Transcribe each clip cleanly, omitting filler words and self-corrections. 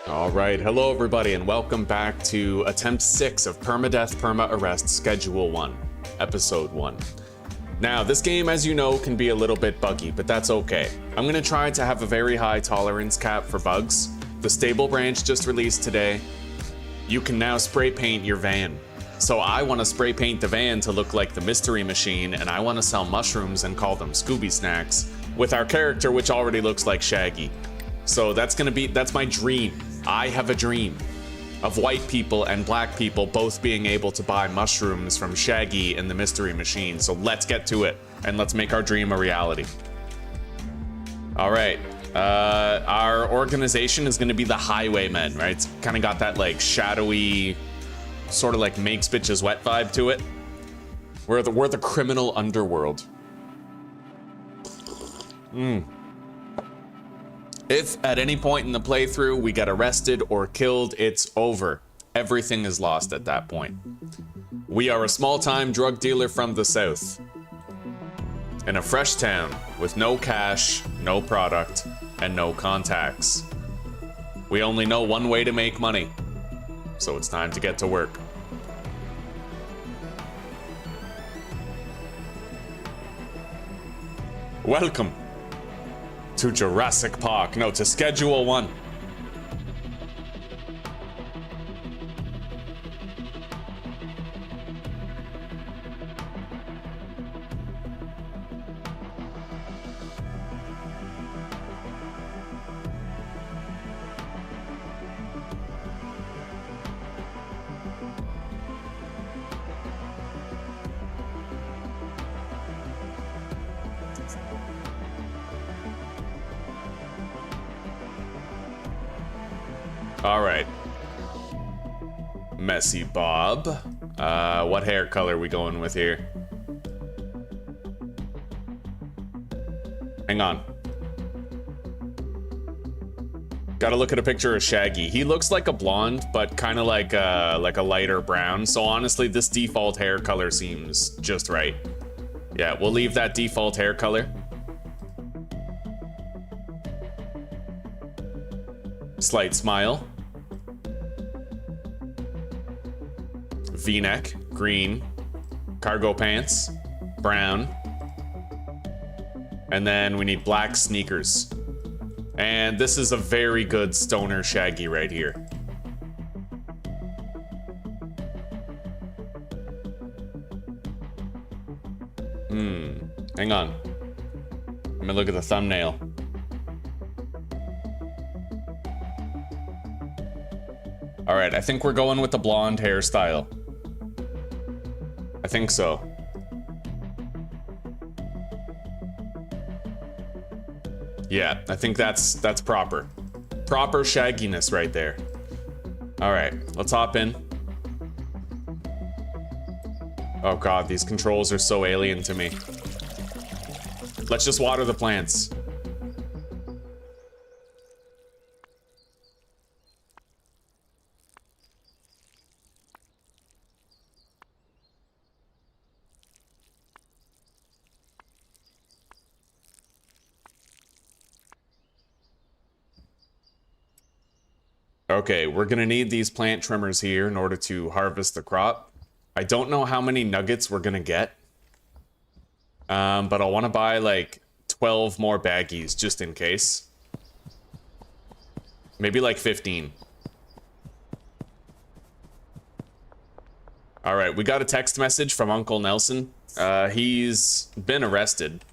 Alright, hello everybody and welcome back to attempt 6 of Permadeath Perma Arrest Schedule 1, Episode 1. Now, this game, as you know, can be a little bit buggy, but that's okay. I'm gonna try to have a very high tolerance cap for bugs. The stable branch just released today. You can now spray paint your van. So I want to spray paint the van to look like the mystery machine, and I want to sell mushrooms and call them Scooby Snacks, with our character which already looks like Shaggy. So that's my dream. I have a dream of white people and black people both being able to buy mushrooms from Shaggy in the mystery machine. So let's get to it and let's make our dream a reality. All right, our organization is going to be the Highwaymen, right? It's kind of got that like shadowy, sort of like makes bitches wet vibe to it. We're the criminal underworld. If at any point in the playthrough we get arrested or killed, it's over. Everything is lost at that point. We are a small-time drug dealer from the south. In a fresh town with no cash, no product, and no contacts. We only know one way to make money, so it's time to get to work. Welcome to Jurassic Park. No, to Schedule 1. All right. Messy Bob. What hair color are we going with here? Hang on. Gotta look at a picture of Shaggy. He looks like a blonde, but kind of like a lighter brown. So honestly, this default hair color seems just right. Yeah, we'll leave that default hair color. Slight smile. V-neck, green. Cargo pants, brown. And then we need black sneakers. And this is a very good stoner Shaggy right here. Hang on. Let me look at the thumbnail. All right, I think we're going with the blonde hairstyle. I think so. Yeah, I think that's proper. Proper shagginess right there. All right, let's hop in. Oh God, these controls are so alien to me. Let's just water the plants. Okay, we're gonna need these plant trimmers here in order to harvest the crop. I don't know how many nuggets we're gonna get. But I wanna buy like 12 more baggies just in case. Maybe like 15. All right, we got a text message from Uncle Nelson. He's been arrested.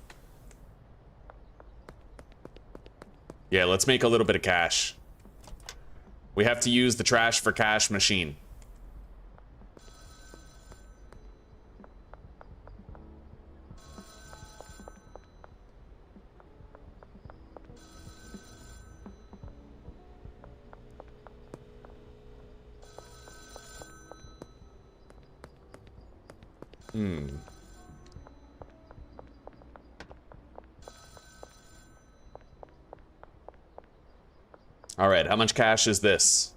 Yeah, let's make a little bit of cash. We have to use the trash for cash machine. All right, how much cash is this?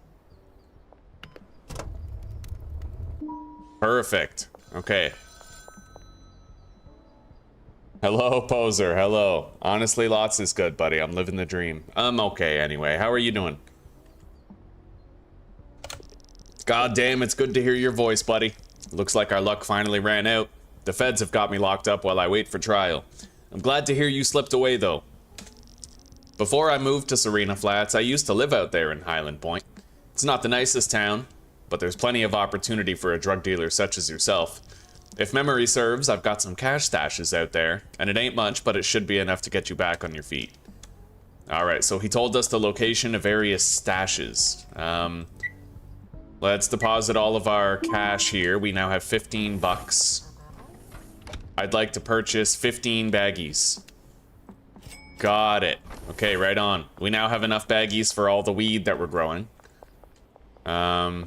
Perfect. Okay. Hello, poser. Hello. Honestly, lots is good, buddy. I'm living the dream. I'm okay anyway. How are you doing? God damn, it's good to hear your voice, buddy. Looks like our luck finally ran out. The feds have got me locked up while I wait for trial. I'm glad to hear you slipped away, though. Before I moved to Serena Flats, I used to live out there in Hyland Point. It's not the nicest town, but there's plenty of opportunity for a drug dealer such as yourself. If memory serves, I've got some cash stashes out there, and it ain't much, but it should be enough to get you back on your feet. Alright, so he told us the location of various stashes. Let's deposit all of our cash here. We now have 15 bucks. I'd like to purchase 15 baggies. Got it. Okay, right on. We now have enough baggies for all the weed that we're growing. Now.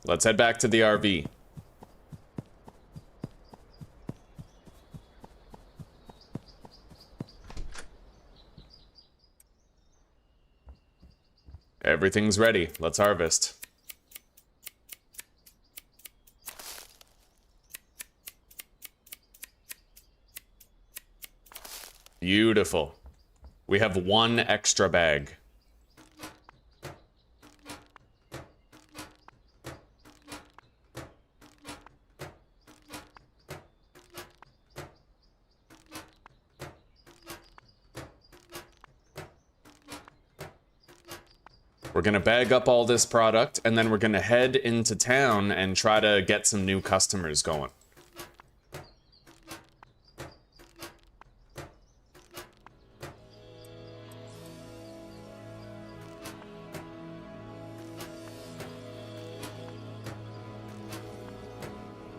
Let's head back to the RV. Everything's ready. Let's harvest. Beautiful. We have one extra bag. We're gonna bag up all this product, and then we're gonna head into town and try to get some new customers going.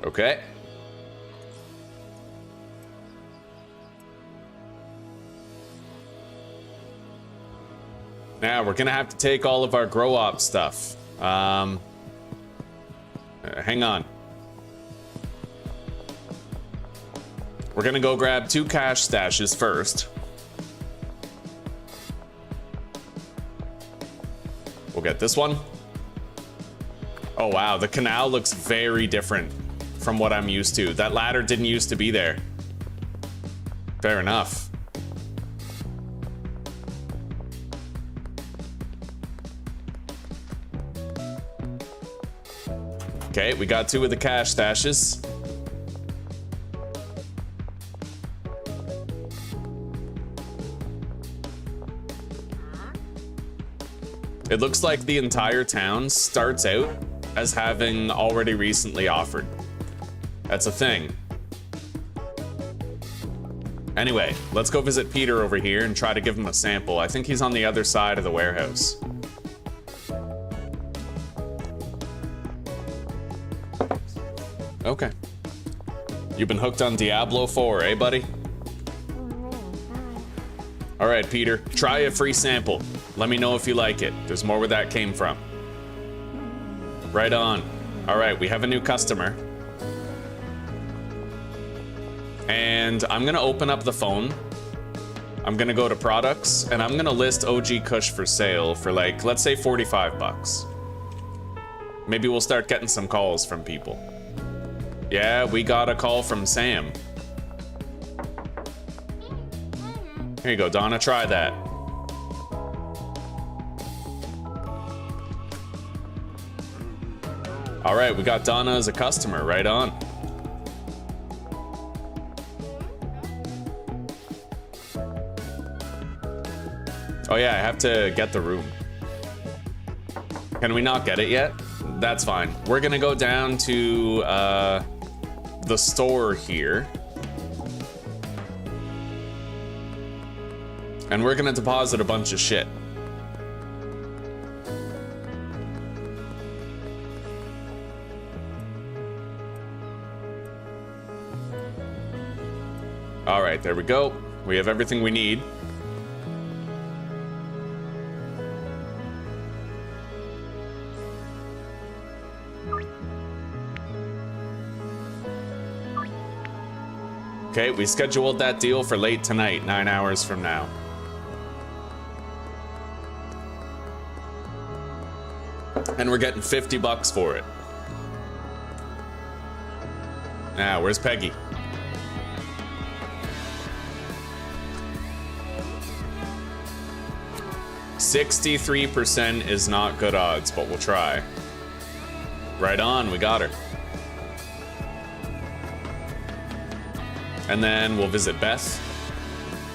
Okay. Now, we're gonna have to take all of our grow op stuff. Hang on. We're gonna go grab 2 cash stashes first. We'll get this one. Oh wow, the canal looks very different from what I'm used to. That ladder didn't used to be there. Fair enough. Okay, we got 2 of the cash stashes. It looks like the entire town starts out as having already recently offered. That's a thing. Anyway, let's go visit Peter over here and try to give him a sample. I think he's on the other side of the warehouse. Okay. You've been hooked on Diablo 4, eh, buddy? All right, Peter, try a free sample. Let me know if you like it. There's more where that came from. Right on. All right, we have a new customer. And I'm gonna open up the phone. I'm gonna go to products, and I'm gonna list OG Kush for sale for like, let's say 45 bucks. Maybe we'll start getting some calls from people. Yeah, we got a call from Sam. Here you go, Donna, try that. All right, we got Donna as a customer, right on. Oh yeah, I have to get the room. Can we not get it yet? That's fine. We're gonna go down to the store here. And we're gonna deposit a bunch of shit. All right, there we go. We have everything we need. Okay, we scheduled that deal for late tonight, 9 hours from now. And we're getting 50 bucks for it. Now, where's Peggy? $63% is not good odds, but we'll try. Right on, we got her. And then we'll visit Beth.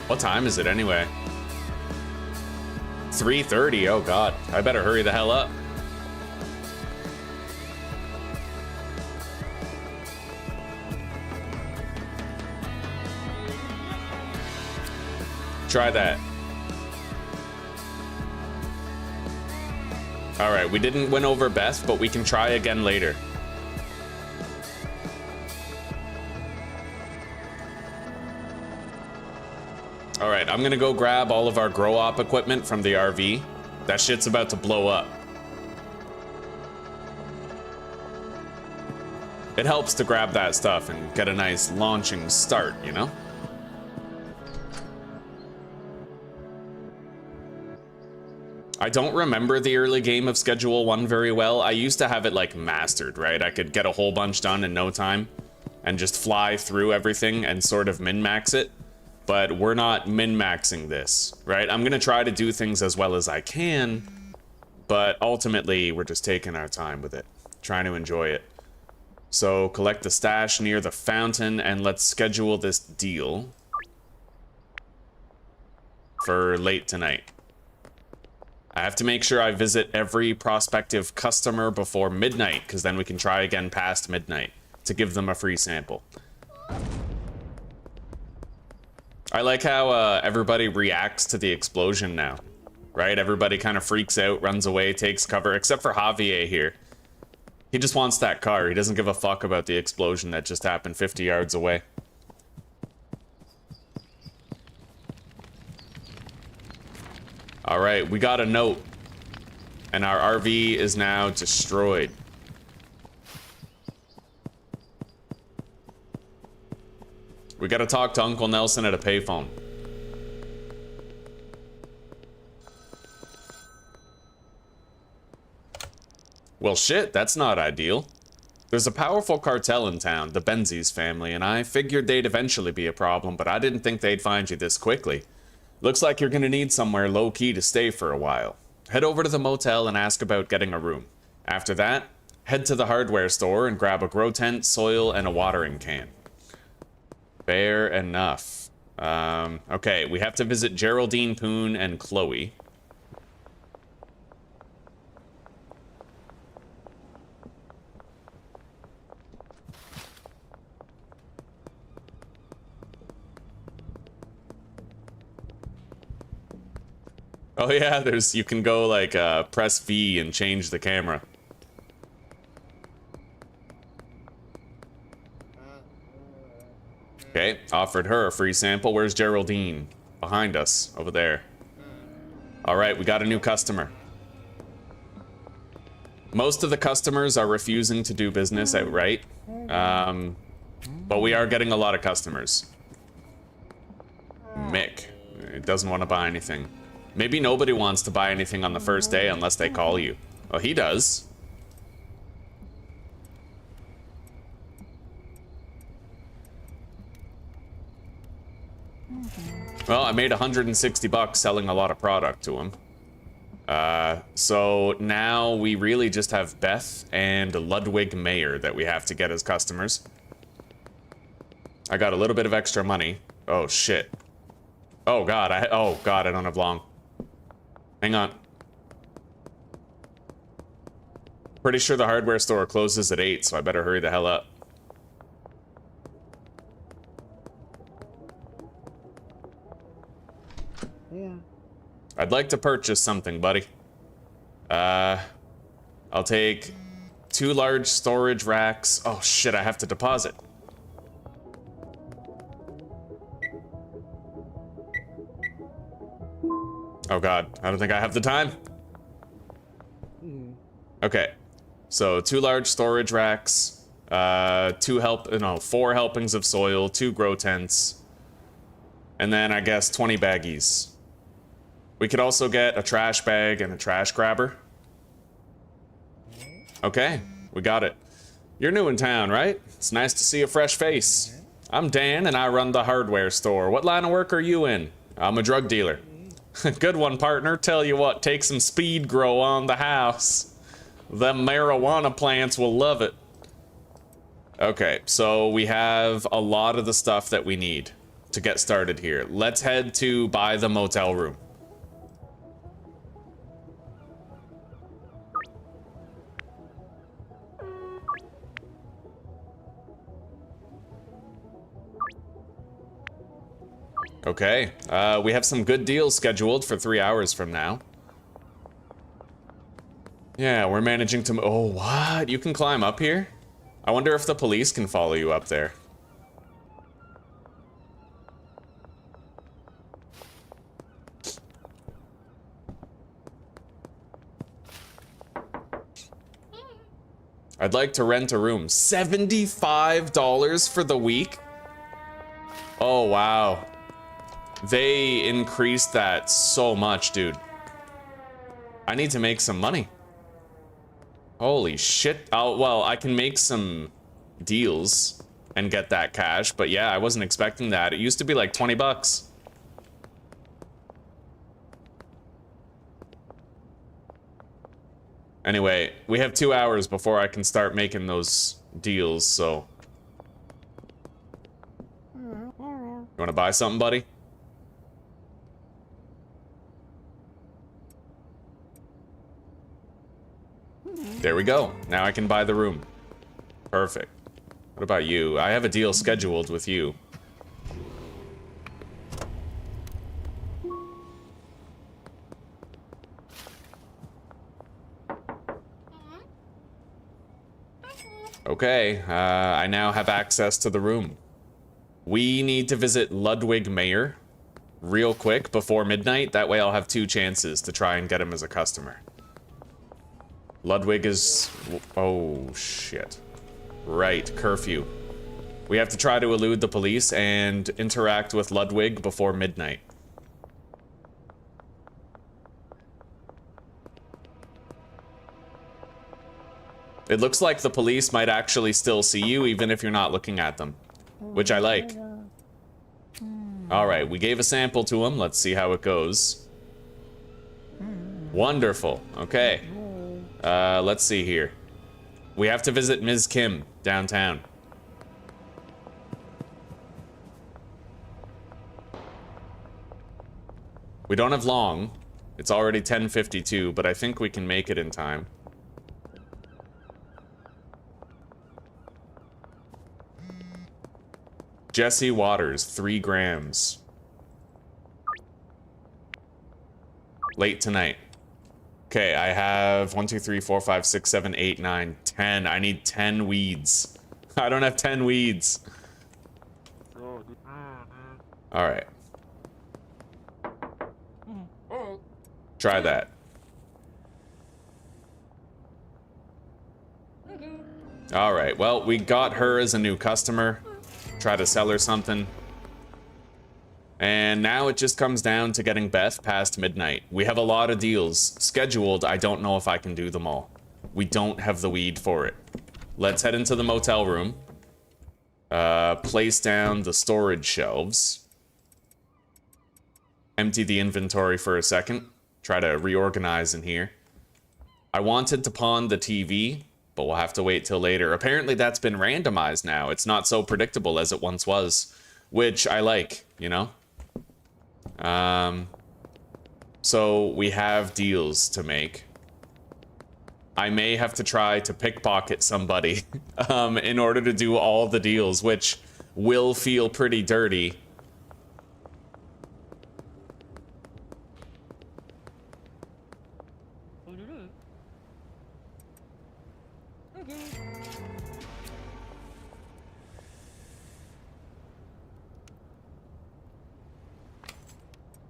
What time is it anyway? 3:30, oh god. I better hurry the hell up. Try that. All right, we didn't win over Beth, but we can try again later. All right, I'm gonna go grab all of our grow op equipment from the RV. That shit's about to blow up. It helps to grab that stuff and get a nice launching start, you know? I don't remember the early game of Schedule 1 very well. I used to have it like mastered, right? I could get a whole bunch done in no time and just fly through everything and sort of min-max it. But we're not min-maxing this, right? I'm gonna try to do things as well as I can, but ultimately we're just taking our time with it, trying to enjoy it. So collect the stash near the fountain and let's schedule this deal for late tonight. I have to make sure I visit every prospective customer before midnight, because then we can try again past midnight to give them a free sample. I like how everybody reacts to the explosion now, right? Everybody kind of freaks out, runs away, takes cover, except for Javier here. He just wants that car. He doesn't give a fuck about the explosion that just happened 50 yards away. All right, we got a note, and our RV is now destroyed. We gotta talk to Uncle Nelson at a payphone. Well, shit, that's not ideal. There's a powerful cartel in town, the Benzies family, and I figured they'd eventually be a problem, but I didn't think they'd find you this quickly. Looks like you're gonna need somewhere low-key to stay for a while. Head over to the motel and ask about getting a room. After that, head to the hardware store and grab a grow tent, soil, and a watering can. Fair enough. Okay, we have to visit Geraldine Poon and Chloe. Oh yeah, you can go like press V and change the camera. Okay, offered her a free sample. Where's Geraldine? Behind us, over there. All right, we got a new customer. Most of the customers are refusing to do business outright, but we are getting a lot of customers. Mick, doesn't want to buy anything. Maybe nobody wants to buy anything on the first day unless they call you. Oh, he does. Well, I made 160 bucks selling a lot of product to him. So now we really just have Beth and Ludwig Mayer that we have to get as customers. I got a little bit of extra money. Oh shit. Oh god, I don't have long. Hang on. Pretty sure the hardware store closes at 8, so I better hurry the hell up. Yeah. I'd like to purchase something, buddy. I'll take 2 large storage racks. Oh shit, I have to deposit. Oh god, I don't think I have the time. Okay, so 2 large storage racks, 4 helpings of soil, 2 grow tents, and then I guess 20 baggies. We could also get a trash bag and a trash grabber. Okay, we got it. You're new in town, right? It's nice to see a fresh face. I'm Dan, and I run the hardware store. What line of work are you in? I'm a drug dealer. Good one, partner. Tell you what, take some speed grow on the house. Them marijuana plants will love it. Okay, so we have a lot of the stuff that we need to get started here. Let's head to buy the motel room. Okay, we have some good deals scheduled for 3 hours from now. Yeah, we're managing to... Oh, what? You can climb up here? I wonder if the police can follow you up there. I'd like to rent a room. $75 for the week? Oh, wow. They increased that so much, dude. I need to make some money. Holy shit. Oh, well, I can make some deals and get that cash, but yeah, I wasn't expecting that. It used to be like 20 bucks. Anyway, we have 2 hours before I can start making those deals, so... You wanna buy something, buddy? There we go. Now I can buy the room. Perfect. What about you? I have a deal scheduled with you. Okay, I now have access to the room. We need to visit Ludwig Mayer real quick before midnight. That way I'll have 2 chances to try and get him as a customer. Ludwig is... Oh, shit. Right, curfew. We have to try to elude the police and interact with Ludwig before midnight. It looks like the police might actually still see you even if you're not looking at them, which I like. All right, we gave a sample to him. Let's see how it goes. Wonderful. Okay. Let's see here. We have to visit Ms. Kim downtown. We don't have long. It's already 10:52, but I think we can make it in time. Jesse Waters, 3 grams. Late tonight. Okay, I have 1, 2, 3, 4, 5, 6, 7, 8, 9, 10. I need 10 weeds. I don't have 10 weeds. All right. Try that. All right, well, we got her as a new customer. Try to sell her something. And now it just comes down to getting Beth past midnight. We have a lot of deals scheduled. I don't know if I can do them all. We don't have the weed for it. Let's head into the motel room. Place down the storage shelves. Empty the inventory for a second. Try to reorganize in here. I wanted to pawn the TV, but we'll have to wait till later. Apparently that's been randomized now. It's not so predictable as it once was, which I like, you know? So we have deals to make. I may have to try to pickpocket somebody in order to do all the deals, which will feel pretty dirty.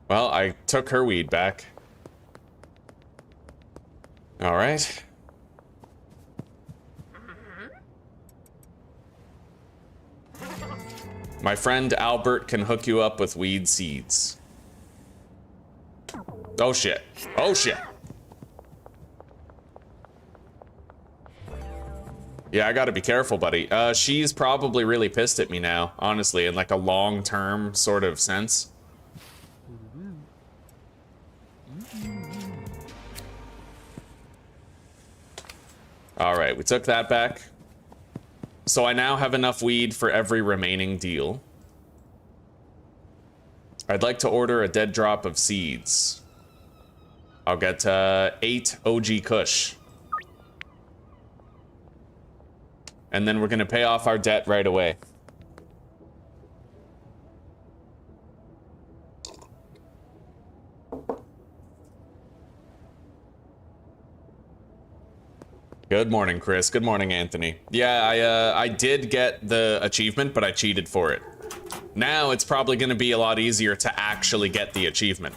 Well, I took her weed back. All right. My friend Albert can hook you up with weed seeds. Oh shit. Oh shit. Yeah, I gotta be careful, buddy. She's probably really pissed at me now, honestly, in like a long-term sort of sense. Alright, we took that back. So I now have enough weed for every remaining deal. I'd like to order a dead drop of seeds. I'll get 8 OG Kush. And then we're gonna pay off our debt right away. Good morning, Chris. Good morning, Anthony. Yeah, I did get the achievement, but I cheated for it. Now it's probably gonna be a lot easier to actually get the achievement.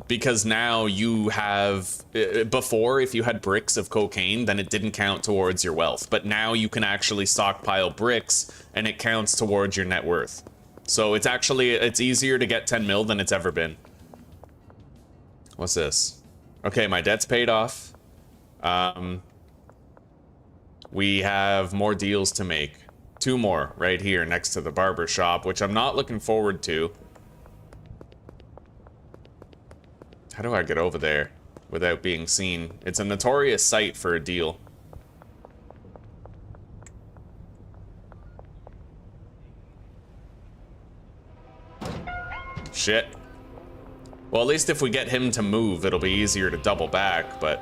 Because now you have, before if you had bricks of cocaine, then it didn't count towards your wealth. But now you can actually stockpile bricks and it counts towards your net worth. So it's actually, it's easier to get 10 mil than it's ever been. What's this? Okay, my debt's paid off. We have more deals to make. 2 more right here next to the barber shop, which I'm not looking forward to. How do I get over there without being seen? It's a notorious site for a deal. Shit. Well, at least if we get him to move, it'll be easier to double back, but...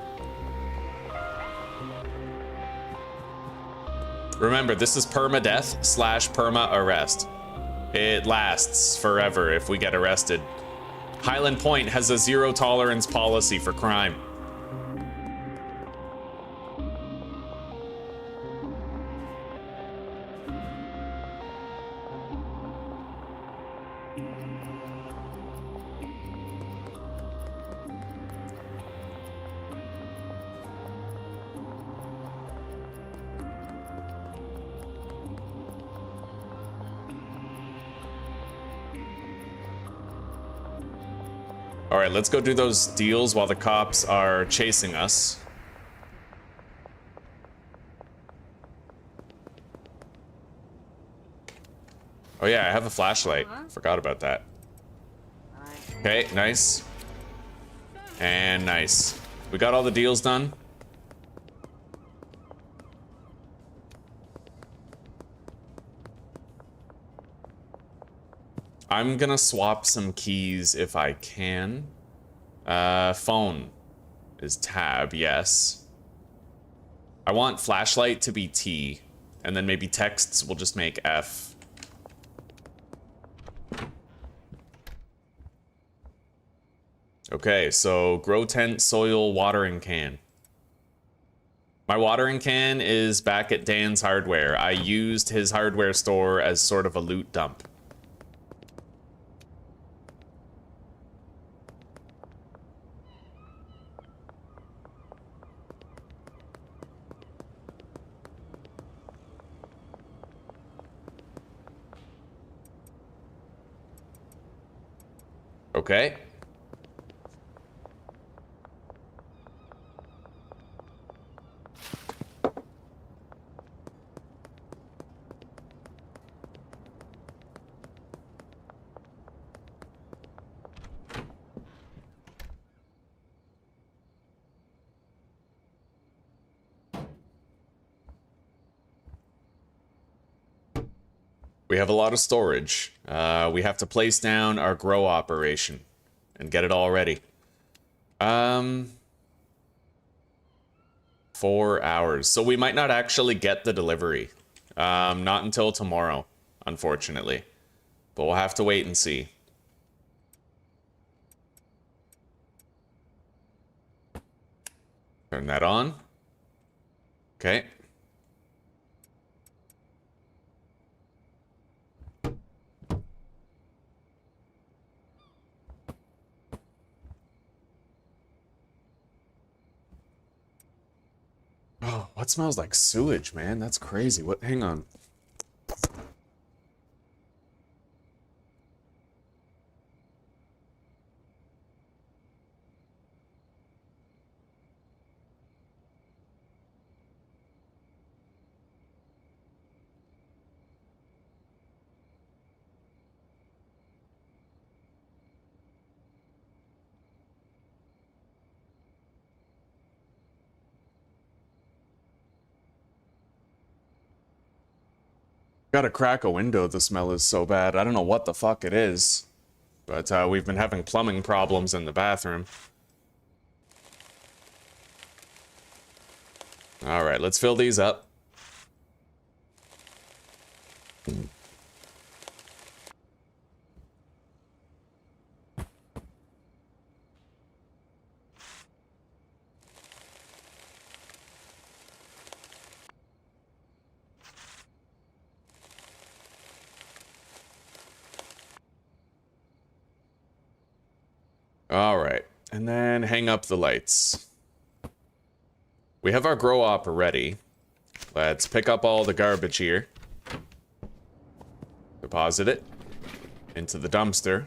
Remember, this is permadeath / perma arrest. It lasts forever if we get arrested. Hyland Point has a zero tolerance policy for crime. All right, let's go do those deals while the cops are chasing us. Oh yeah, I have a flashlight. Forgot about that. Okay, nice. And nice. We got all the deals done. I'm gonna swap some keys if I can. Phone is tab, yes. I want flashlight to be T, and then maybe texts will just make F. Okay, so grow tent, soil, watering can. My watering can is back at Dan's hardware. I used his hardware store as sort of a loot dump. Okay. We have a lot of storage. We have to place down our grow operation and get it all ready. 4 hours. So we might not actually get the delivery. Not until tomorrow, unfortunately. But we'll have to wait and see. Turn that on. Okay. Oh, what smells like sewage, man? That's crazy. What? Hang on. Gotta crack a window, the smell is so bad. I don't know what the fuck it is. But we've been having plumbing problems in the bathroom. Alright, let's fill these up. Alright, and then hang up the lights. We have our grow op ready. Let's pick up all the garbage here. Deposit it into the dumpster.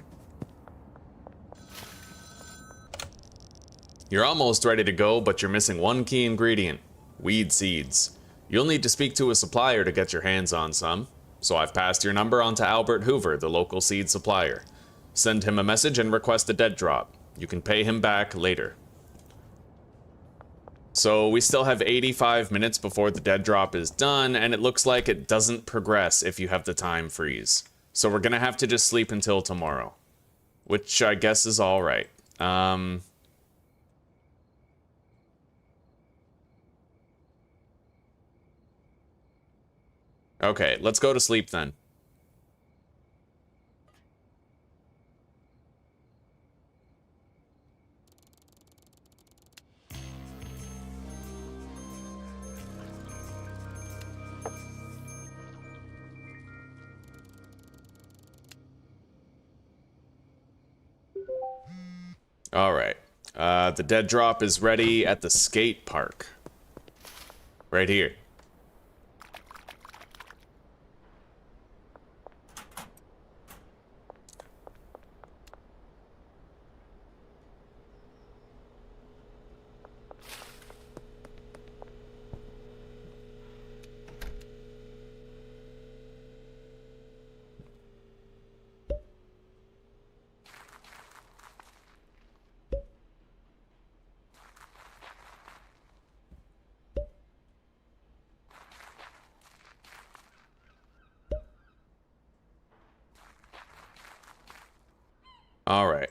You're almost ready to go, but you're missing one key ingredient: weed seeds. You'll need to speak to a supplier to get your hands on some, so I've passed your number on to Albert Hoover, the local seed supplier. Send him a message and request a dead drop. You can pay him back later. So we still have 85 minutes before the dead drop is done, and it looks like it doesn't progress if you have the time freeze. So we're gonna have to just sleep until tomorrow, which I guess is all right. Okay, let's go to sleep then. Alright, the dead drop is ready at the skate park. Right here. All right.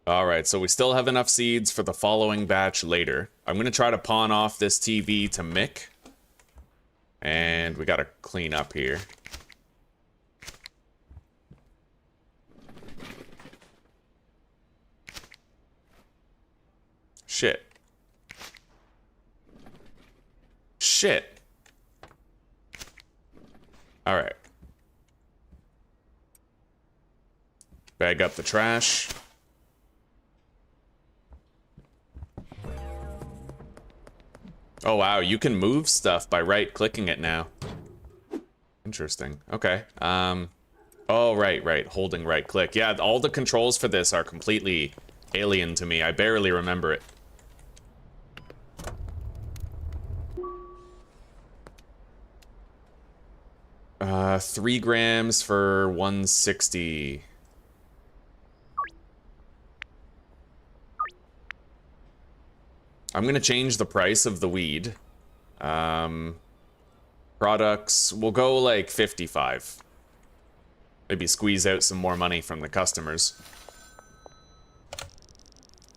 Alright, so we still have enough seeds for the following batch later. I'm going to try to pawn off this TV to Mick. And we got to clean up here. Shit. Shit. Alright. Bag up the trash. Oh wow, you can move stuff by right-clicking it now. Interesting. Okay. Oh, right. Holding right-click. Yeah, all the controls for this are completely alien to me. I barely remember it. Uh, 3 grams for 160. I'm gonna change the price of the weed. Products, we'll go like 55. Maybe squeeze out some more money from the customers.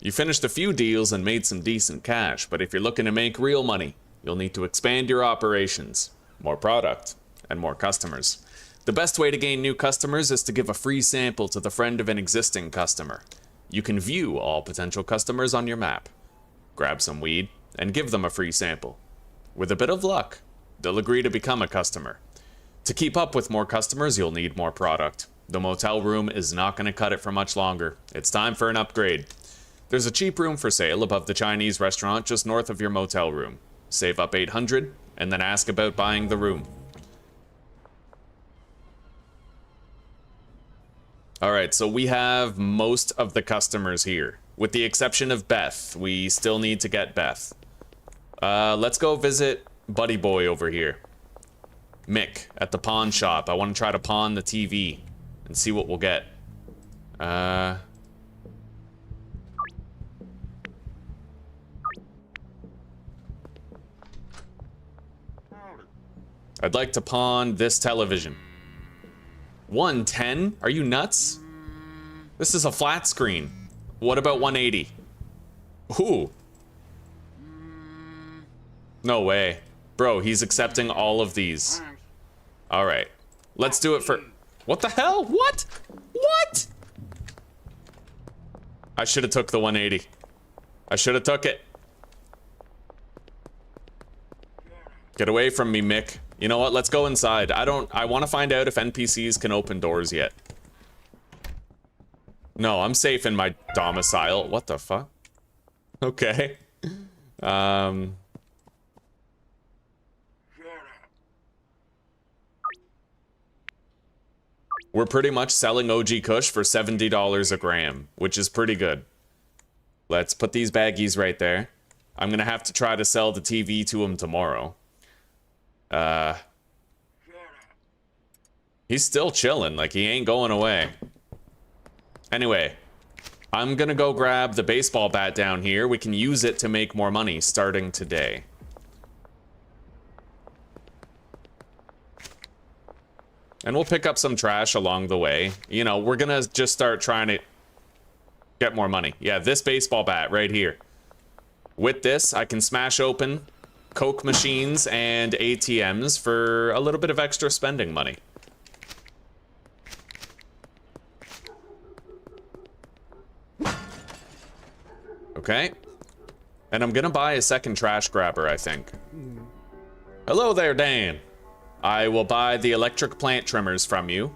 You finished a few deals and made some decent cash, but if you're looking to make real money, you'll need to expand your operations. More product, and more customers. The best way to gain new customers is to give a free sample to the friend of an existing customer. You can view all potential customers on your map. Grab some weed, and give them a free sample. With a bit of luck, they'll agree to become a customer. To keep up with more customers, you'll need more product. The motel room is not going to cut it for much longer. It's time for an upgrade. There's a cheap room for sale above the Chinese restaurant just north of your motel room. Save up 800 and then ask about buying the room. Alright, so we have most of the customers here. With the exception of Beth. We still need to get Beth. Let's go visit Buddy Boy over here. Mick, at the pawn shop. I want to try to pawn the TV and see what we'll get. I'd like to pawn this television. 110? Are you nuts? This is a flat screen. What about 180? Ooh. No way. Bro, he's accepting all of these. Alright. Let's do it for... What the hell? What? What? I should have took the 180. I should have took it. Get away from me, Mick. You know what? Let's go inside. I want to find out if NPCs can open doors yet. No, I'm safe in my domicile. What the fuck? Okay. We're pretty much selling OG Kush for $70 a gram, which is pretty good. Let's put these baggies right there. I'm gonna have to try to sell the TV to him tomorrow. He's still chilling, like he ain't going away. Anyway, I'm gonna go grab the baseball bat down here. We can use it to make more money starting today. And we'll pick up some trash along the way. You know, we're gonna just start trying to get more money. Yeah, this baseball bat right here. With this, I can smash open Coke machines and ATMs for a little bit of extra spending money. Okay. And I'm gonna buy a second trash grabber, I think. Hello there, Dan. I will buy the electric plant trimmers from you.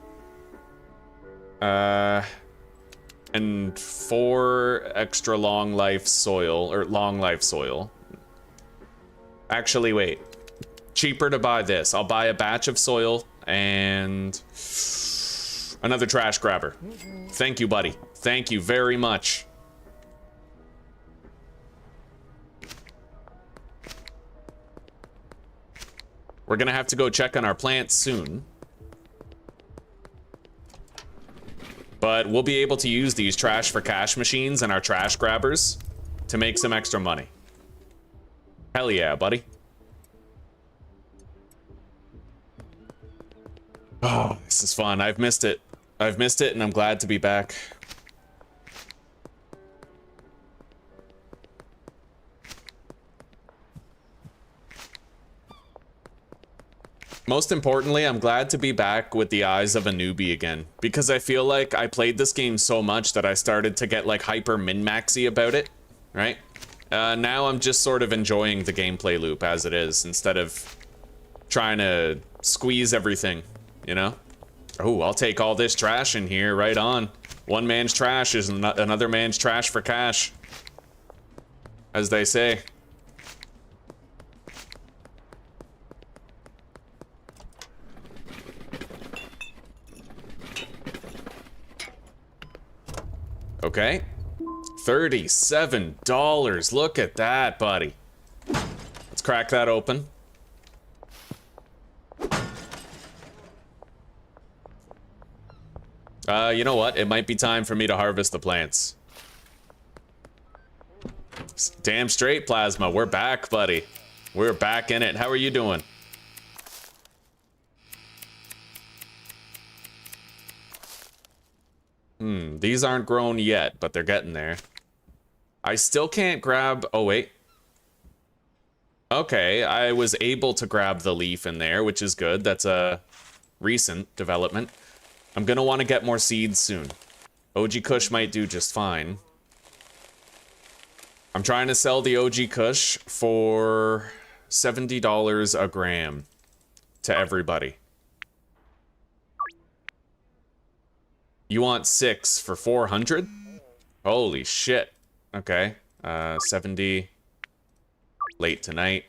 And 4 extra long life soil, or long life soil. Actually, wait. Cheaper to buy this. I'll buy a batch of soil and another trash grabber. Thank you, buddy. Thank you very much. We're gonna have to go check on our plants soon. But we'll be able to use these trash for cash machines and our trash grabbers to make some extra money. Hell yeah, buddy. Oh, this is fun. I've missed it. I've missed it and I'm glad to be back. Most importantly, I'm glad to be back with the eyes of a newbie again, because I feel like I played this game so much that I started to get like hyper min-maxy about it, right? Now I'm just sort of enjoying the gameplay loop as it is, instead of trying to squeeze everything, you know? Oh, I'll take all this trash in here, right on. One man's trash is another man's trash for cash, as they say. Okay. $37. Look at that, buddy. Let's crack that open. You know what? It might be time for me to harvest the plants. Damn straight, Plasma. We're back, buddy. We're back in it. How are you doing? These aren't grown yet, but they're getting there. I still can't grab... Oh, wait. Okay, I was able to grab the leaf in there, which is good. That's a recent development. I'm gonna want to get more seeds soon. OG Kush might do just fine. I'm trying to sell the OG Kush for $70 a gram to everybody. You want 6 for 400? Holy shit. Okay. 70. Late tonight.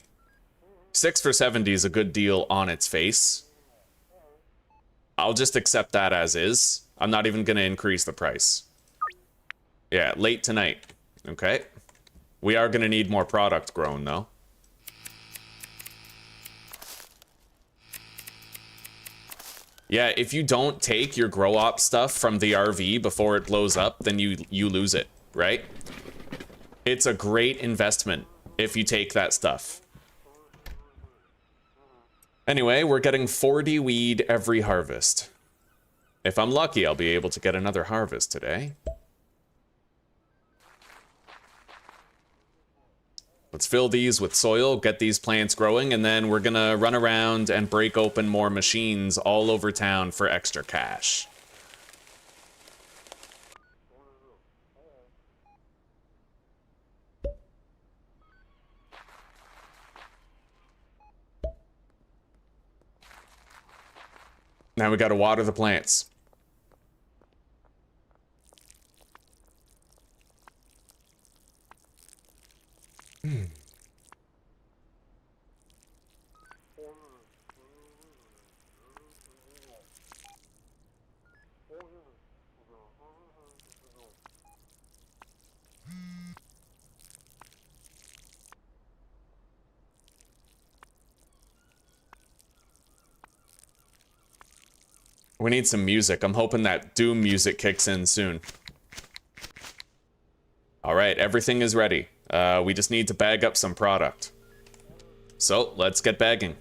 6 for 70 is a good deal on its face. I'll just accept that as is. I'm not even gonna increase the price. Yeah, late tonight. Okay. We are gonna need more product grown, though. Yeah, if you don't take your grow op stuff from the RV before it blows up, then you lose it, right? It's a great investment if you take that stuff. Anyway, we're getting 40 weed every harvest. If I'm lucky, I'll be able to get another harvest today. Let's fill these with soil, get these plants growing, and then we're gonna run around and break open more machines all over town for extra cash. Now we gotta water the plants. We need some music. I'm hoping that Doom music kicks in soon. All right, everything is ready. We just need to bag up some product. So, let's get bagging.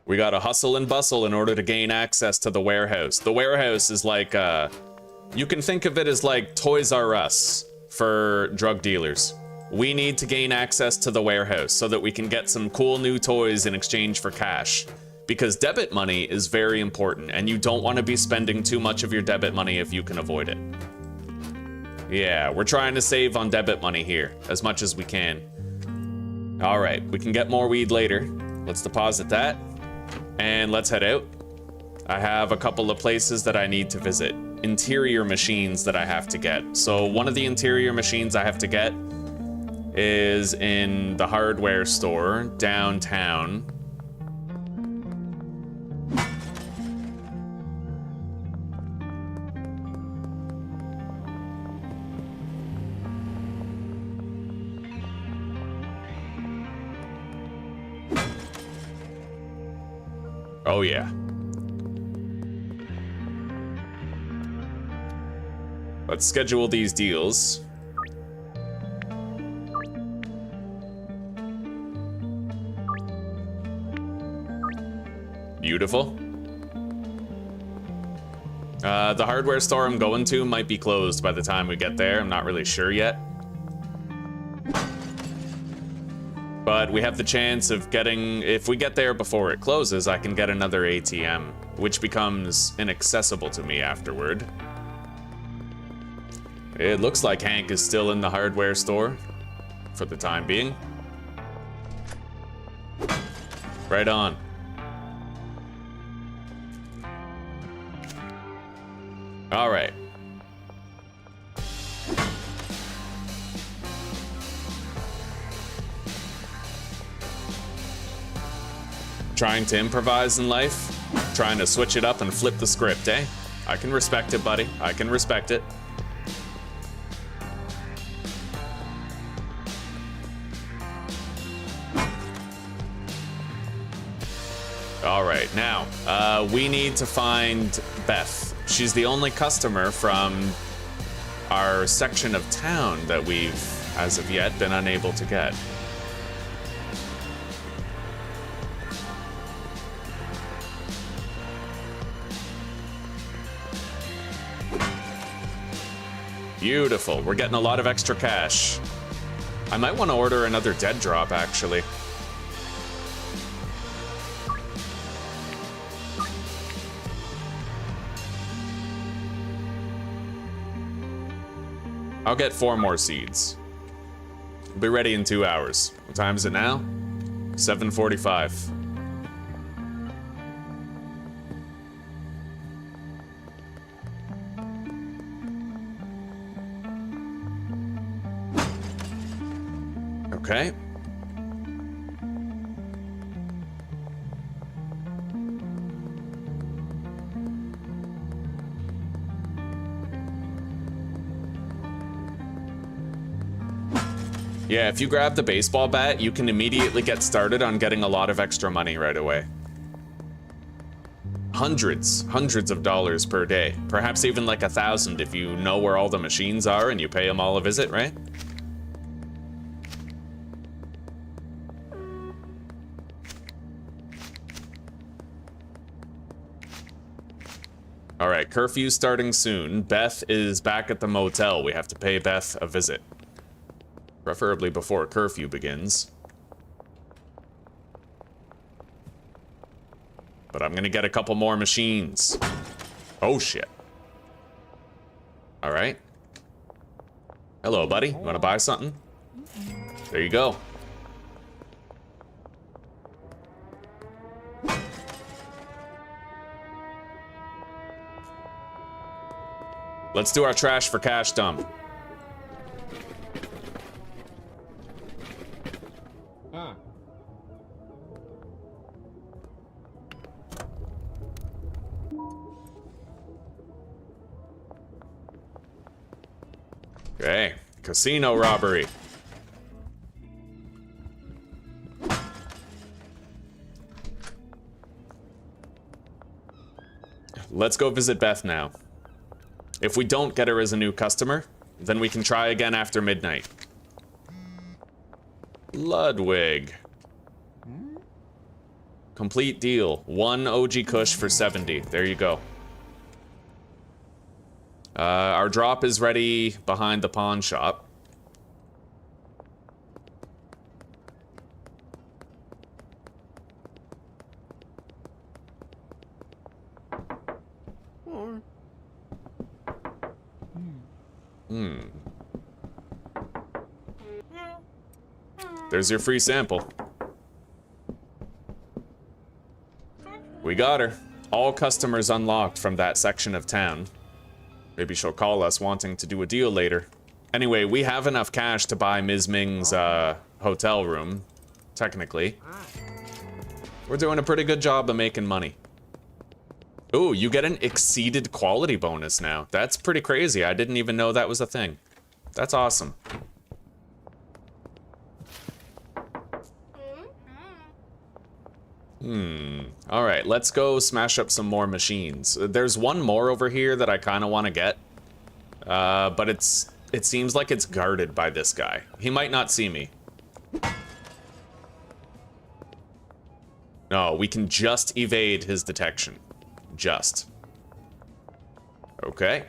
We gotta hustle and bustle in order to gain access to the warehouse. The warehouse is like, you can think of it as like Toys R Us for drug dealers. We need to gain access to the warehouse so that we can get some cool new toys in exchange for cash. Because debit money is very important, and you don't want to be spending too much of your debit money if you can avoid it. Yeah, we're trying to save on debit money here, as much as we can. All right, we can get more weed later. Let's deposit that, and let's head out. I have a couple of places that I need to visit. Interior machines that I have to get. So one of the interior machines I have to get is in the hardware store downtown. Oh yeah. Let's schedule these deals. Beautiful. The hardware store I'm going to might be closed by the time we get there. I'm not really sure yet. But we have the chance of getting, if we get there before it closes, I can get another ATM, which becomes inaccessible to me afterward. It looks like Hank is still in the hardware store for the time being. Right on. All right. Trying to improvise in life? Trying to switch it up and flip the script, eh? I can respect it, buddy. I can respect it. All right, now, we need to find Beth. She's the only customer from our section of town that we've, as of yet, been unable to get. Beautiful. We're getting a lot of extra cash. I might want to order another dead drop, actually. I'll get 4 more seeds. We'll be ready in 2 hours. What time is it now? 7:45. Okay. Yeah, if you grab the baseball bat, you can immediately get started on getting a lot of extra money right away. Hundreds of dollars per day. Perhaps even like 1,000 if you know where all the machines are and you pay them all a visit, right? All right, curfew starting soon. Beth is back at the motel. We have to pay Beth a visit. Preferably before curfew begins. But I'm gonna get a couple more machines. Oh shit. All right. Hello, buddy. You wanna buy something? There you go. Let's do our trash for cash dump. Okay, casino robbery. Let's go visit Beth now. If we don't get her as a new customer, then we can try again after midnight. Ludwig. Complete deal. 1 OG Kush for 70. There you go. Our drop is ready behind the pawn shop. There's your free sample. We got her. All customers unlocked from that section of town. Maybe she'll call us wanting to do a deal later. Anyway, we have enough cash to buy Ms. Ming's hotel room, technically. We're doing a pretty good job of making money. Ooh, you get an exceeded quality bonus now. That's pretty crazy. I didn't even know that was a thing. That's awesome. All right, let's go smash up some more machines. There's one more over here that I kind of want to get, but it seems like it's guarded by this guy. He might not see me. No, we can just evade his detection. Just. Okay.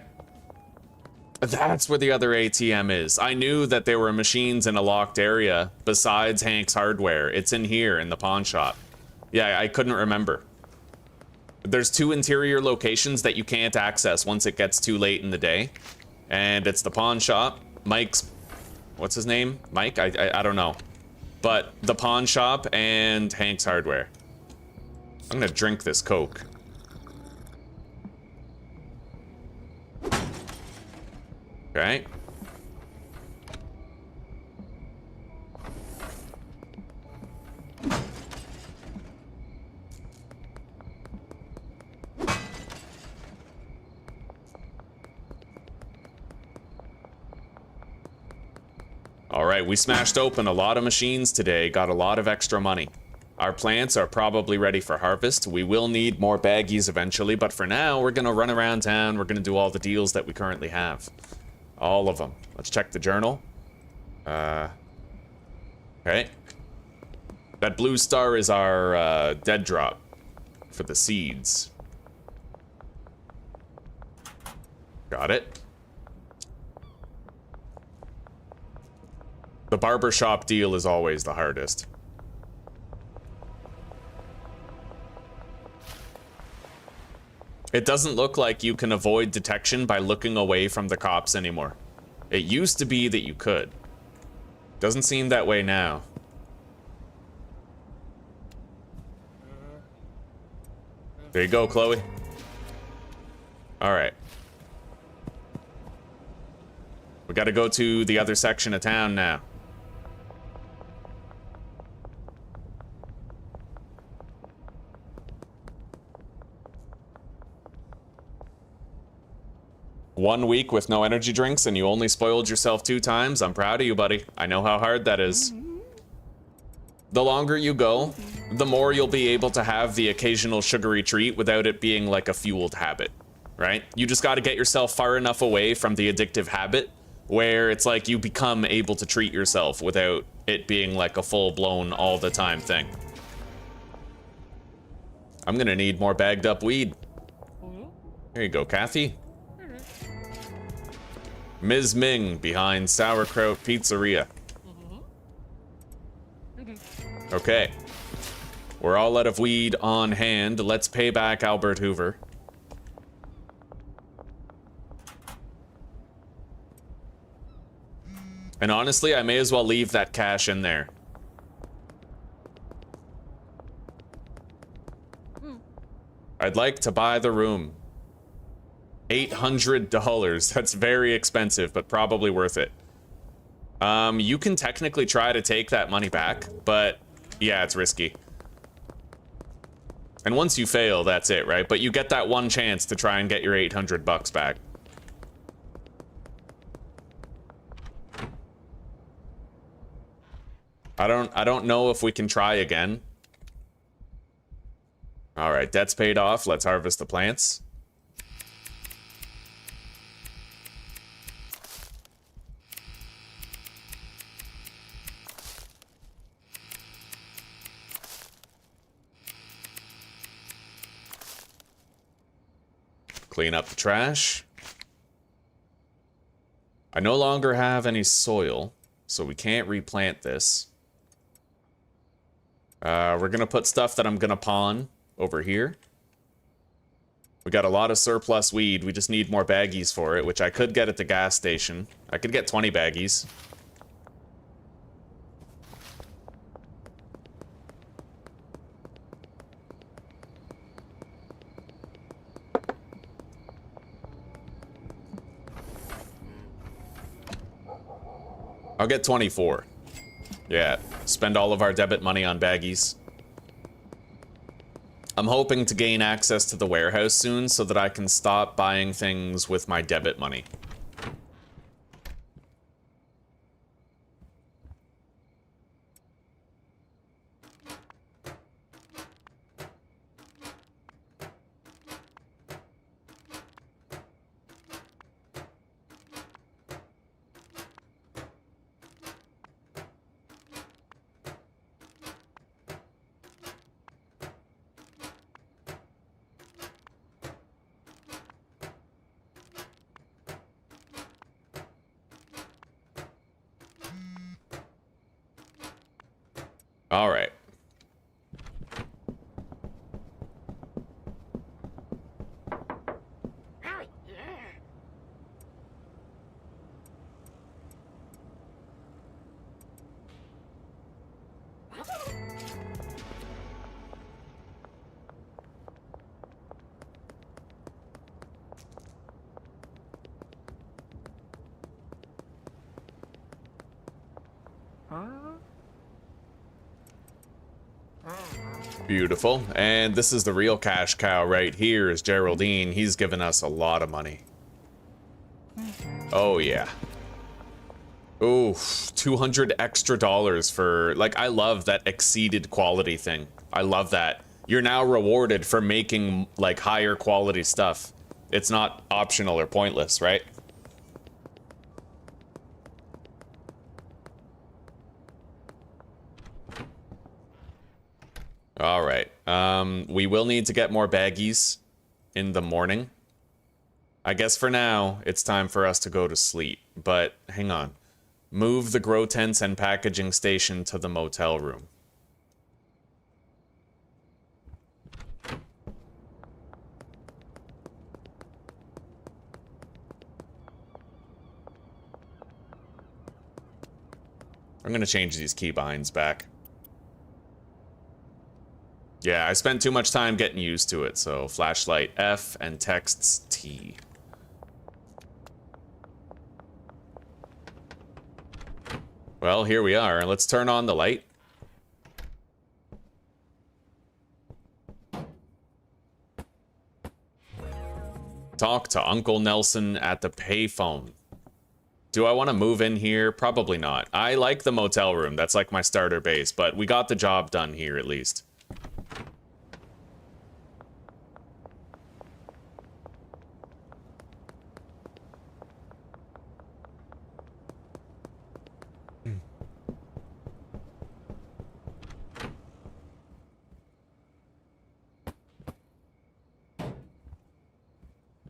That's where the other ATM is. I knew that there were machines in a locked area besides Hank's Hardware. It's in here in the pawn shop. Yeah, I couldn't remember. There's 2 interior locations that you can't access once it gets too late in the day. And it's the pawn shop, Mike's... What's his name? Mike? I don't know. But the pawn shop and Hank's Hardware. I'm gonna drink this Coke. Okay. Alright, we smashed open a lot of machines today, got a lot of extra money. Our plants are probably ready for harvest. We will need more baggies eventually, but for now, we're gonna run around town, we're gonna do all the deals that we currently have. All of them. Let's check the journal. Okay. That blue star is our dead drop for the seeds. Got it. The barbershop deal is always the hardest. It doesn't look like you can avoid detection by looking away from the cops anymore. It used to be that you could. Doesn't seem that way now. There you go, Chloe. All right. We got to go to the other section of town now. One week with no energy drinks and you only spoiled yourself 2 times. I'm proud of you, buddy. I know how hard that is. The longer you go, the more you'll be able to have the occasional sugary treat without it being like a fueled habit, right? You just got to get yourself far enough away from the addictive habit where it's like you become able to treat yourself without it being like a full-blown all the time thing. I'm gonna need more bagged up weed. Here you go, Kathy. Ms. Ming behind Sauerkraut Pizzeria. Okay. We're all out of weed on hand. Let's pay back Albert Hoover. And honestly, I may as well leave that cash in there. I'd like to buy the room. $800. That's very expensive, but probably worth it. You can technically try to take that money back, but yeah, it's risky. And once you fail, that's it, right? But you get that one chance to try and get your $800 back. I don't know if we can try again. All right, debt's paid off. Let's harvest the plants. Clean up the trash. I no longer have any soil, so we can't replant this. We're gonna put stuff that I'm gonna pawn over here. We got a lot of surplus weed. We just need more baggies for it, which I could get at the gas station. I could get 20 baggies. I'll get 24. Yeah, spend all of our debit money on baggies. I'm hoping to gain access to the warehouse soon so that I can stop buying things with my debit money. All right. Beautiful. And this is the real cash cow right here is Geraldine. He's given us a lot of money. Oh, yeah. Ooh, $200 extra for, like, I love that exceeded quality thing. I love that. You're now rewarded for making, like, higher quality stuff. It's not optional or pointless, right? All right. We will need to get more baggies in the morning. I guess for now, it's time for us to go to sleep. But hang on. Move the grow tents and packaging station to the motel room. I'm gonna change these keybinds back. Yeah, I spent too much time getting used to it, so flashlight F and texts T. Well, here we are. Let's turn on the light. Talk to Uncle Nelson at the payphone. Do I want to move in here? Probably not. I like the motel room. That's like my starter base, but we got the job done here at least.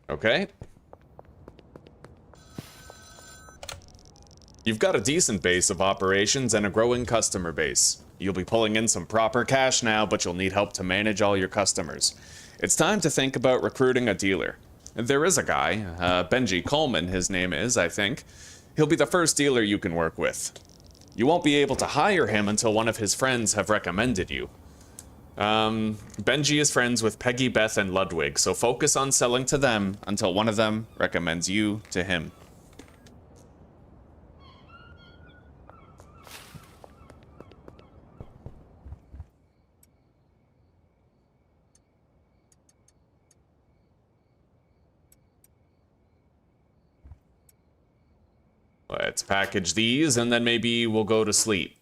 Okay. You've got a decent base of operations and a growing customer base. You'll be pulling in some proper cash now, but you'll need help to manage all your customers. It's time to think about recruiting a dealer. There is a guy, Benji Coleman his name is, I think. He'll be the first dealer you can work with. You won't be able to hire him until one of his friends have recommended you. Benji is friends with Peggy, Beth, and Ludwig, so focus on selling to them until one of them recommends you to him. Let's package these, and then maybe we'll go to sleep.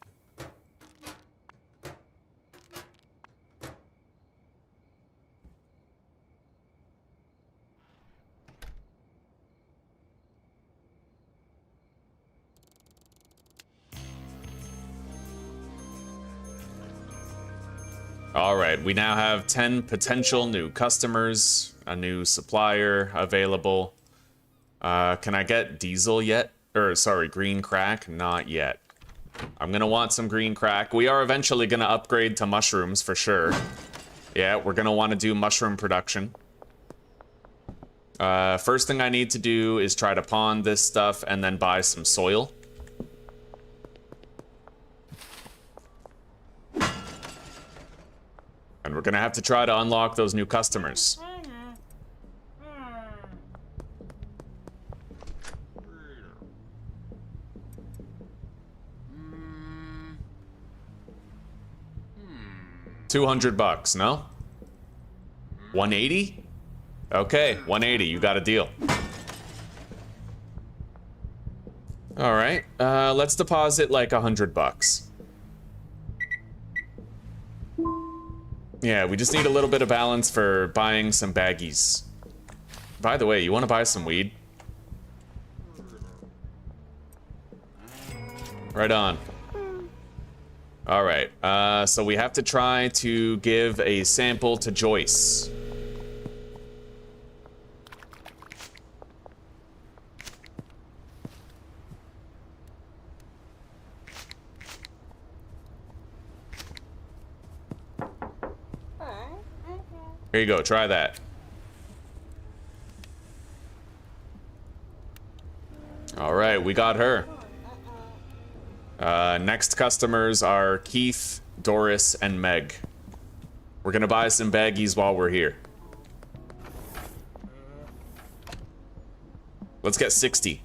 All right, we now have 10 potential new customers, a new supplier available. Can I get diesel yet? Or, sorry, green crack? Not yet. I'm gonna want some green crack. We are eventually gonna upgrade to mushrooms for sure. Yeah, we're gonna want to do mushroom production. First thing I need to do is try to pawn this stuff and then buy some soil. And we're gonna have to try to unlock those new customers. $200, no? 180? Okay, 180, you got a deal. All right, let's deposit like $100. Yeah, we just need a little bit of balance for buying some baggies. By the way, you want to buy some weed? Right on. All right, so we have to try to give a sample to Joyce. Here you go, try that. All right, we got her. Next customers are Keith, Doris, and Meg. We're gonna buy some baggies while we're here. Let's get 60.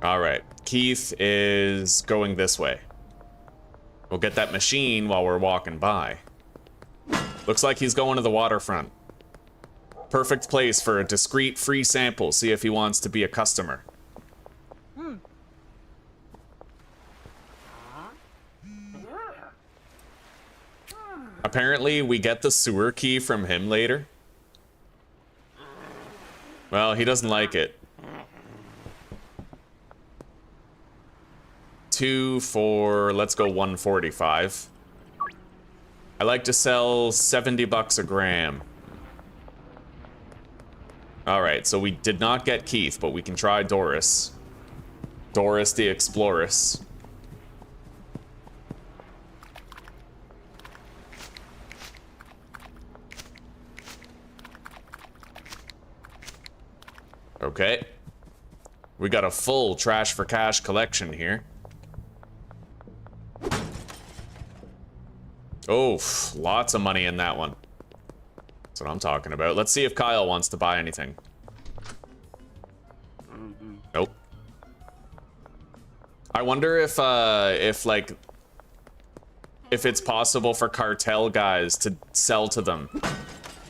All right, Keith is going this way. We'll get that machine while we're walking by. Looks like he's going to the waterfront. Perfect place for a discreet free sample. See if he wants to be a customer. Apparently, we get the sewer key from him later. Well, he doesn't like it. 2 for, let's go 145. I like to sell $70 a gram. All right, so we did not get Keith, but we can try Doris. Doris the Exploress. Okay. We got a full trash for cash collection here. Oh, lots of money in that one. That's what I'm talking about. Let's see if Kyle wants to buy anything. Nope. I wonder if it's possible for cartel guys to sell to them.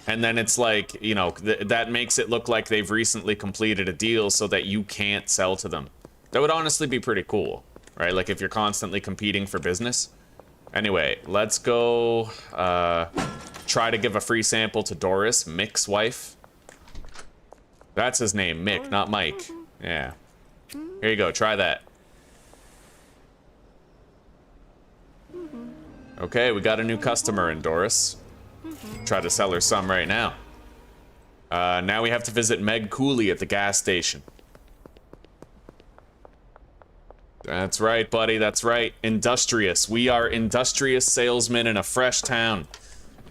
And then it's like, you know, that makes it look like they've recently completed a deal so that you can't sell to them. That would honestly be pretty cool, right? Like if you're constantly competing for business. Anyway, let's go try to give a free sample to Doris, Mick's wife. That's his name, Mick, not Mike. Yeah. Here you go, try that. Okay, we got a new customer in Doris. Try to sell her some right now. Now we have to visit Meg Cooley at the gas station. That's right, buddy, that's right. Industrious. We are industrious salesmen in a fresh town.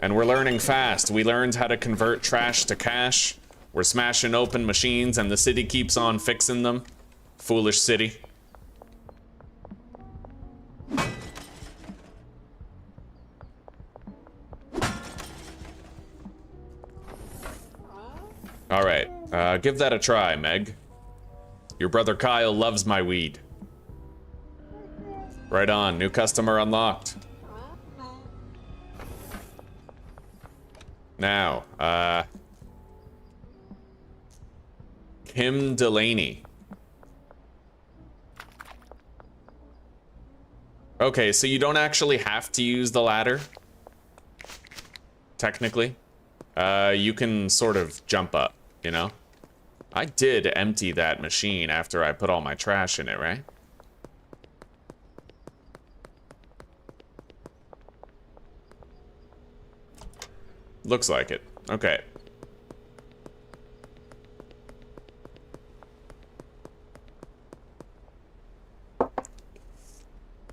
And we're learning fast. We learned how to convert trash to cash. We're smashing open machines and the city keeps on fixing them. Foolish city. All right, give that a try, Meg. Your brother Kyle loves my weed. Right on, new customer unlocked. Now, Kim Delaney. Okay, so you don't actually have to use the ladder. Technically. You can sort of jump up, you know? I did empty that machine after I put all my trash in it, right? Looks like it. Okay.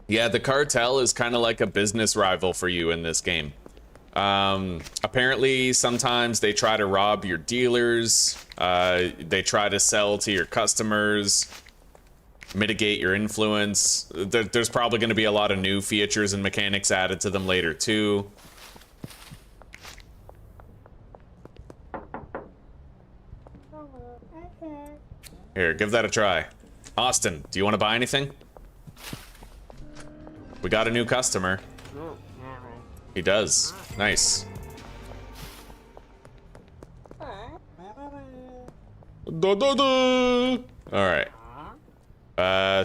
Yeah, the cartel is kind of like a business rival for you in this game. Apparently, sometimes they try to rob your dealers. They try to sell to your customers, mitigate your influence. There's probably going to be a lot of new features and mechanics added to them later, too. Here, give that a try. Austin, do you want to buy anything? We got a new customer. He does. Nice. Alright.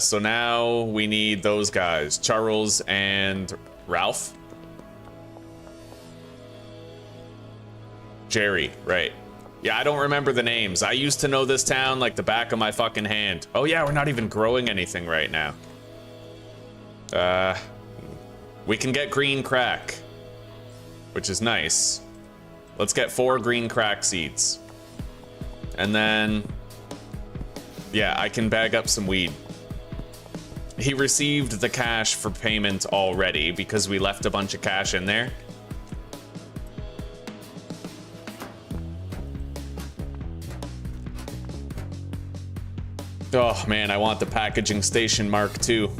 So now we need those guys. Charles and Ralph. Jerry, right. Yeah, I don't remember the names. I used to know this town like the back of my fucking hand. Oh yeah, we're not even growing anything right now. We can get green crack, which is nice. Let's get 4 green crack seeds. And then, yeah, I can bag up some weed. He received the cash for payment already because we left a bunch of cash in there. Oh man, I want the packaging station Mark II.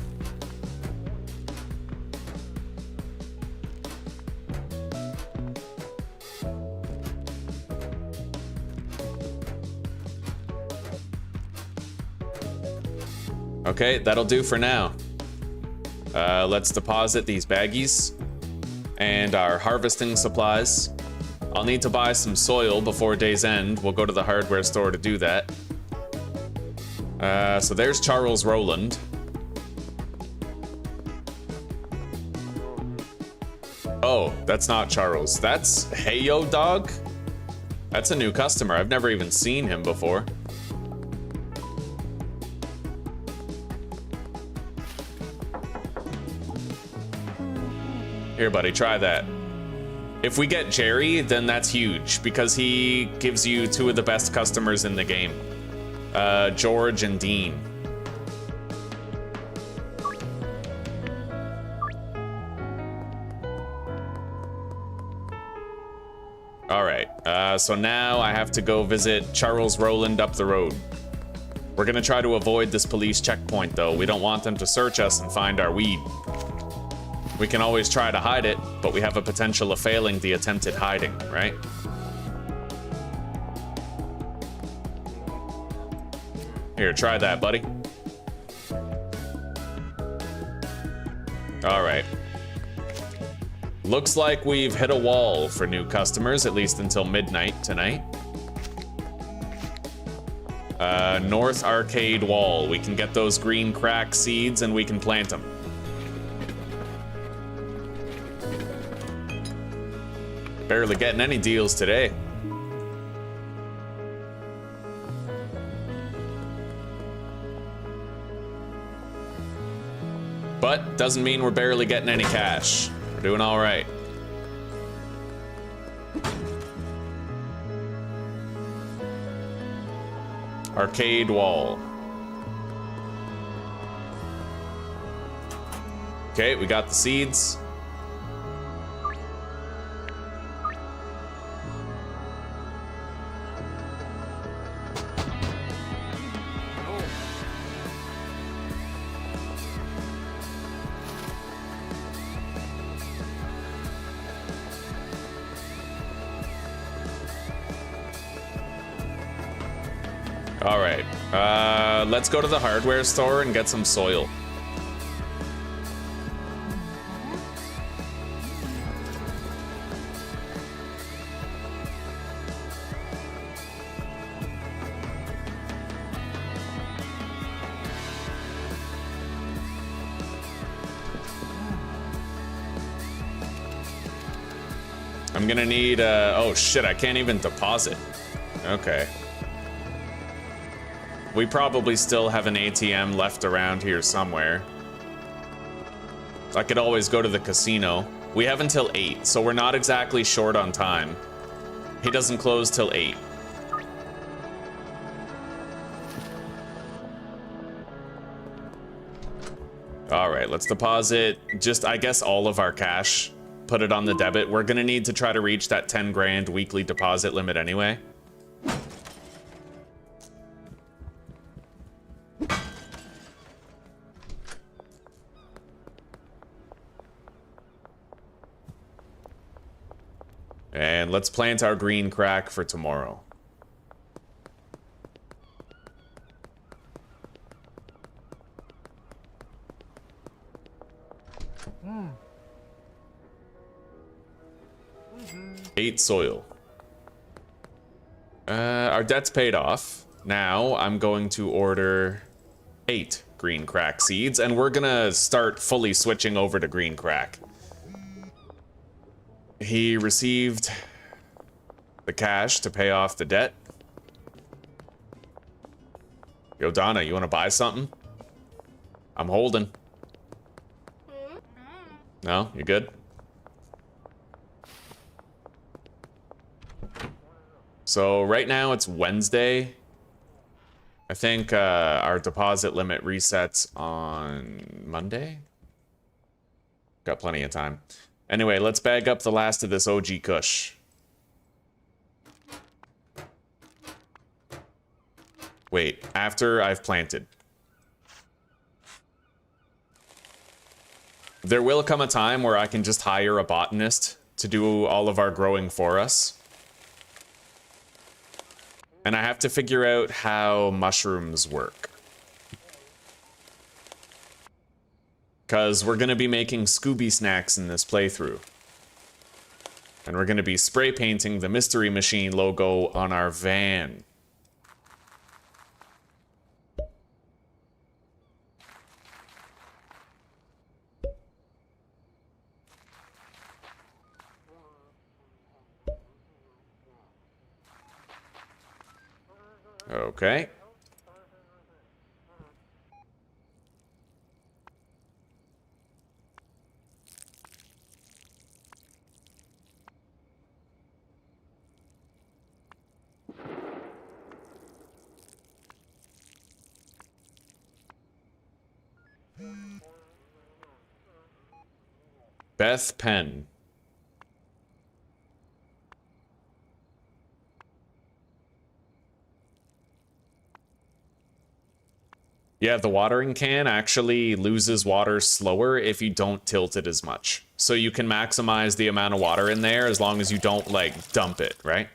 Okay, that'll do for now. Let's deposit these baggies and our harvesting supplies. I'll need to buy some soil before day's end. We'll go to the hardware store to do that. So there's Charles Rowland. Oh, that's not Charles. That's Hey Yo Dog? That's a new customer. I've never even seen him before. Here, buddy, try that. If we get Jerry, then that's huge, because he gives you 2 of the best customers in the game. George and Dean. So now I have to go visit Charles Rowland up the road. We're gonna try to avoid this police checkpoint though. We don't want them to search us and find our weed. We can always try to hide it, but we have a potential of failing the attempted hiding, right? Here, try that, buddy. All right. Looks like we've hit a wall for new customers, at least until midnight tonight. North Arcade Wall. We can get those green crack seeds and we can plant them. Barely getting any deals today. But doesn't mean we're barely getting any cash. We're doing all right. Arcade Wall. Okay, we got the seeds. All right, let's go to the hardware store and get some soil. I'm gonna need, oh shit, I can't even deposit. Okay. We probably still have an ATM left around here somewhere. I could always go to the casino. We have until 8, so we're not exactly short on time. He doesn't close till 8. All right, let's deposit just, I guess, all of our cash. Put it on the debit. We're gonna need to try to reach that 10 grand weekly deposit limit anyway. And let's plant our green crack for tomorrow. Eight soil. Our debt's paid off. Now I'm going to order 8 green crack seeds, and we're gonna start fully switching over to green crack. He received the cash to pay off the debt. Yo, Donna, you want to buy something? I'm holding. No? You good? So right now it's Wednesday. I think our deposit limit resets on Monday. Got plenty of time. Anyway, let's bag up the last of this OG Kush. Wait, after I've planted. There will come a time where I can just hire a botanist to do all of our growing for us. And I have to figure out how mushrooms work. Because we're going to be making Scooby snacks in this playthrough. And we're going to be spray painting the Mystery Machine logo on our van. Okay. Beth Penn. Yeah, the watering can actually loses water slower if you don't tilt it as much. So you can maximize the amount of water in there as long as you don't, like, dump it, right?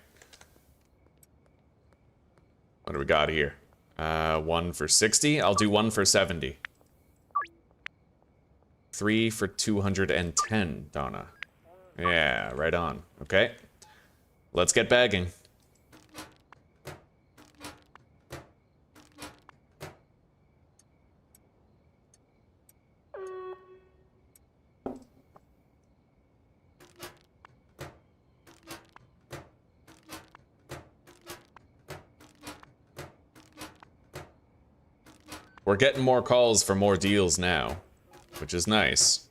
What do we got here? One for 60. I'll do one for 70. 3 for 210, Donna. Yeah, right on. Okay. Let's get bagging. We're getting more calls for more deals now, which is nice.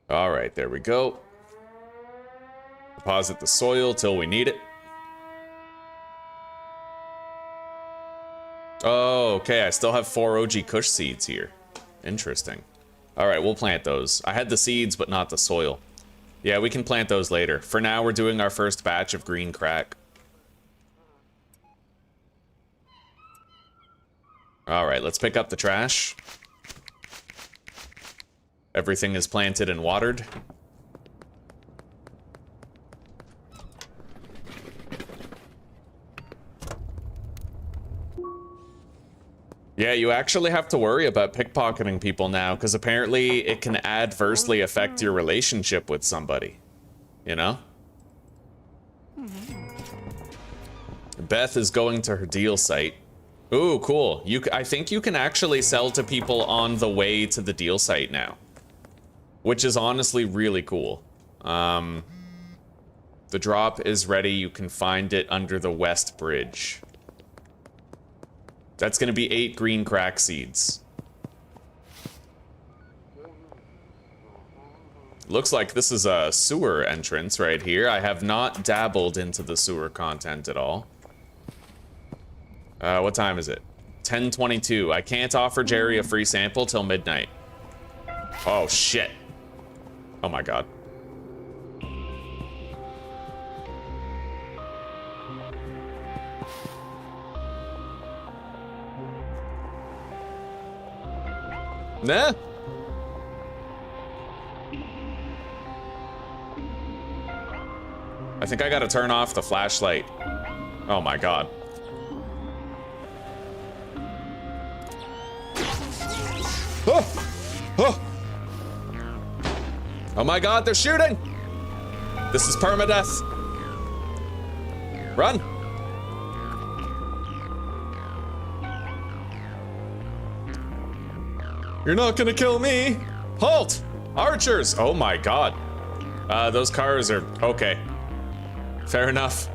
All right, there we go. Deposit the soil till we need it. Oh, okay, I still have 4 OG Kush seeds here. Interesting. All right, we'll plant those. I had the seeds, but not the soil. Yeah, we can plant those later. For now, we're doing our first batch of green crack. All right, let's pick up the trash. Everything is planted and watered. Yeah, you actually have to worry about pickpocketing people now, because apparently it can adversely affect your relationship with somebody. You know? Beth is going to her deal site. Ooh, cool. I think you can actually sell to people on the way to the deal site now. Which is honestly really cool. The drop is ready. You can find it under the West Bridge. That's gonna be 8 green crack seeds. Looks like this is a sewer entrance right here. I have not dabbled into the sewer content at all. What time is it? 10:22. I can't offer Jerry a free sample till midnight. Oh, shit. Oh my god. Nah. I think I gotta turn off the flashlight. Oh my god. Oh! Oh! Oh my god, they're shooting! This is permadeath. Run! You're not gonna kill me! Halt! Archers! Oh my god. Those cars are... okay. Fair enough.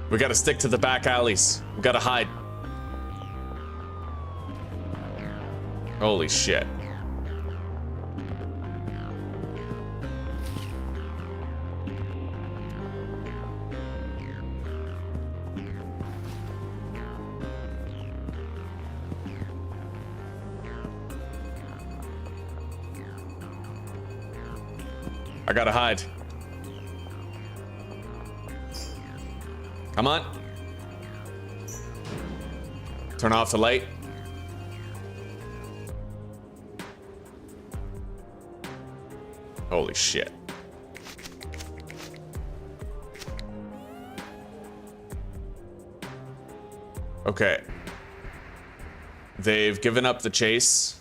We gotta stick to the back alleys. We gotta hide. Holy shit. I gotta hide. Come on. Turn off the light. Holy shit. Okay. They've given up the chase.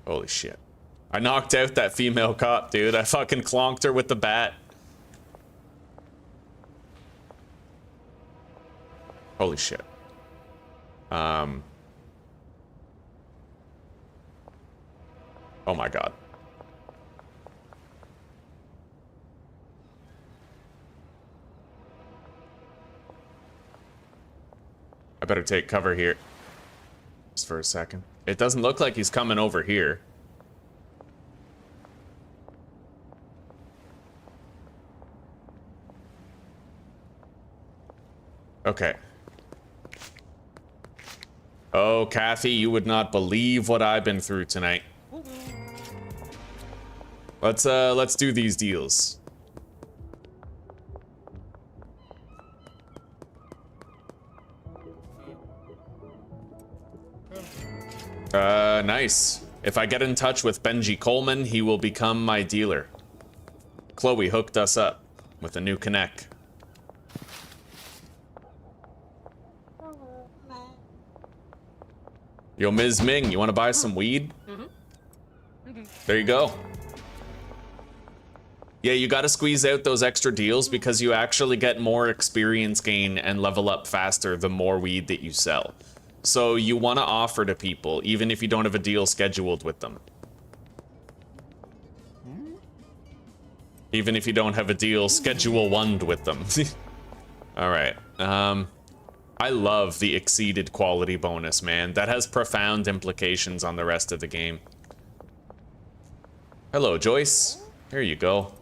Holy shit. I knocked out that female cop, dude. I fucking clonked her with the bat. Holy shit. Oh my god. I better take cover here. Just for a second. It doesn't look like he's coming over here. Okay. Oh, Kathy, you would not believe what I've been through tonight. Let's do these deals. Nice. If I get in touch with Benji Coleman, he will become my dealer. Chloe hooked us up with a new connect. Yo, Ms. Ming, you want to buy some weed? There you go. Yeah, you gotta squeeze out those extra deals because you actually get more experience gain and level up faster the more weed that you sell. So you want to offer to people, even if you don't have a deal scheduled with them. Even if you don't have a deal schedule one with them. Alright, I love the exceeded quality bonus, man. That has profound implications on the rest of the game. Hello, Joyce. Here you go.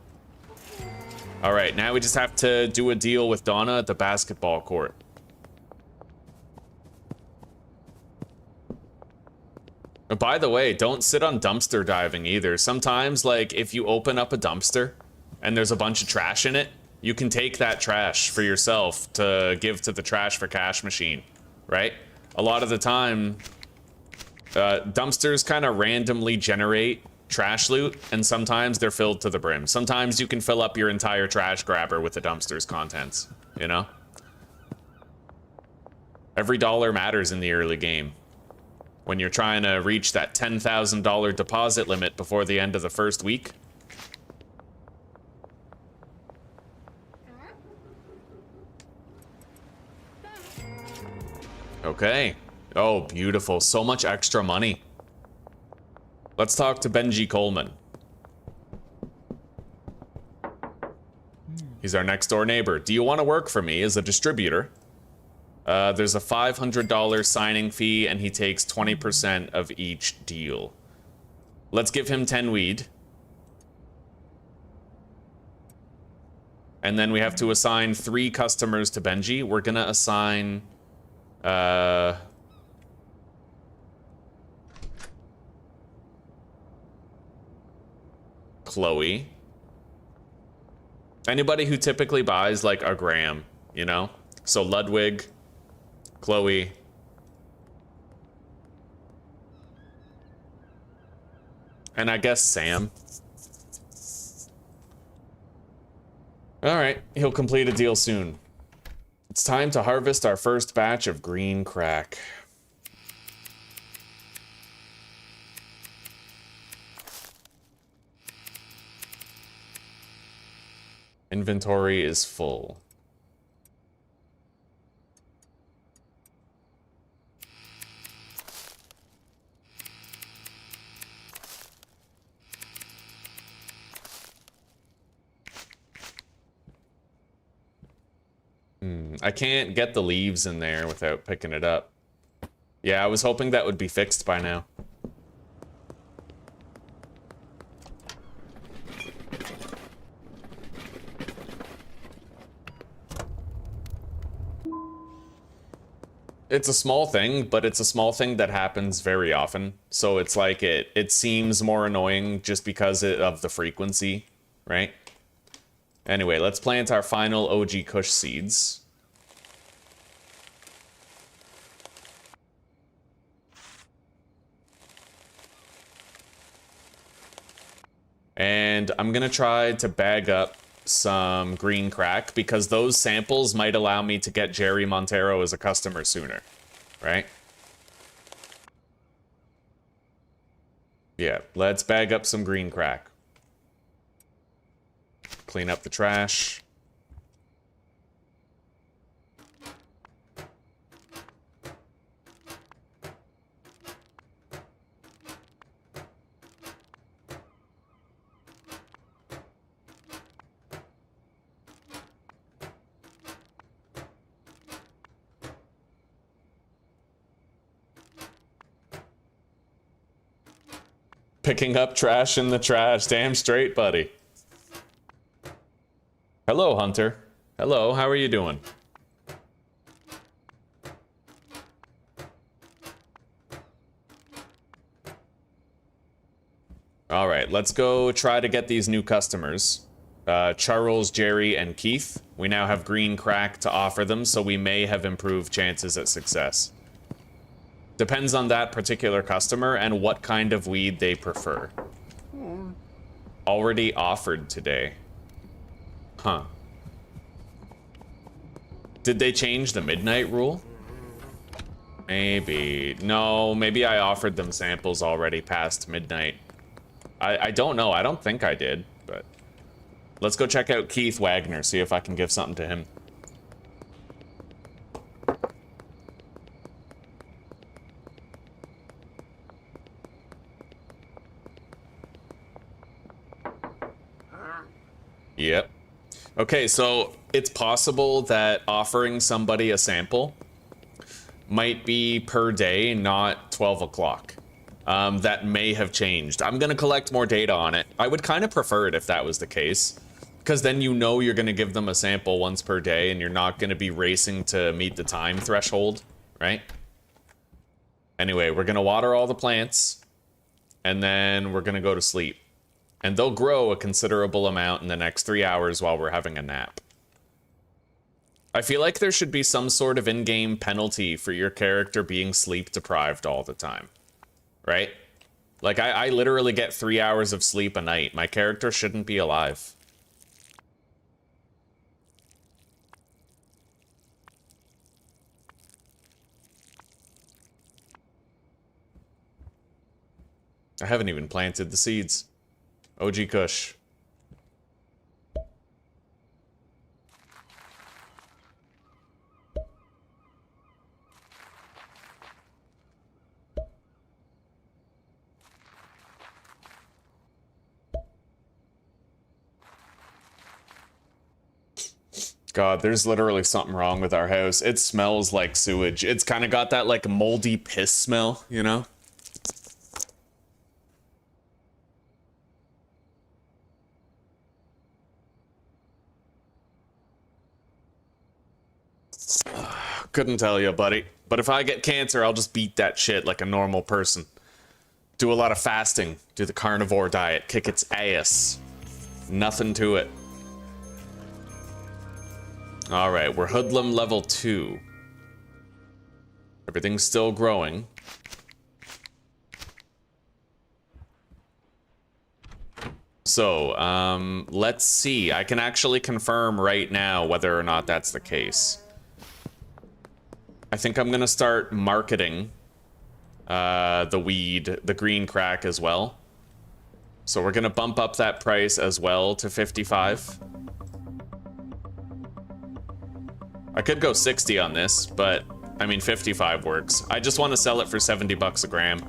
Alright, now we just have to do a deal with Donna at the basketball court. By the way, don't sit on dumpster diving either. Sometimes, like, if you open up a dumpster and there's a bunch of trash in it, you can take that trash for yourself to give to the trash for cash machine, right? A lot of the time, dumpsters kind of randomly generate trash loot, and sometimes they're filled to the brim. Sometimes you can fill up your entire trash grabber with the dumpster's contents, you know? Every dollar matters in the early game. When you're trying to reach that $10,000 deposit limit before the end of the first week. Okay. Oh, beautiful. So much extra money. Let's talk to Benji Coleman. He's our next door neighbor. Do you want to work for me as a distributor? There's a $500 signing fee, and he takes 20% of each deal. Let's give him 10 weed. And then we have to assign 3 customers to Benji. We're gonna assign... Chloe. Anybody who typically buys, like, a gram, you know? So Ludwig, Chloe, and I guess Sam. Alright, he'll complete a deal soon. It's time to harvest our first batch of green crack. Inventory is full. I can't get the leaves in there without picking it up. Yeah, I was hoping that would be fixed by now. It's a small thing, but it's a small thing that happens very often. So it's like it seems more annoying just because of the frequency, right? Anyway, let's plant our final OG Kush seeds. And I'm gonna try to bag up some green crack because those samples might allow me to get Jerry Montero as a customer sooner, right? Yeah, let's bag up some green crack. Clean up the trash. Picking up trash in the trash. Damn straight, buddy. Hello, Hunter. Hello, how are you doing? All right, let's go try to get these new customers. Charles, Jerry, and Keith. We now have green crack to offer them, so we may have improved chances at success. Depends on that particular customer and what kind of weed they prefer. Already offered today. Huh. Did they change the midnight rule? Maybe. No, maybe I offered them samples already past midnight. I don't know. I don't think I did, but... Let's go check out Keith Wagner, see if I can give something to him. Yep. Okay, so it's possible that offering somebody a sample might be per day, not 12 o'clock. That may have changed. I'm gonna collect more data on it. I would kind of prefer it if that was the case, because then you know you're gonna give them a sample once per day and you're not gonna be racing to meet the time threshold, right? Anyway, we're gonna water all the plants and then we're gonna go to sleep. And they'll grow a considerable amount in the next 3 hours while we're having a nap. I feel like there should be some sort of in-game penalty for your character being sleep deprived all the time. Right? Like, I literally get 3 hours of sleep a night. My character shouldn't be alive. I haven't even planted the seeds. OG Kush. God, there's literally something wrong with our house. It smells like sewage. It's kind of got that like moldy piss smell, you know? Couldn't tell you, buddy. But if I get cancer, I'll just beat that shit like a normal person. Do a lot of fasting. Do the carnivore diet. Kick its ass. Nothing to it. Alright, we're hoodlum level 2. Everything's still growing. So, let's see. I can actually confirm right now whether or not that's the case. I think I'm gonna start marketing the weed, the green crack as well. So we're gonna bump up that price as well to 55. I could go 60 on this, but I mean 55 works. I just want to sell it for 70 bucks a gram.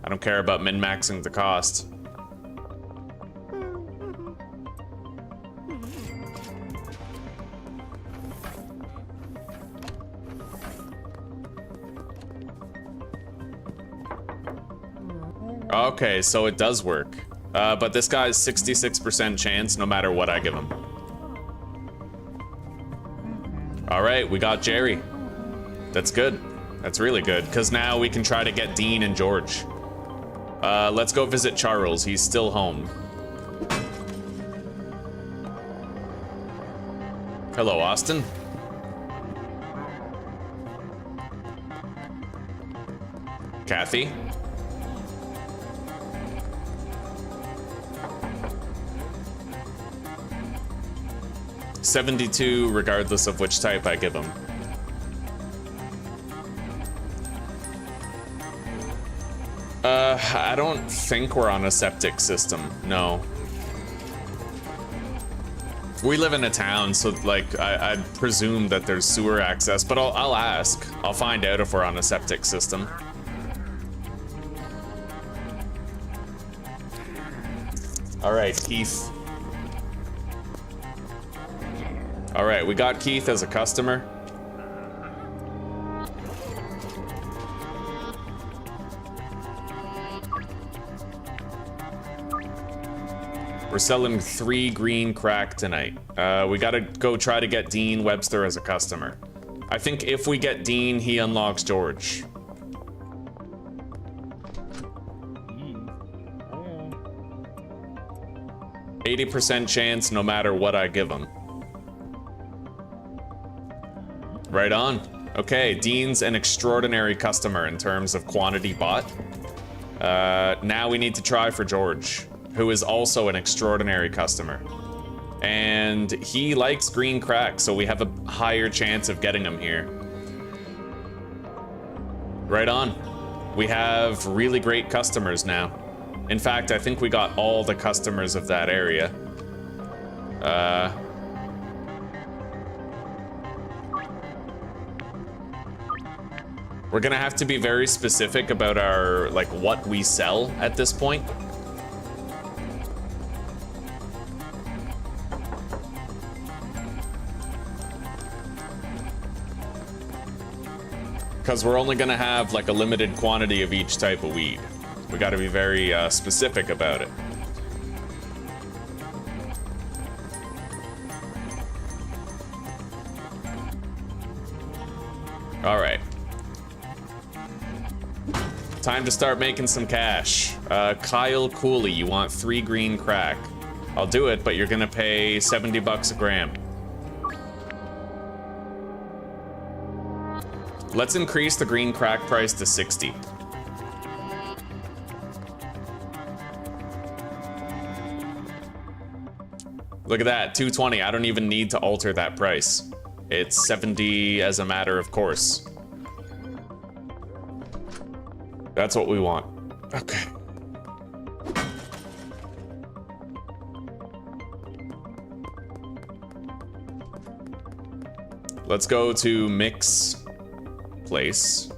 I don't care about min-maxing the cost. Okay, so it does work. But this guy's 66% chance no matter what I give him. All right, we got Jerry. That's good. That's really good, because now we can try to get Dean and George. Let's go visit Charles. He's still home. Hello, Austin. Kathy. $72 regardless of which type I give him. I don't think we're on a septic system, no. We live in a town, so like I presume that there's sewer access, but I'll ask. I'll find out if we're on a septic system. All right, Keith. All right, we got Keith as a customer. We're selling 3 green crack tonight. We gotta go try to get Dean Webster as a customer. I think if we get Dean, he unlocks George. 80% chance no matter what I give them. Right on. Okay, Dean's an extraordinary customer in terms of quantity bought. Now we need to try for George, who is also an extraordinary customer. And he likes green crack, so we have a higher chance of getting him here. Right on. We have really great customers now. In fact, I think we got all the customers of that area. We're gonna have to be very specific about our, like, what we sell at this point. Because we're only gonna have, like, a limited quantity of each type of weed. We gotta be very specific about it. All right. Time to start making some cash. Kyle Cooley, you want 3 green crack. I'll do it, but you're gonna pay 70 bucks a gram. Let's increase the green crack price to 60. Look at that, 220. I don't even need to alter that price. It's 70 as a matter of course. That's what we want. Okay. Let's go to Mix Place.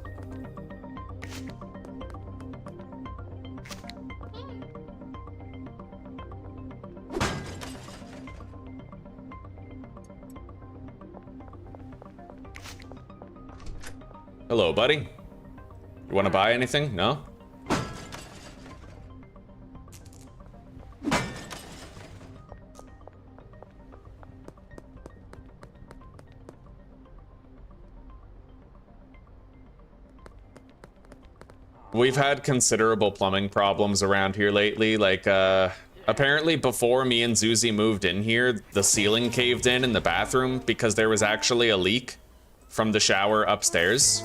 Hello, buddy. You want to buy anything? No? We've had considerable plumbing problems around here lately. Like, apparently before me and Zuzi moved in here, the ceiling caved in the bathroom because there was actually a leak from the shower upstairs.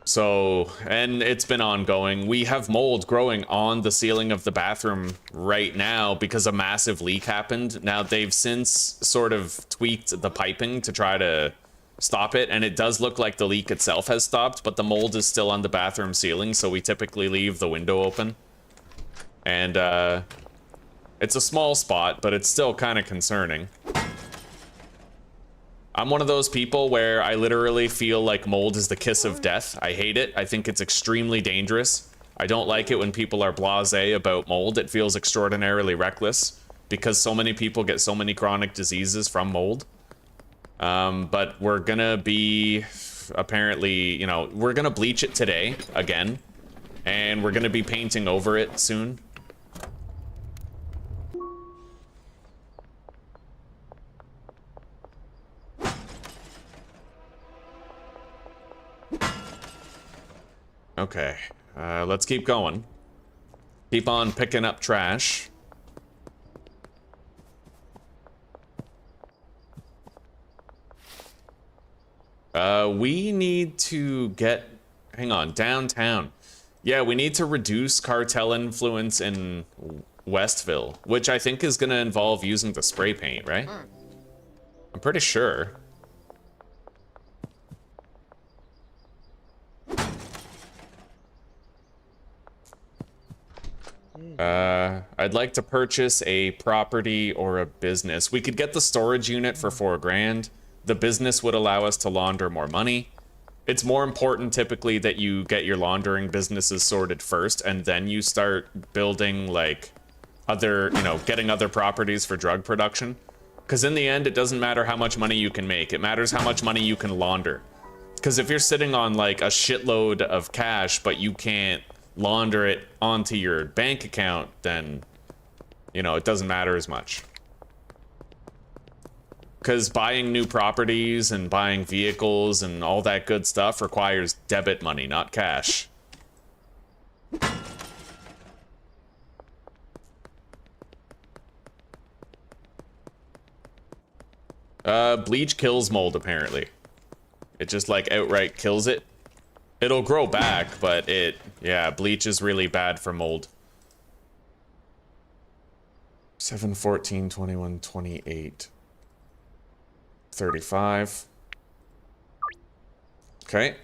So, and it's been ongoing. We have mold growing on the ceiling of the bathroom right now because a massive leak happened. Now, they've since sort of tweaked the piping to try to stop it, and it does look like the leak itself has stopped, but the mold is still on the bathroom ceiling, so we typically leave the window open. And, it's a small spot, but it's still kind of concerning. I'm one of those people where I literally feel like mold is the kiss of death. I hate it. I think it's extremely dangerous. I don't like it when people are blasé about mold. It feels extraordinarily reckless because so many people get so many chronic diseases from mold. But we're gonna be, apparently, you know, we're gonna bleach it today again, and we're gonna be painting over it soon. Okay, let's keep going. Keep on picking up trash. We need to get, hang on, downtown. Yeah, we need to reduce cartel influence in Westville, which I think is gonna involve using the spray paint, right? I'm pretty sure. I'd like to purchase a property or a business. We could get the storage unit for 4 grand. The business would allow us to launder more money. It's more important typically that you get your laundering businesses sorted first and then you start building like other, you know, getting other properties for drug production. Because in the end, it doesn't matter how much money you can make. It matters how much money you can launder. Because if you're sitting on like a shitload of cash, but you can't launder it onto your bank account, then, you know, it doesn't matter as much. Because buying new properties and buying vehicles and all that good stuff requires debit money, not cash. Bleach kills mold, apparently. It just, like, outright kills it. It'll grow back, but yeah, bleach is really bad for mold. 7, 14, 21, 28. 35. Okay.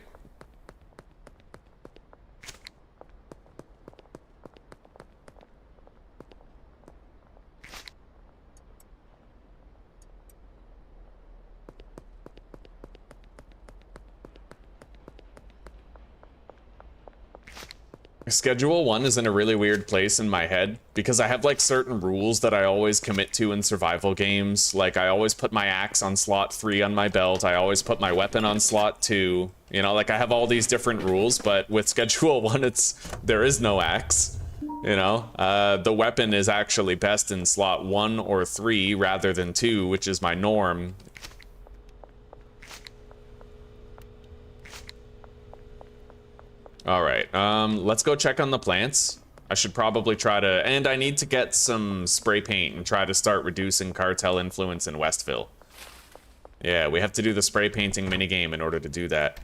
Schedule 1 is in a really weird place in my head because I have like certain rules that I always commit to in survival games. Like I always put my axe on slot 3 on my belt. I always put my weapon on slot 2. You know, like I have all these different rules, but with Schedule 1 there is no axe. You know, the weapon is actually best in slot 1 or 3 rather than 2, which is my norm. Alright, let's go check on the plants. I should probably try to... And I need to get some spray paint and try to start reducing cartel influence in Westville. Yeah, we have to do the spray painting minigame in order to do that.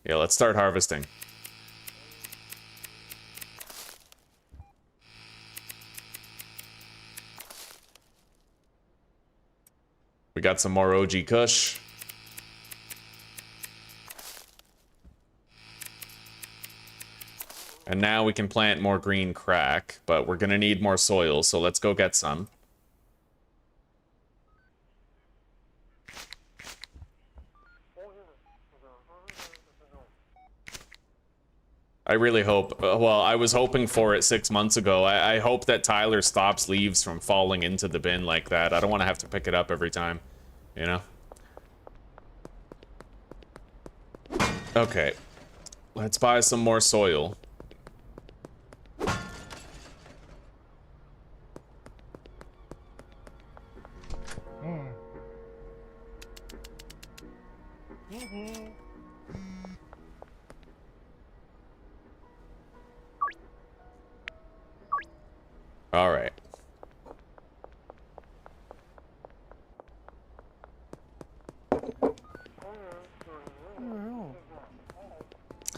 Yeah, let's start harvesting. We got some more OG Kush. And now we can plant more green crack, but we're gonna need more soil, so let's go get some. I really hope, well, I was hoping for it 6 months ago. I hope that Tyler stops leaves from falling into the bin like that. I don't want to have to pick it up every time, you know? Okay, let's buy some more soil. All right.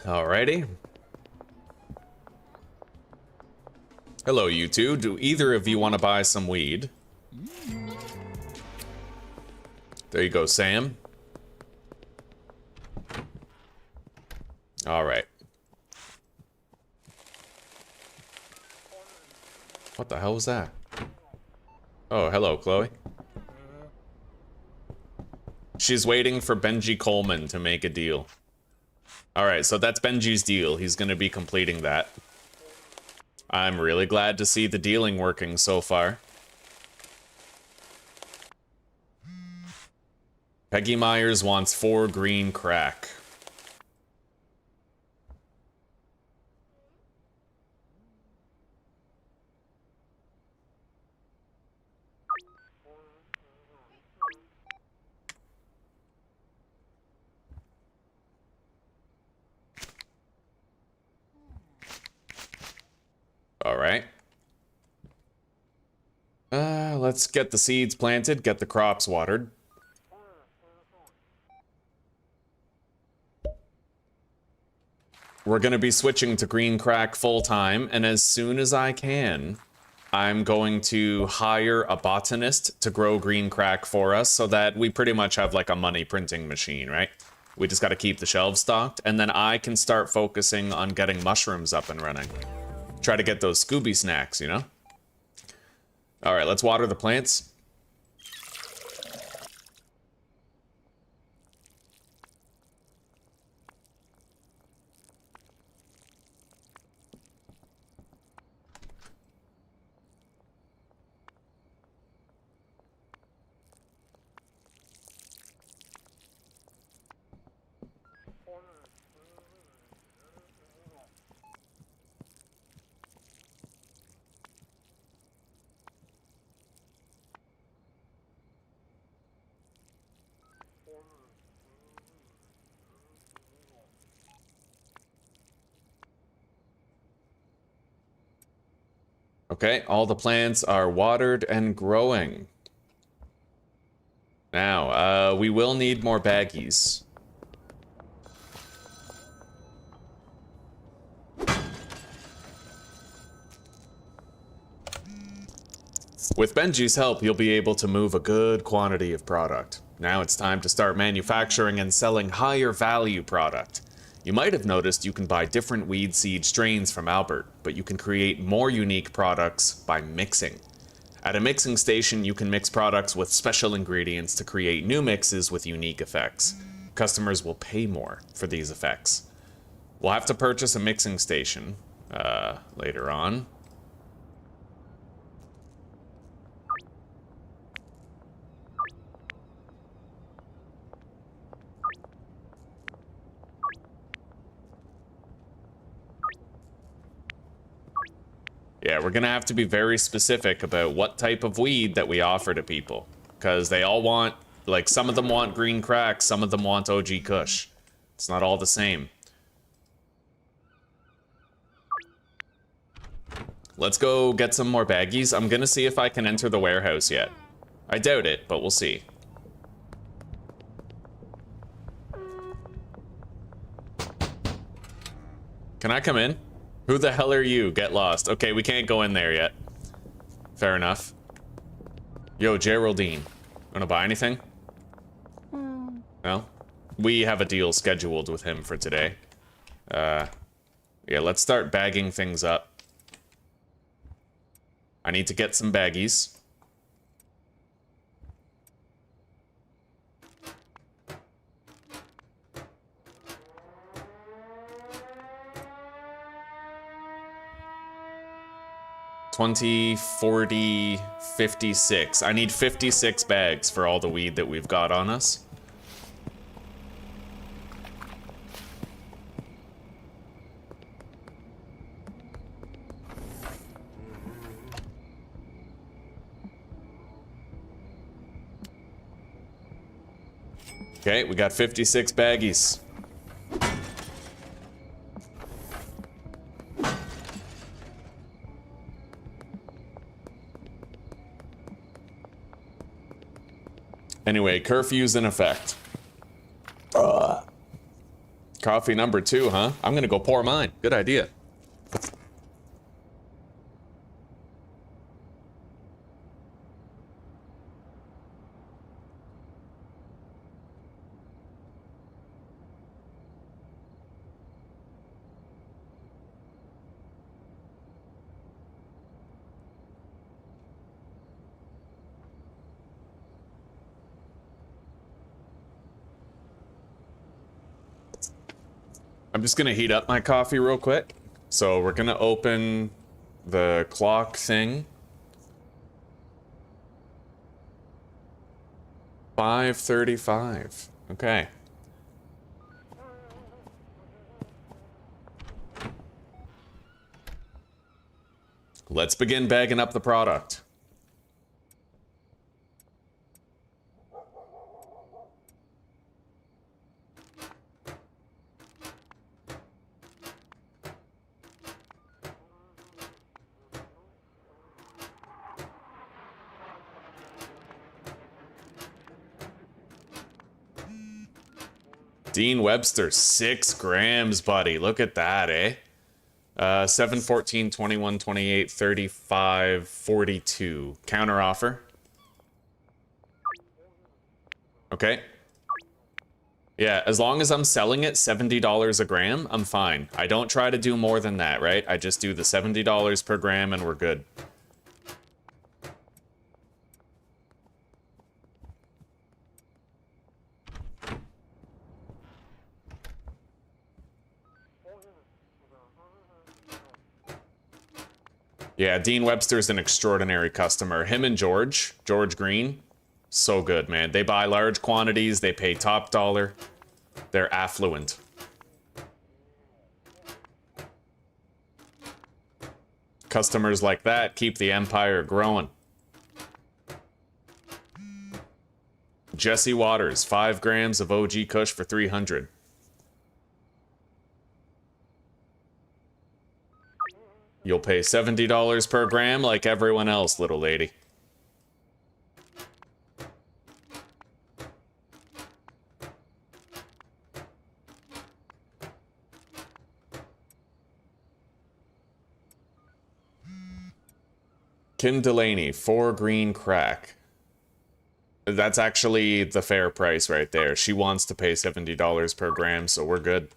Alrighty. Hello, you two. Do either of you want to buy some weed? There you go, Sam. All right. What the hell was that? Oh, hello, Chloe. She's waiting for Benji Coleman to make a deal. Alright, so that's Benji's deal. He's gonna be completing that. I'm really glad to see the dealing working so far. Peggy Myers wants 4 green crack. All right. Let's get the seeds planted, get the crops watered. We're gonna be switching to green crack full time, and as soon as I can, I'm going to hire a botanist to grow green crack for us so that we pretty much have like a money printing machine, right? We just gotta keep the shelves stocked, and then I can start focusing on getting mushrooms up and running. Try to get those Scooby snacks, you know? All right, let's water the plants. Okay, all the plants are watered and growing. Now, we will need more baggies. With Benji's help, you'll be able to move a good quantity of product. Now it's time to start manufacturing and selling higher value product. You might have noticed you can buy different weed seed strains from Albert, but you can create more unique products by mixing. At a mixing station, you can mix products with special ingredients to create new mixes with unique effects. Customers will pay more for these effects. We'll have to purchase a mixing station later on. Yeah, we're gonna have to be very specific about what type of weed that we offer to people. Because they all want, like, some of them want green crack, some of them want OG Kush. It's not all the same. Let's go get some more baggies. I'm gonna see if I can enter the warehouse yet. I doubt it, but we'll see. Can I come in? Who the hell are you? Get lost. Okay, we can't go in there yet. Fair enough. Yo, Geraldine. Wanna buy anything? No? We have a deal scheduled with him for today. Yeah, let's start bagging things up. I need to get some baggies. $20, $40, $56. I need 56 bags for all the weed that we've got on us. Okay, we got 56 baggies. Anyway, curfew's in effect. Coffee number 2, huh? I'm gonna go pour mine. Good idea. I'm just gonna heat up my coffee real quick. So we're gonna open the clock thing. 5:35. Okay. Let's begin bagging up the product. Dean Webster, 6 grams, buddy. Look at that, eh? 7, 14, 21, 28, 35, 42. Counter offer. Okay. Yeah, as long as I'm selling it $70 a gram, I'm fine. I don't try to do more than that, right? I just do the $70 per gram and we're good. Yeah, Dean Webster's an extraordinary customer. Him and George Green, so good, man. They buy large quantities, they pay top dollar. They're affluent. Customers like that keep the empire growing. Jesse Waters, 5 grams of OG Kush for 300. You'll pay $70 per gram like everyone else, little lady. Kim Delaney, 4 green crack. That's actually the fair price right there. She wants to pay $70 per gram, so we're good.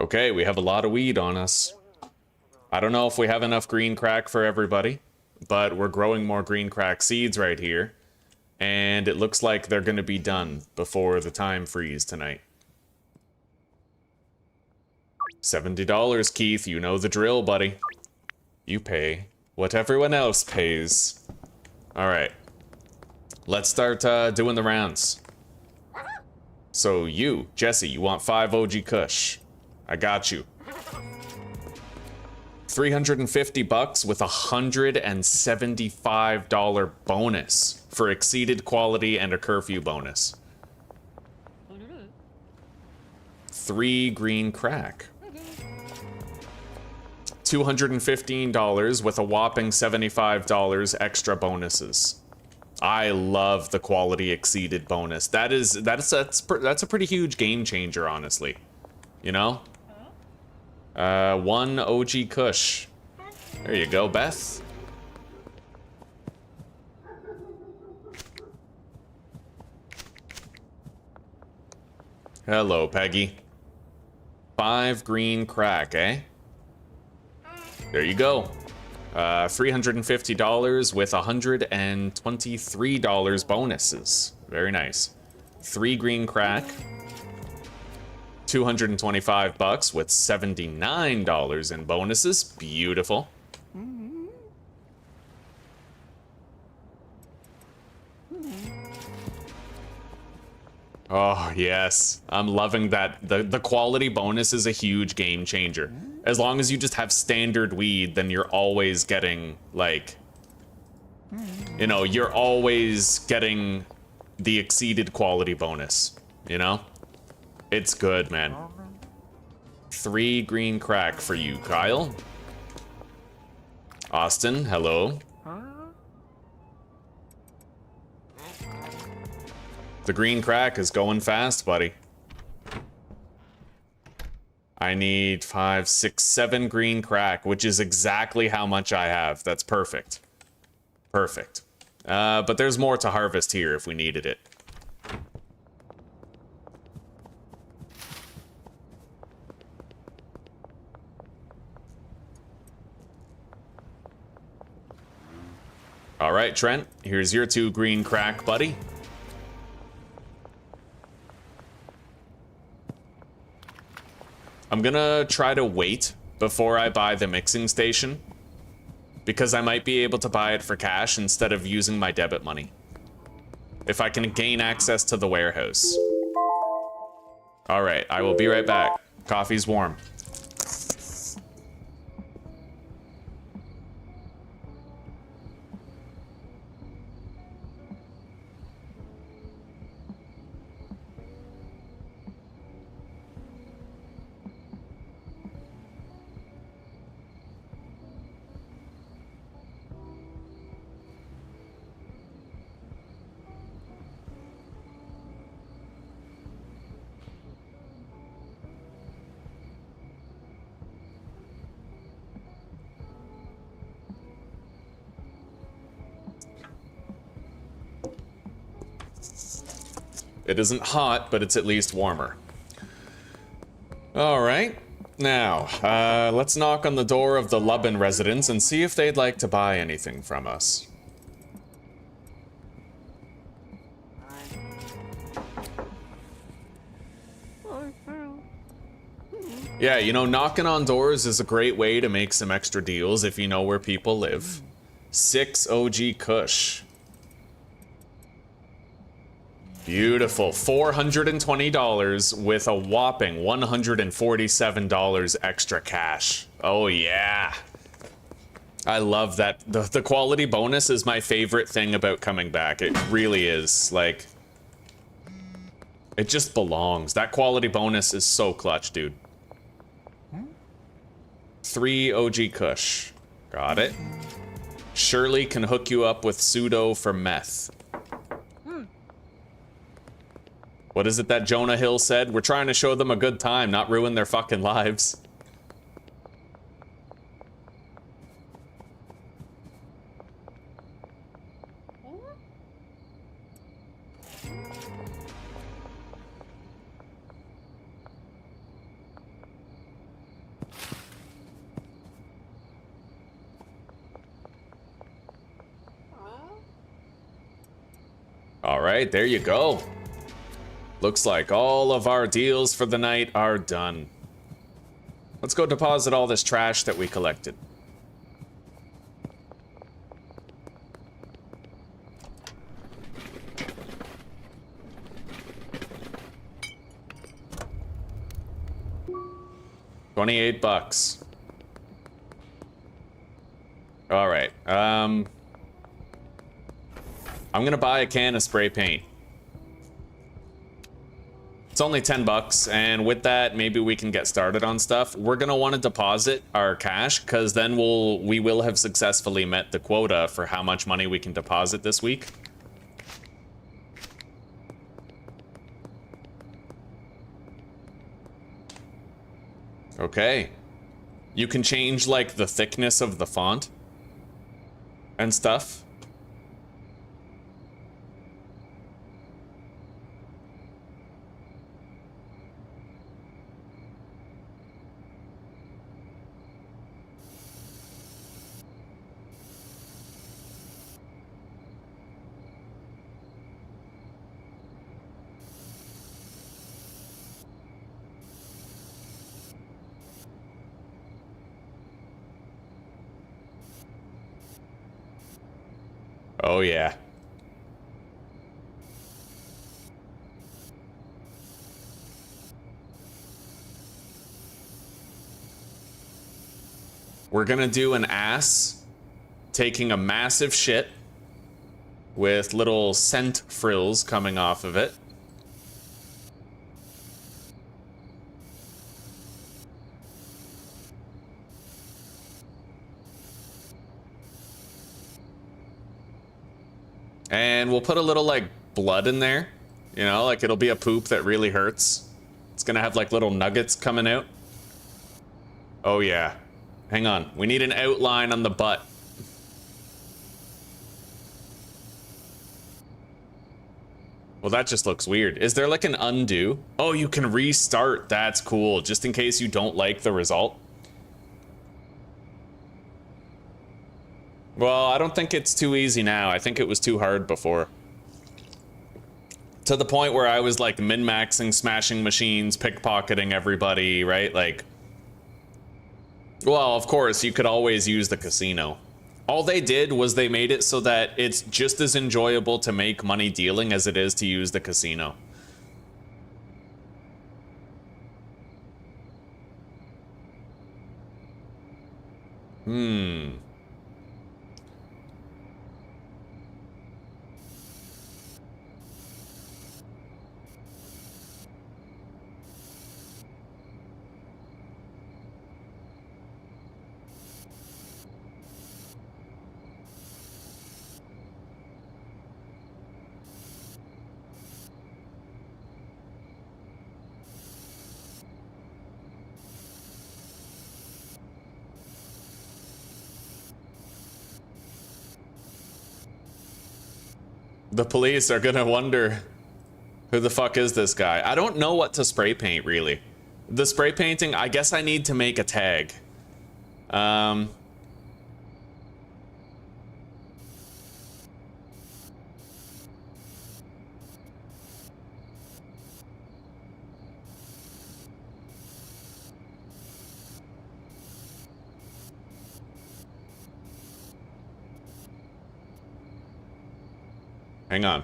Okay, we have a lot of weed on us. I don't know if we have enough green crack for everybody, but we're growing more green crack seeds right here. And it looks like they're going to be done before the time freeze tonight. $70, Keith. You know the drill, buddy. You pay what everyone else pays. Alright. Let's start doing the rounds. So you, Jesse, you want 5 OG Kush. I got you. $350 with a $175 bonus for exceeded quality and a curfew bonus. 3 green crack. $215 with a whopping $75 extra bonuses. I love the quality exceeded bonus. That's a pretty huge game changer, honestly. You know? 1 OG Kush. There you go, Beth. Hello, Peggy. 5 green crack, eh? There you go. $350 with $123 bonuses. Very nice. 3 green crack. $225 with $79 in bonuses. Beautiful. Oh, yes. I'm loving that. The quality bonus is a huge game changer. As long as you just have standard weed, then you're always getting, like... You know, you're always getting the exceeded quality bonus. You know? It's good, man. 3 green crack for you, Kyle. Austin, hello. The green crack is going fast, buddy. I need 5, 6, 7 green crack, which is exactly how much I have. That's perfect. Perfect. But there's more to harvest here if we needed it. All right, Trent, here's your 2 green crack, buddy. I'm gonna try to wait before I buy the mixing station, because I might be able to buy it for cash instead of using my debit money, if I can gain access to the warehouse. All right, I will be right back. Coffee's warm. It isn't hot, but it's at least warmer. All right, now, let's knock on the door of the Lubin residence and see if they'd like to buy anything from us. Yeah, you know, knocking on doors is a great way to make some extra deals if you know where people live. 6 OG Kush. Beautiful. $420 with a whopping $147 extra cash. Oh, yeah. I love that. The quality bonus is my favorite thing about coming back. It really is. Like, it just belongs. That quality bonus is so clutch, dude. 3 OG Kush. Got it. Shirley can hook you up with pseudo for meth. What is it that Jonah Hill said? We're trying to show them a good time, not ruin their fucking lives. All right, there you go. Looks like all of our deals for the night are done. Let's go deposit all this trash that we collected. $28. All right. I'm gonna buy a can of spray paint. It's only $10, and with that, maybe we can get started on stuff. We're gonna want to deposit our cash, because then we will have successfully met the quota for how much money we can deposit this week. Okay. You can change, like, the thickness of the font and stuff. Oh, yeah. We're gonna do an ass taking a massive shit with little scent frills coming off of it. And we'll put a little, like, blood in there. You know, like, it'll be a poop that really hurts. It's gonna have, like, little nuggets coming out. Oh, yeah. Hang on. We need an outline on the butt. Well, that just looks weird. Is there, like, an undo? Oh, you can restart. That's cool. Just in case you don't like the result. Well, I don't think it's too easy now. I think it was too hard before. To the point where I was, like, min-maxing, smashing machines, pickpocketing everybody, right? Like... Well, of course, you could always use the casino. All they did was they made it so that it's just as enjoyable to make money dealing as it is to use the casino. The police are gonna wonder, who the fuck is this guy? I don't know what to spray paint, really. The spray painting, I guess I need to make a tag. Hang on.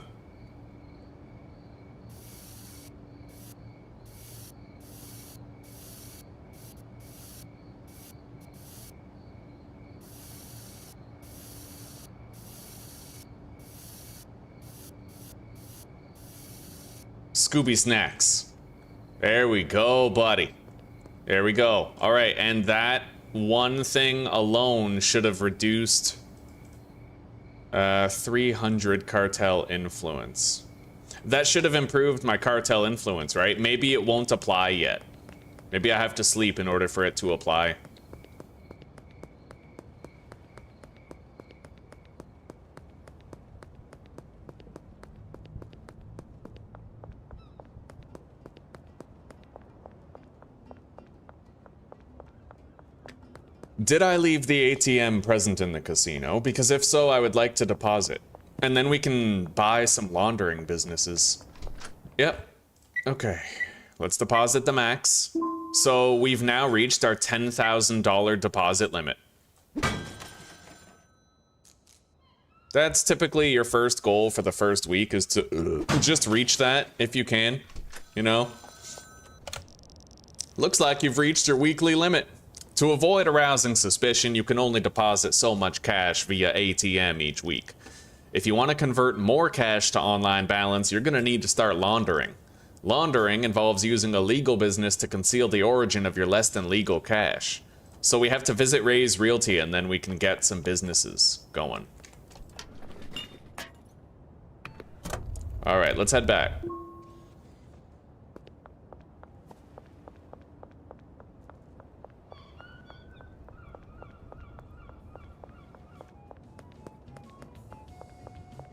Scooby Snacks. There we go, buddy. There we go. All right, and that one thing alone should have reduced 300 cartel influence. That should have improved my cartel influence, right? Maybe it won't apply yet. Maybe I have to sleep in order for it to apply. Did I leave the ATM present in the casino? Because if so, I would like to deposit. And then we can buy some laundering businesses. Yep. Okay. Let's deposit the max. So we've now reached our $10,000 deposit limit. That's typically your first goal for the first week, is to just reach that if you can, you know? Looks like you've reached your weekly limit. To avoid arousing suspicion, you can only deposit so much cash via ATM each week. If you want to convert more cash to online balance, you're going to need to start laundering. Laundering involves using a legal business to conceal the origin of your less than legal cash. So we have to visit Ray's Realty and then we can get some businesses going. All right, let's head back.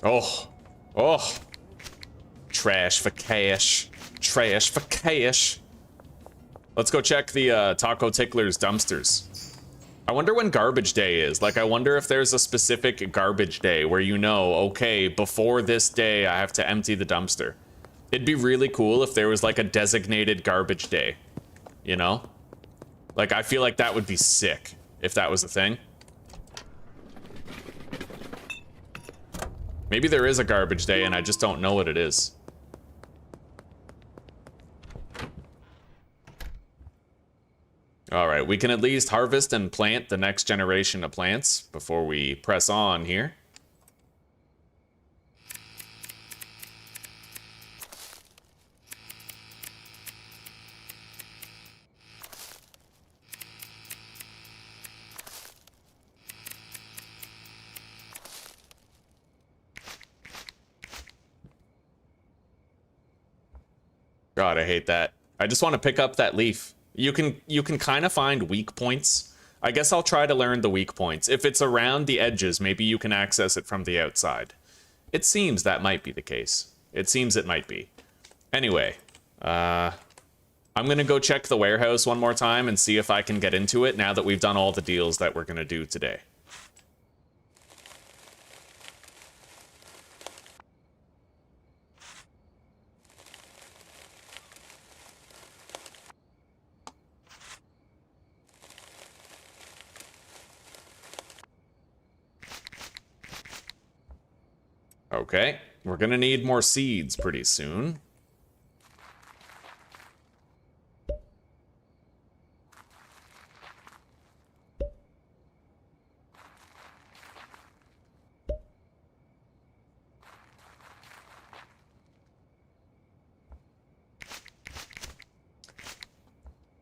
Oh. Trash for cash. Trash for cash. Let's go check the Taco Tickler's dumpsters. I wonder when garbage day is. Like, I wonder if there's a specific garbage day where you know, okay, before this day, I have to empty the dumpster. It'd be really cool if there was like a designated garbage day, you know? Like, I feel like that would be sick if that was a thing. Maybe there is a garbage day and I just don't know what it is. All right, we can at least harvest and plant the next generation of plants before we press on here. God, I hate that. I just want to pick up that leaf. You can kind of find weak points. I guess I'll try to learn the weak points. If it's around the edges, maybe you can access it from the outside. It seems that might be the case. It seems it might be. Anyway, I'm gonna go check the warehouse one more time and see if I can get into it now that we've done all the deals that we're gonna do today. Okay, we're gonna need more seeds pretty soon.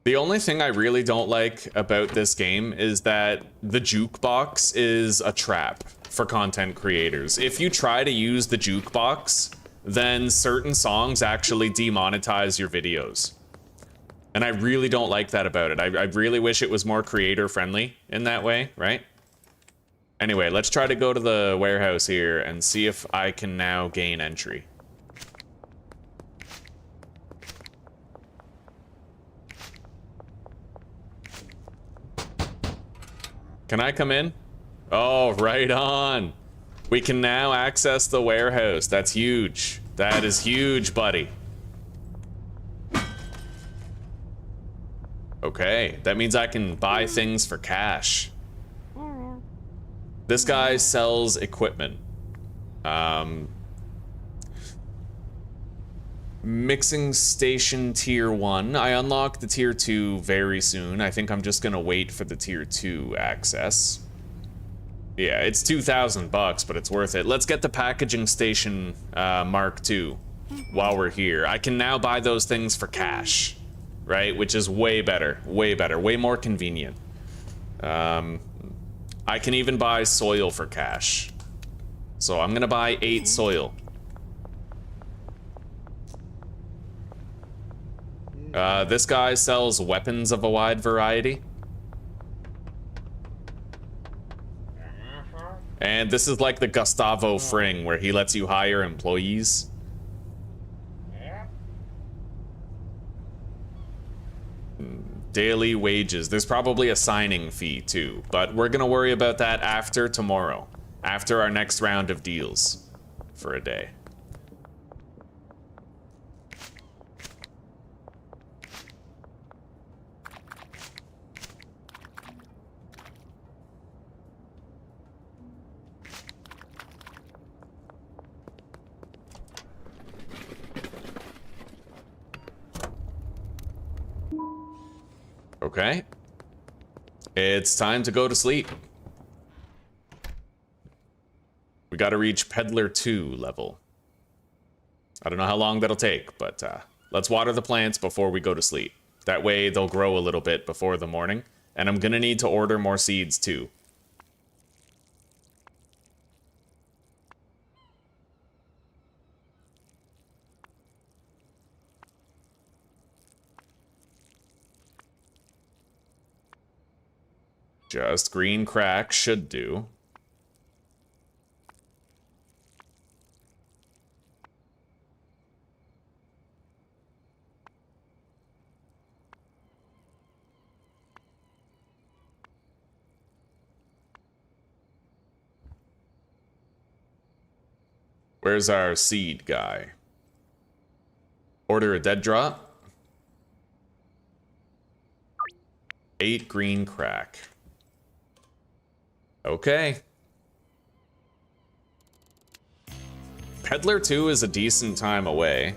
The only thing I really don't like about this game is that the jukebox is a trap for content creators. If you try to use the jukebox, then certain songs actually demonetize your videos. And I really don't like that about it. I really wish it was more creator friendly in that way, right? Anyway, let's try to go to the warehouse here and see if I can now gain entry. Can I come in? Oh, right on. We can now access the warehouse. That's huge. That is huge, buddy. Okay, that means I can buy things for cash. This guy sells equipment. Mixing station tier 1. I unlock the tier 2 very soon. I think I'm just gonna wait for the tier 2 access. Yeah, it's $2,000 bucks, but it's worth it. Let's get the packaging station Mark II. while we're here. I can now buy those things for cash, right? Which is way better, way more convenient. I can even buy soil for cash. So I'm gonna buy 8 soil. This guy sells weapons of a wide variety. And this is like the Gustavo Fring, where he lets you hire employees. Daily wages. There's probably a signing fee too, but we're gonna worry about that after tomorrow, after our next round of deals for a day. Okay. It's time to go to sleep. We gotta reach Peddler 2 level. I don't know how long that'll take, but let's water the plants before we go to sleep. That way they'll grow a little bit before the morning. And I'm gonna need to order more seeds too. Just green crack should do. Where's our seed guy? Order a dead drop. 8 green crack. Okay. Peddler 2 is a decent time away.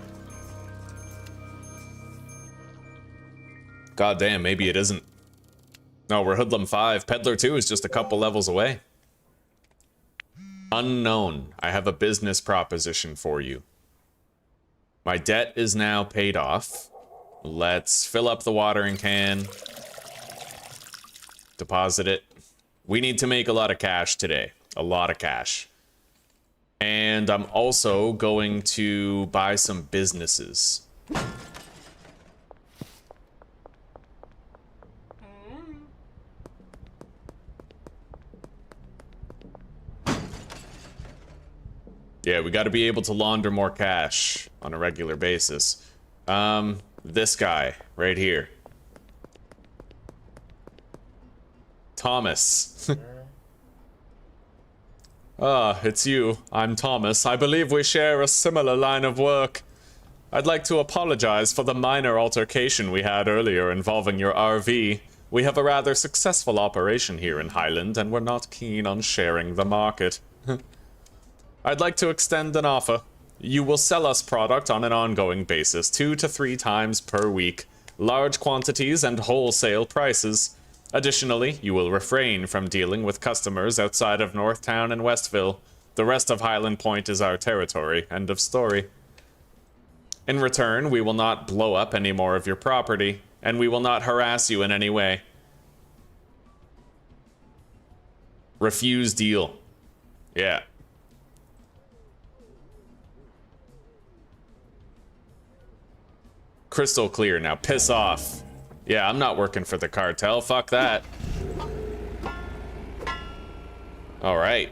God damn, maybe it isn't. No, we're Hoodlum 5. Peddler 2 is just a couple levels away. Unknown. I have a business proposition for you. My debt is now paid off. Let's fill up the watering can. Deposit it. We need to make a lot of cash today. A lot of cash. And I'm also going to buy some businesses. Yeah, we got to be able to launder more cash on a regular basis. This guy right here. Thomas. Ah, it's you. I'm Thomas. I believe we share a similar line of work. I'd like to apologize for the minor altercation we had earlier involving your RV. We have a rather successful operation here in Hyland, and we're not keen on sharing the market. I'd like to extend an offer. You will sell us product on an ongoing basis, 2 to 3 times per week, large quantities and wholesale prices. Additionally, you will refrain from dealing with customers outside of Northtown and Westville. The rest of Hyland Point is our territory. End of story. In return, we will not blow up any more of your property, and we will not harass you in any way. Refuse deal. Yeah. Crystal clear. Now piss off. Yeah, I'm not working for the cartel. Fuck that. All right.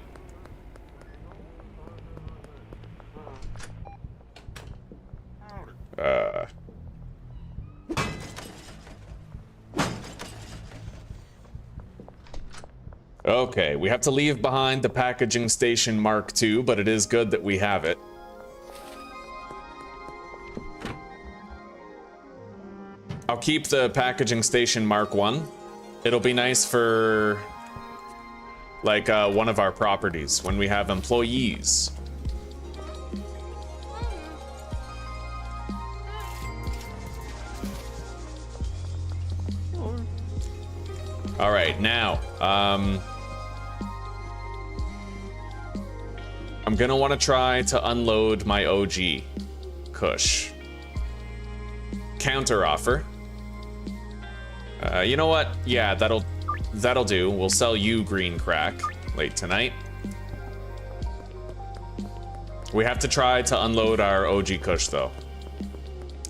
Okay, we have to leave behind the packaging station Mark II, but it is good that we have it. I'll keep the packaging station Mark I. It'll be nice for, like, one of our properties when we have employees. All right, now, I'm gonna want to try to unload my OG, Kush. Counter offer. You know what? Yeah, that'll do. We'll sell you green crack late tonight. We have to try to unload our OG Kush though.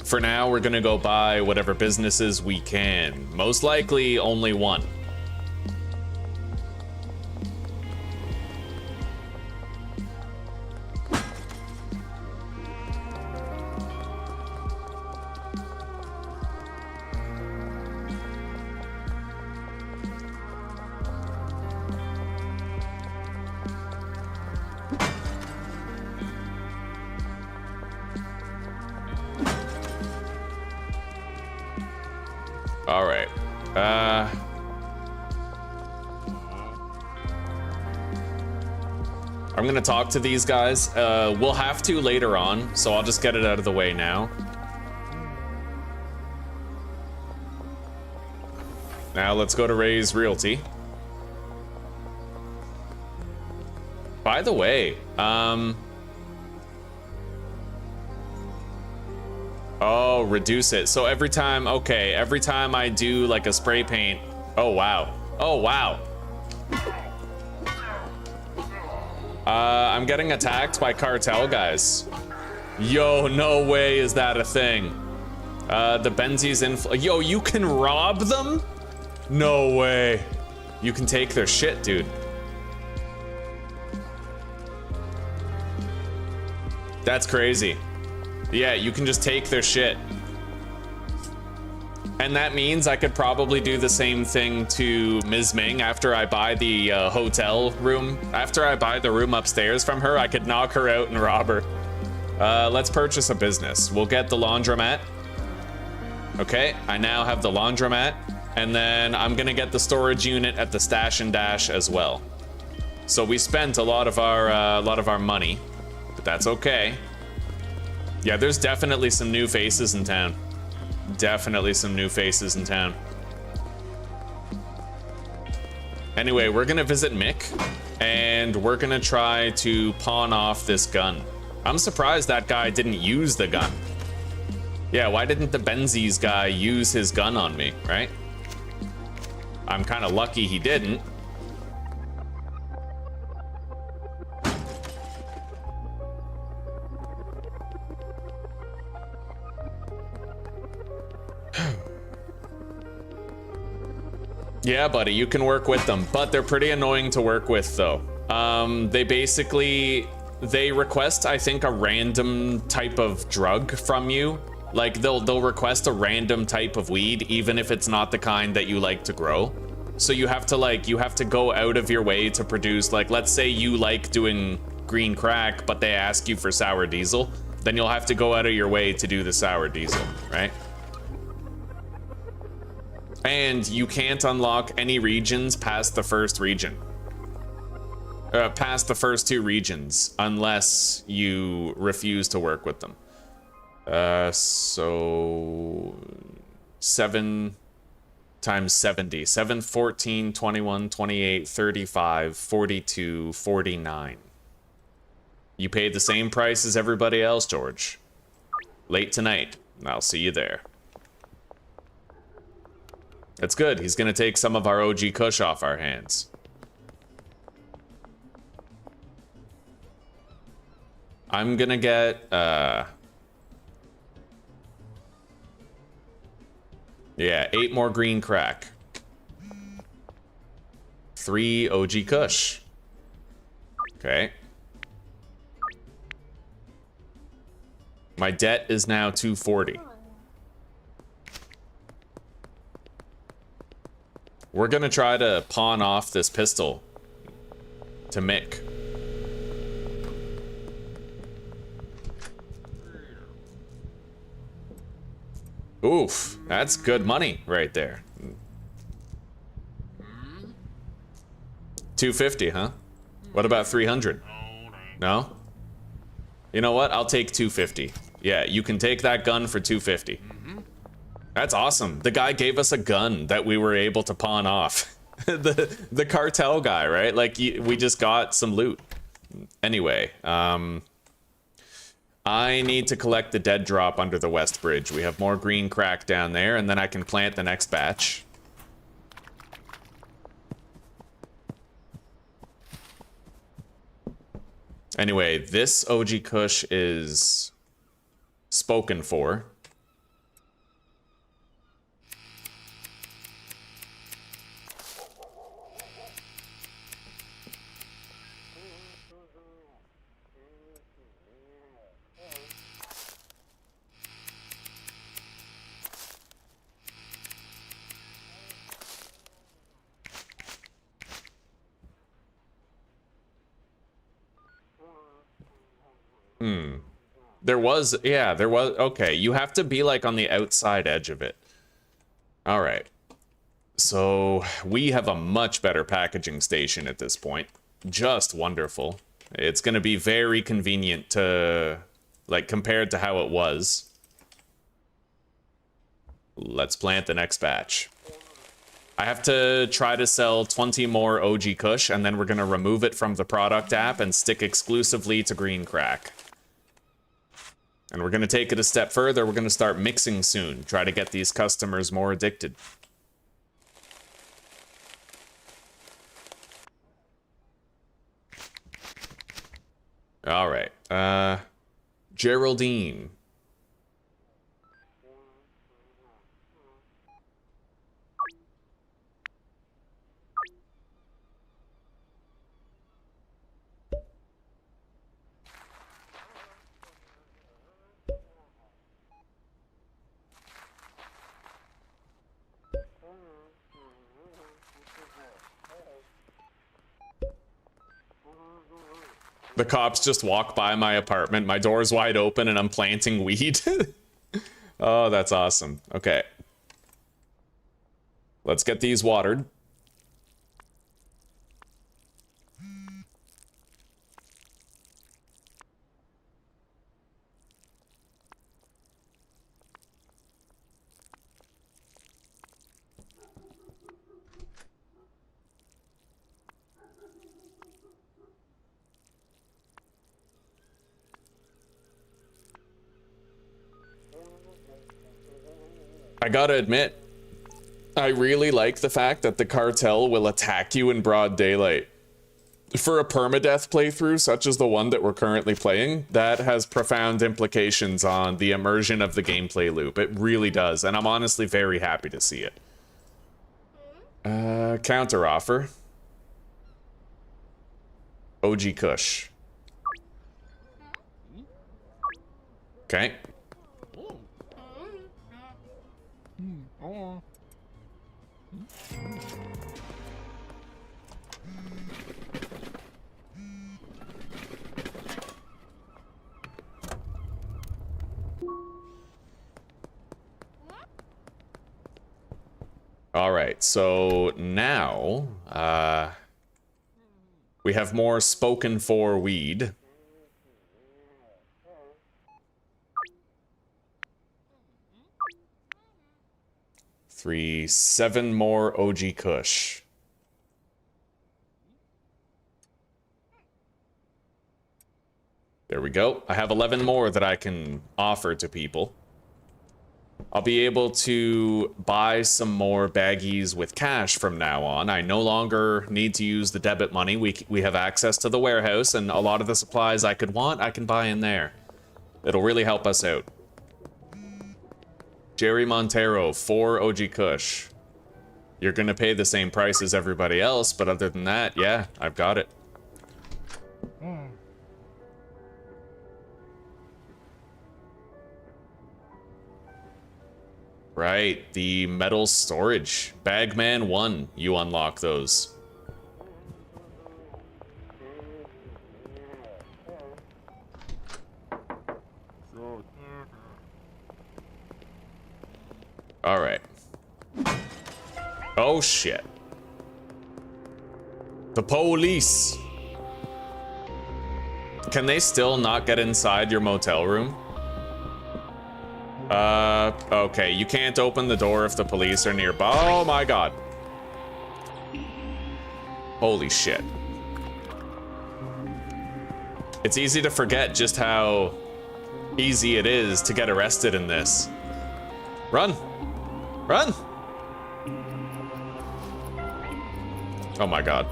For now, we're gonna go buy whatever businesses we can. Most likely only one. All right. I'm gonna talk to these guys. We'll have to later on, so I'll just get it out of the way now. Now let's go to Ray's Realty. By the way, oh, reduce it. So every time, okay, every time I do like a spray paint. Oh, wow. Oh, wow. I'm getting attacked by cartel guys. Yo, no way is that a thing. The Benzies yo, you can rob them? No way. You can take their shit, dude. That's crazy. Yeah, you can just take their shit. And that means I could probably do the same thing to Ms. Ming after I buy the hotel room. After I buy the room upstairs from her, I could knock her out and rob her. Let's purchase a business. We'll get the laundromat. Okay, I now have the laundromat. And then I'm gonna get the storage unit at the Stash and Dash as well. So we spent a lot of our money, but that's okay. Yeah, there's definitely some new faces in town. Definitely some new faces in town. Anyway, we're gonna visit Mick, and we're gonna try to pawn off this gun. I'm surprised that guy didn't use the gun. Yeah, why didn't the Benzies guy use his gun on me, right? I'm kind of lucky he didn't. Yeah, buddy, you can work with them, but they're pretty annoying to work with, though. They request, I think, a random type of drug from you. Like, they'll request a random type of weed, even if it's not the kind that you like to grow. So you have to go out of your way to produce, like, let's say you like doing green crack, but they ask you for sour diesel, then you'll have to go out of your way to do the sour diesel, right? And you can't unlock any regions past the first region. Past the first two regions, unless you refuse to work with them. So 7 times 70. 7, 14, 21, 28, 35, 42, 49. You paid the same price as everybody else, George. Late tonight. I'll see you there. That's good. He's gonna take some of our OG Kush off our hands. I'm gonna get, yeah, 8 more green crack. 3 OG Kush. Okay. My debt is now 240. We're gonna try to pawn off this pistol to Mick. Oof, that's good money right there. 250, huh? What about 300? No? You know what? I'll take 250. Yeah, you can take that gun for 250. That's awesome. The guy gave us a gun that we were able to pawn off. the cartel guy, right? Like, we just got some loot. Anyway, I need to collect the dead drop under the west bridge. We have more green crack down there, and then I can plant the next batch. Anyway, this OG Kush is spoken for. There was, okay, you have to be like on the outside edge of it. All right. So we have a much better packaging station at this point. Just wonderful. It's going to be very convenient to, like, compared to how it was. Let's plant the next batch. I have to try to sell 20 more OG Kush, and then we're going to remove it from the product app and stick exclusively to green crack. And we're going to take it a step further. We're going to start mixing soon. Try to get these customers more addicted. All right. Geraldine. The cops just walk by my apartment. My door's wide open and I'm planting weed. Oh, that's awesome. Okay. Let's get these watered. I gotta admit, I really like the fact that the cartel will attack you in broad daylight. For a permadeath playthrough, such as the one that we're currently playing, that has profound implications on the immersion of the gameplay loop. It really does, and I'm honestly very happy to see it. Counter offer. OG Kush. Okay. All right, so now we have more spoken for weed. Seven more OG Kush. There we go. I have 11 more that I can offer to people. I'll be able to buy some more baggies with cash from now on. I no longer need to use the debit money. We have access to the warehouse, and a lot of the supplies I could want, I can buy in there. It'll really help us out. Jerry Montero, 4 OG Kush. You're gonna pay the same price as everybody else, but other than that, yeah, I've got it. Right, the metal storage. Bagman 1, you unlock those. All right. Oh, shit. The police. Can they still not get inside your motel room? Okay, you can't open the door if the police are nearby. Oh my god. Holy shit. It's easy to forget just how easy it is to get arrested in this. Run! Run! Oh my god.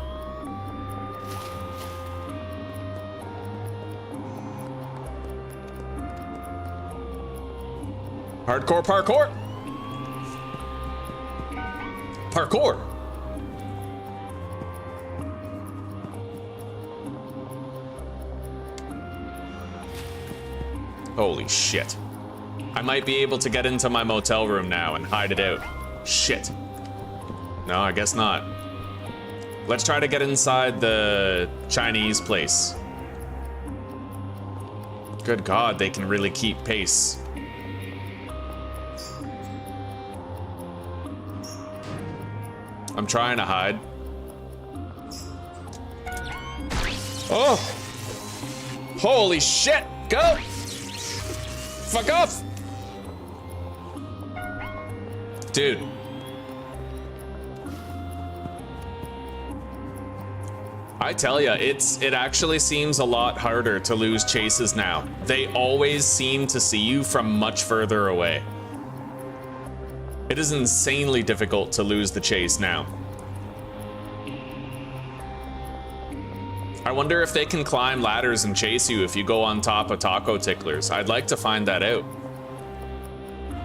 Hardcore parkour! Parkour! Holy shit. I might be able to get into my motel room now and hide it out. Shit. No, I guess not. Let's try to get inside the Chinese place. Good God, they can really keep pace. I'm trying to hide. Oh! Holy shit! Go! Fuck off! Dude. I tell ya, it actually seems a lot harder to lose chases now. They always seem to see you from much further away. It is insanely difficult to lose the chase now. I wonder if they can climb ladders and chase you if you go on top of taco ticklers. I'd like to find that out.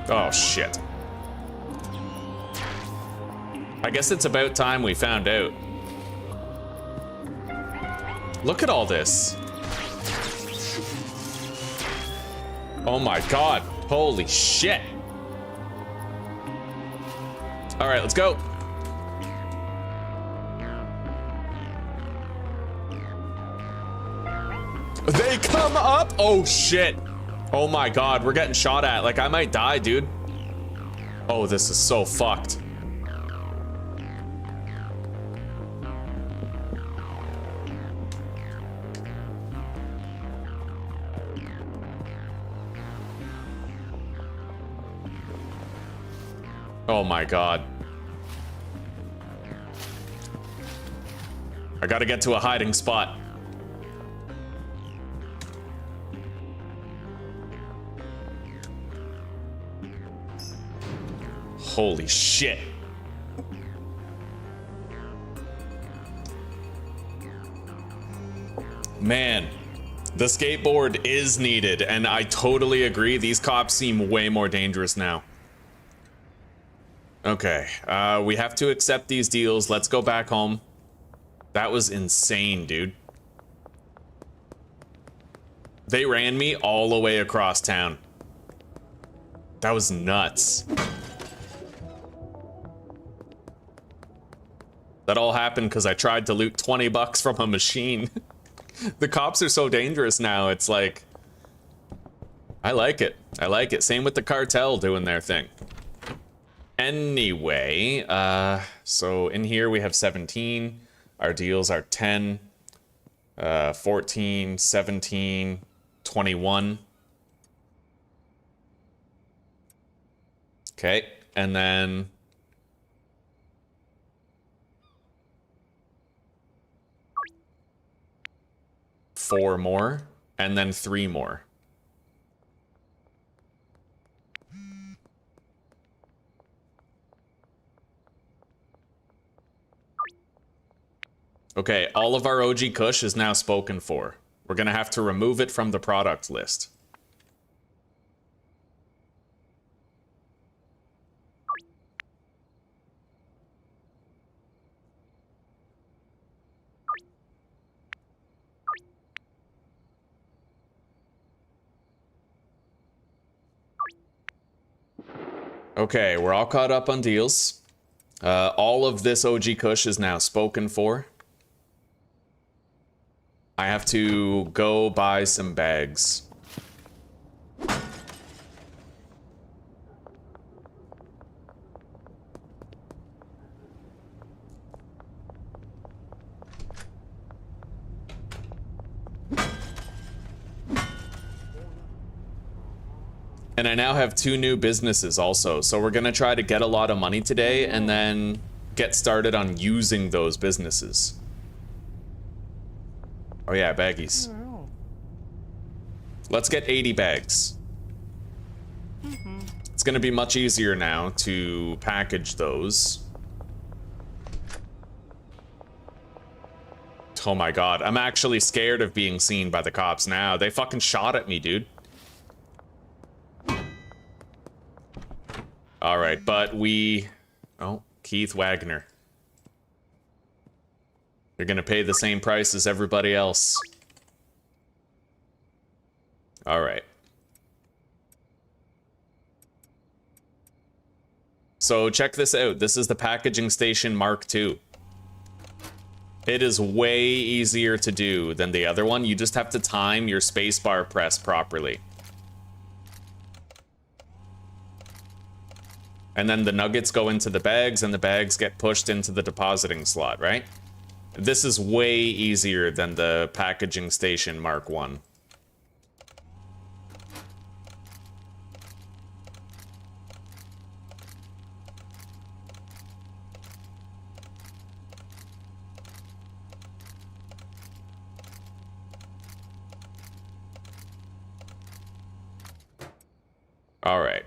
Oh, shit. I guess it's about time we found out. Look at all this. Oh my god. Holy shit. All right, let's go. They come up. Oh shit. Oh my god, we're getting shot at. Like, I might die, dude. Oh, this is so fucked. Oh my god. I gotta get to a hiding spot. Holy shit. Man, the skateboard is needed, and I totally agree. These cops seem way more dangerous now. Okay, we have to accept these deals. Let's go back home. That was insane, dude. They ran me all the way across town. That was nuts. That all happened because I tried to loot 20 bucks from a machine. The cops are so dangerous now, it's like... I like it. I like it. Same with the cartel doing their thing. Anyway, so in here we have 17. Our deals are 10, 14, 17, 21. Okay, and then... 4 more, and then 3 more. Okay, all of our OG Kush is now spoken for. We're gonna have to remove it from the product list. Okay, we're all caught up on deals. All of this OG Kush is now spoken for. I have to go buy some bags. And I now have 2 new businesses also, so we're gonna try to get a lot of money today and then get started on using those businesses. Oh yeah, baggies. Let's get 80 bags. It's gonna be much easier now to package those. Oh my god, I'm actually scared of being seen by the cops now. They fucking shot at me, dude. Alright, but we... Oh, Keith Wagner. You're gonna pay the same price as everybody else. Alright. So check this out. This is the packaging station Mark II. It is way easier to do than the other one. You just have to time your spacebar press properly. And then the nuggets go into the bags and the bags get pushed into the depositing slot, right? This is way easier than the packaging station Mark I. All right.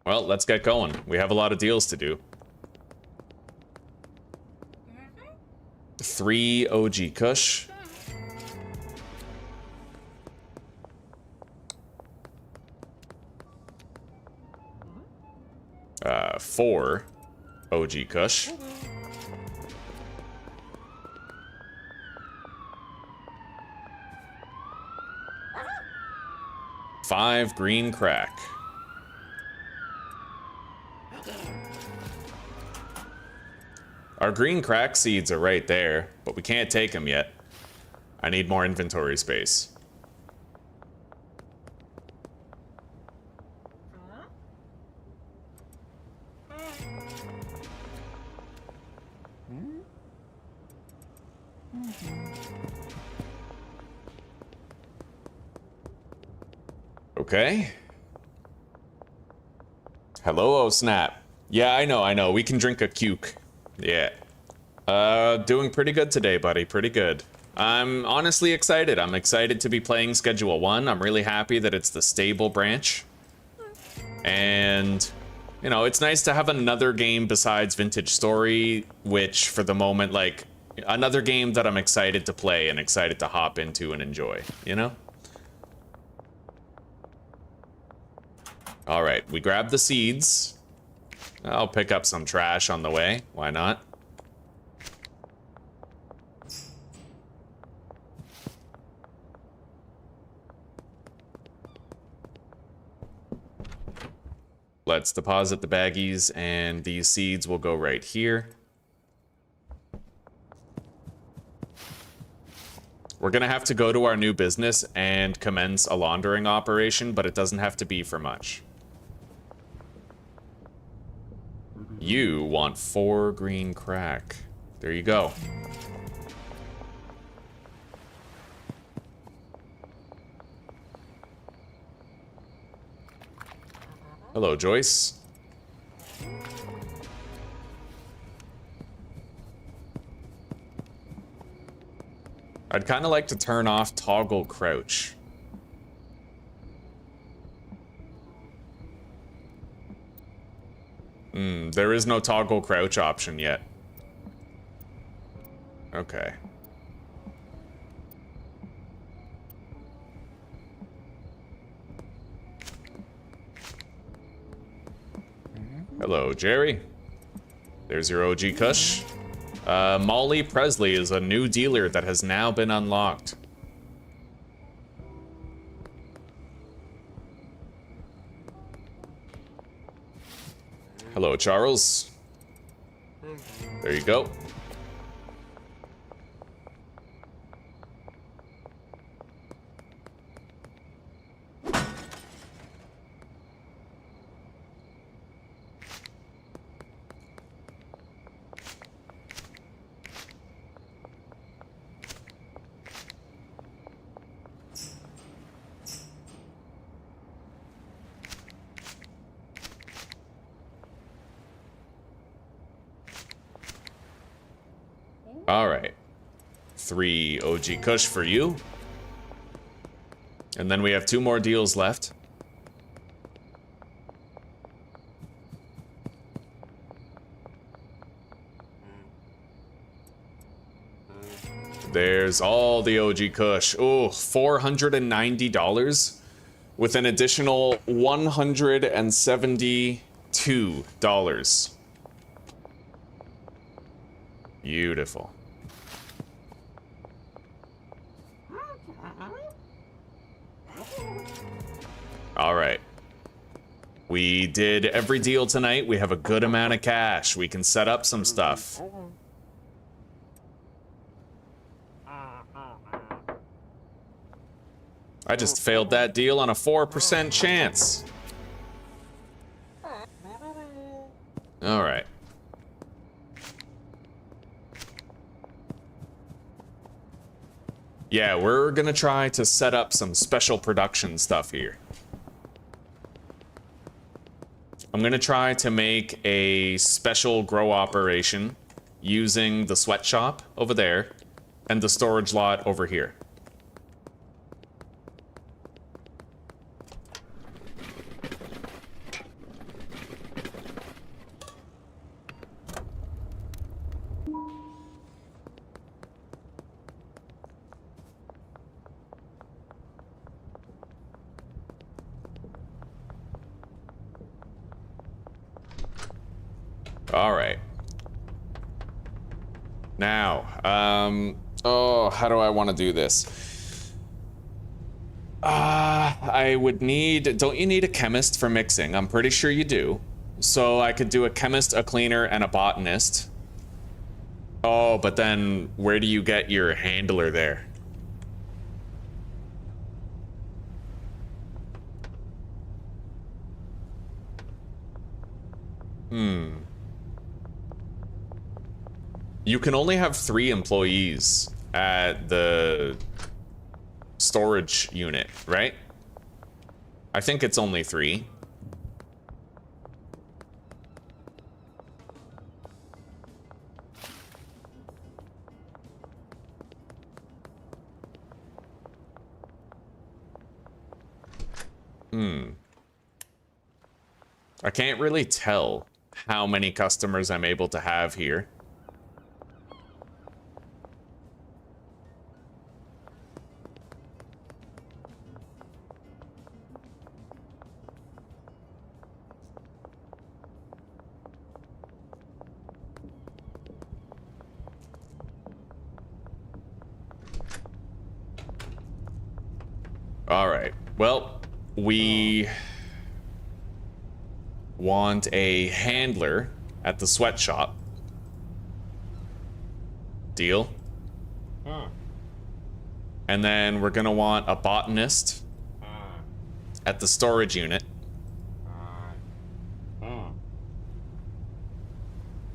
Well, let's get going. We have a lot of deals to do. 3 OG Kush. Uh, 4 OG Kush. Five green crack. Our green crack seeds are right there, but we can't take them yet. I need more inventory space. Okay. Hello, oh snap. Yeah, I know. We can drink a cuke. Yeah. Doing pretty good today, buddy. Pretty good. I'm honestly excited. I'm excited to be playing Schedule 1. I'm really happy that it's the stable branch. And, you know, it's nice to have another game besides Vintage Story, which, for the moment, like, another game that I'm excited to play and excited to hop into and enjoy, you know? Alright, we grab the seeds. I'll pick up some trash on the way. Why not? Let's deposit the baggies, and these seeds will go right here. We're gonna have to go to our new business and commence a laundering operation, but it doesn't have to be for much. You want 4 green crack. There you go. Hello, Joyce. I'd kind of like to turn off toggle crouch. There is no toggle crouch option yet. Okay. Hello, Jerry. There's your OG Kush. Molly Presley is a new dealer that has now been unlocked. Hello, Charles. There you go. All right. 3 OG Kush for you. And then we have 2 more deals left. There's all the OG Kush. Oh, $490 with an additional $172. Beautiful. All right. We did every deal tonight. We have a good amount of cash. We can set up some stuff. I just failed that deal on a 4% chance. All right. Yeah, we're gonna try to set up some special production stuff here. I'm gonna try to make a special grow operation using the sweatshop over there and the storage lot over here. All right. Now, oh, how do I want to do this? I would need, don't you need a chemist for mixing? I'm pretty sure you do. So I could do a chemist, a cleaner, and a botanist. Oh, but then where do you get your handler there? You can only have 3 employees at the storage unit, right? I think it's only 3. I can't really tell how many customers I'm able to have here. All right. Well, we want a handler at the sweatshop. Deal. And then we're gonna want a botanist at the storage unit.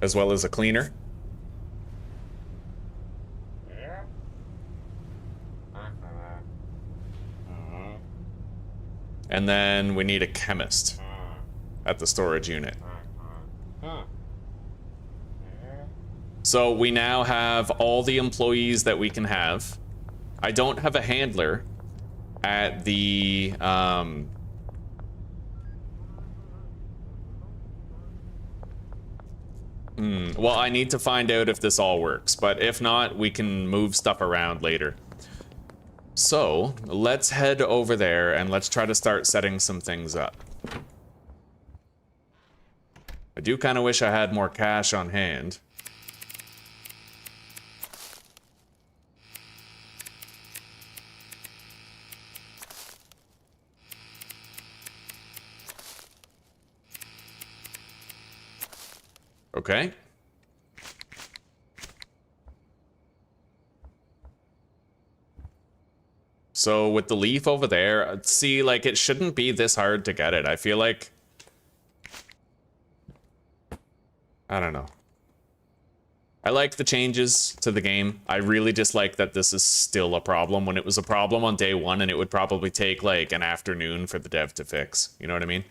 As well as a cleaner. And then we need a chemist at the storage unit. So we now have all the employees that we can have. I don't have a handler at the well, I need to find out if this all works, but if not, we can move stuff around later. So let's head over there and let's try to start setting some things up. I do kind of wish I had more cash on hand. Okay. So with the leaf over there, see, like, it shouldn't be this hard to get it. I feel like, I don't know. I like the changes to the game. I really dislike that this is still a problem when it was a problem on day 1 and it would probably take like an afternoon for the dev to fix. You know what I mean?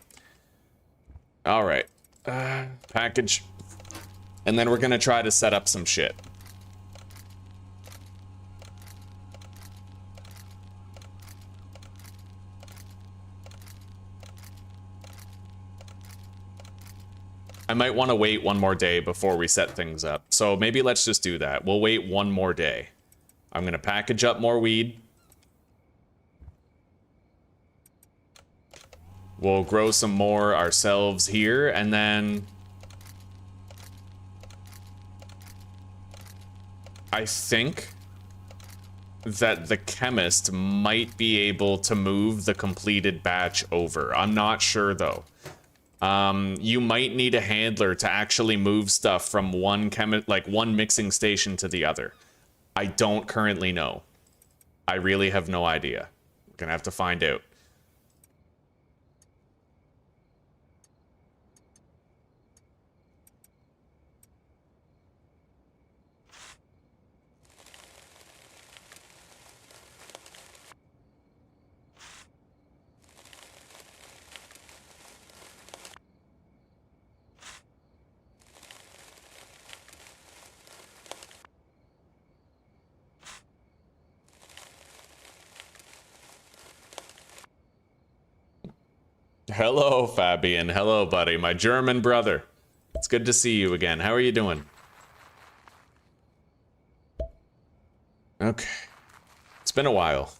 All right. Package. And then we're gonna try to set up some shit. I might want to wait one more day before we set things up. So maybe let's just do that. We'll wait one more day. I'm going to package up more weed. We'll grow some more ourselves here, and then I think that the chemist might be able to move the completed batch over. I'm not sure though. You might need a handler to actually move stuff from one mixing station to the other. I don't currently know. I really have no idea. We're gonna have to find out. Hello, Fabian. Hello, buddy. My German brother. It's good to see you again. How are you doing? Okay. It's been a while.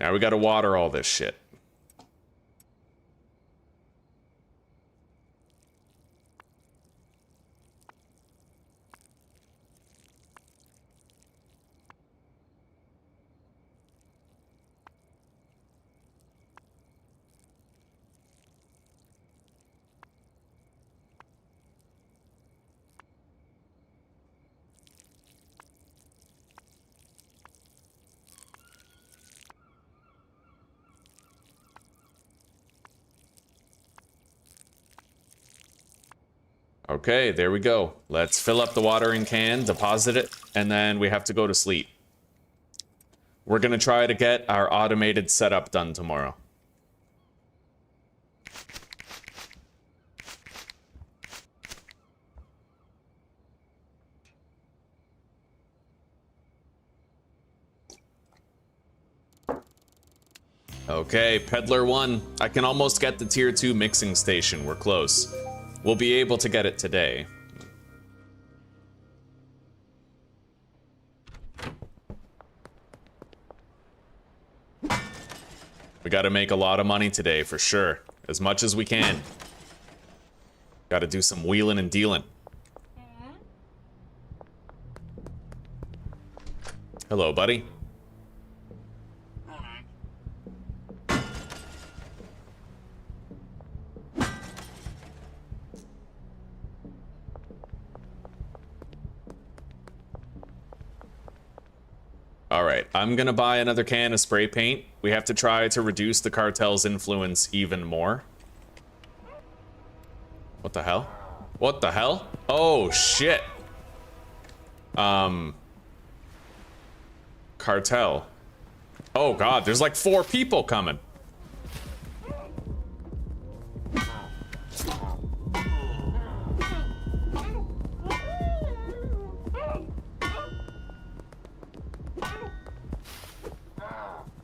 Now we gotta water all this shit. Okay, there we go. Let's fill up the watering can, deposit it, and then we have to go to sleep. We're gonna try to get our automated setup done tomorrow. Okay, Peddler 1. I can almost get the tier 2 mixing station. We're close. We'll be able to get it today. We gotta make a lot of money today, for sure. As much as we can. Gotta do some wheeling and dealing. Hello, buddy. Alright, I'm gonna buy another can of spray paint. We have to try to reduce the cartel's influence even more. What the hell? What the hell? Oh, shit. Cartel. Oh god, there's like 4 people coming.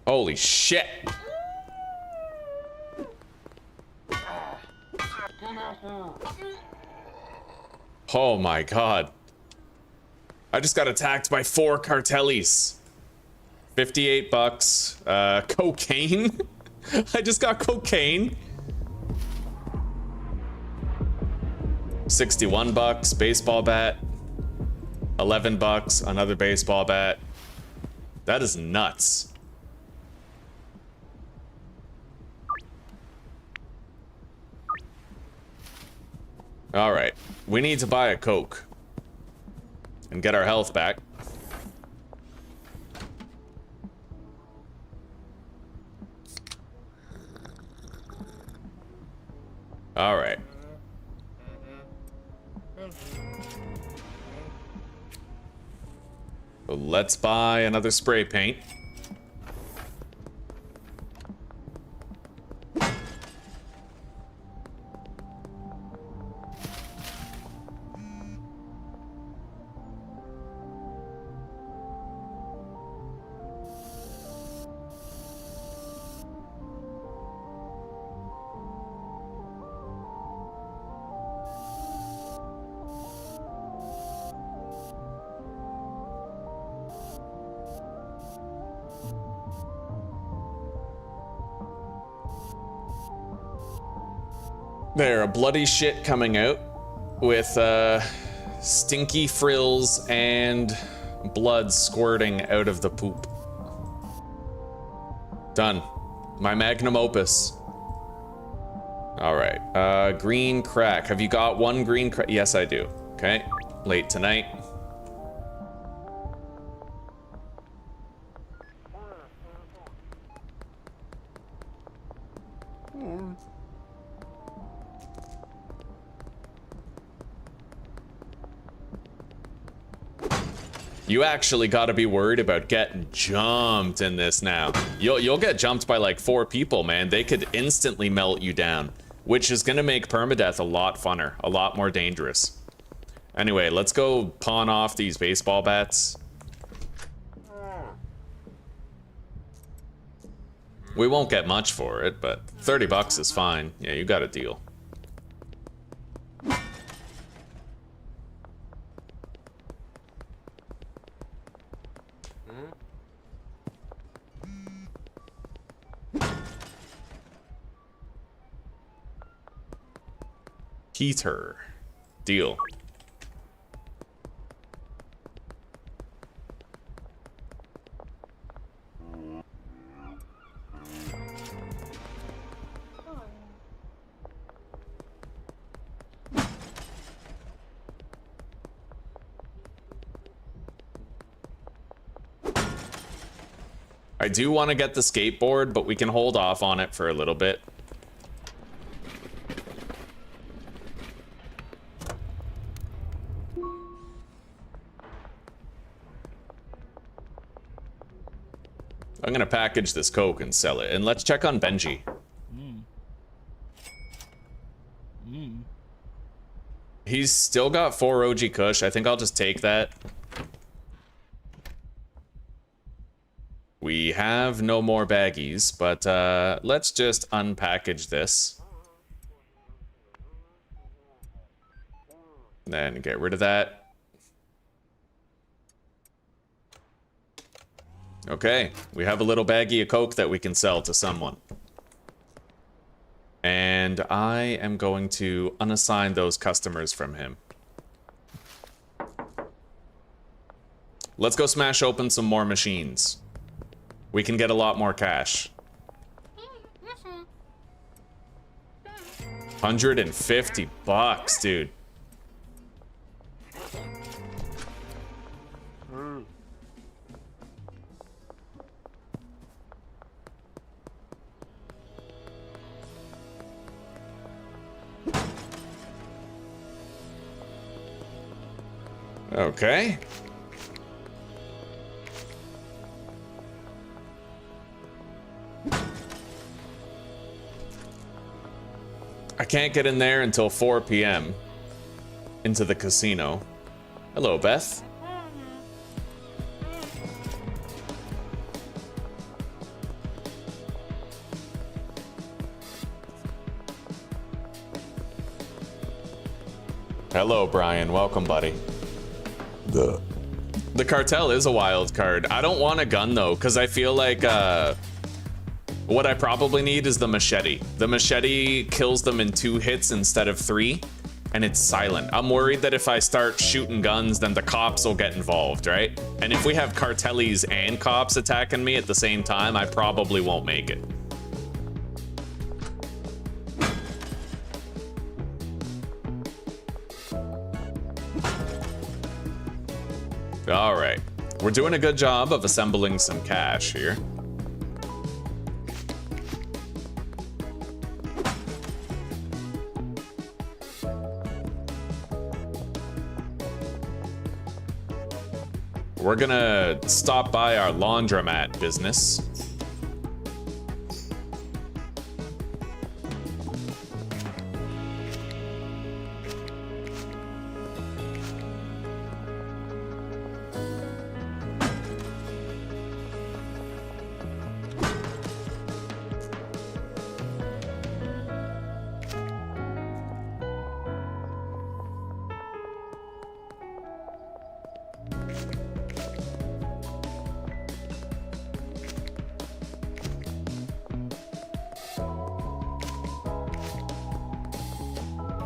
Holy shit. Oh my god. I just got attacked by 4 cartellies. 58 bucks. Cocaine? I just got cocaine. 61 bucks, baseball bat. 11 bucks, another baseball bat. That is nuts. All right, we need to buy a Coke and get our health back. All right. So let's buy another spray paint. There, a bloody shit coming out with stinky frills and blood squirting out of the poop. Done. My magnum opus. All right, green crack. Have you got one green crack? Yes, I do. Okay, late tonight. You actually got to be worried about getting jumped in this now. You'll get jumped by like 4 people, man. They could instantly melt you down, which is gonna make permadeath a lot funner, a lot more dangerous. Anyway, let's go pawn off these baseball bats. We won't get much for it, but 30 bucks is fine. Yeah, you got a deal. Heater. Deal. I do want to get the skateboard, but we can hold off on it for a little bit. I'm gonna package this Coke and sell it, and let's check on Benji. He's still got 4 OG Kush. I think I'll just take that. We have no more baggies, but let's just unpackage this. Then get rid of that. Okay, we have a little baggie of Coke that we can sell to someone. And I am going to unassign those customers from him. Let's go smash open some more machines. We can get a lot more cash. 150 bucks, dude. Okay. I can't get in there until 4 p.m. into the casino. Hello, Beth. Hello, Brian. Welcome, buddy. The cartel is a wild card. I don't want a gun though, because I feel like what I probably need is the machete. The machete kills them in 2 hits instead of 3, and it's silent. I'm worried that if I start shooting guns, then the cops will get involved, right? And if we have cartellies and cops attacking me at the same time, I probably won't make it. All right, we're doing a good job of assembling some cash here. We're gonna stop by our laundromat business.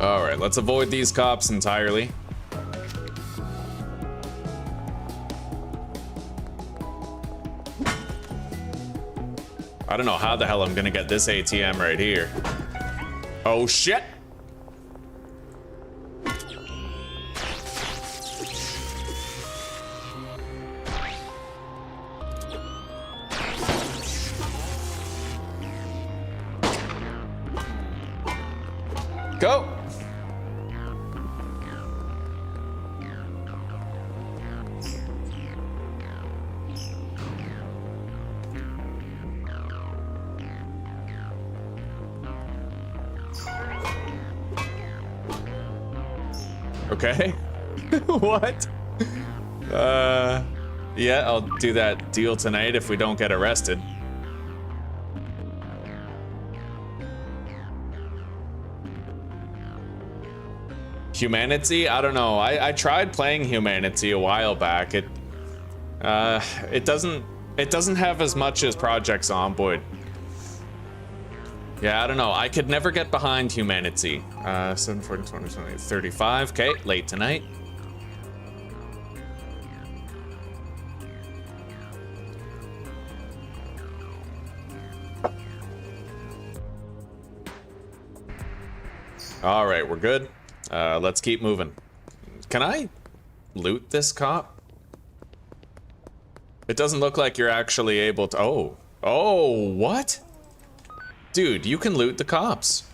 All right, let's avoid these cops entirely. I don't know how the hell I'm gonna get this ATM right here. Oh shit! Go! Okay. What? Yeah, I'll do that deal tonight if we don't get arrested. Humanity? I don't know. I tried playing Humanity a while back. It doesn't have as much as Project Zomboid. Yeah, I don't know. I could never get behind Humanity. 7, 40, 20, 20, 35. Okay, late tonight. All right, we're good. Let's keep moving. Can I loot this cop? It doesn't look like you're actually able to. Oh, what? Dude, you can loot the cops.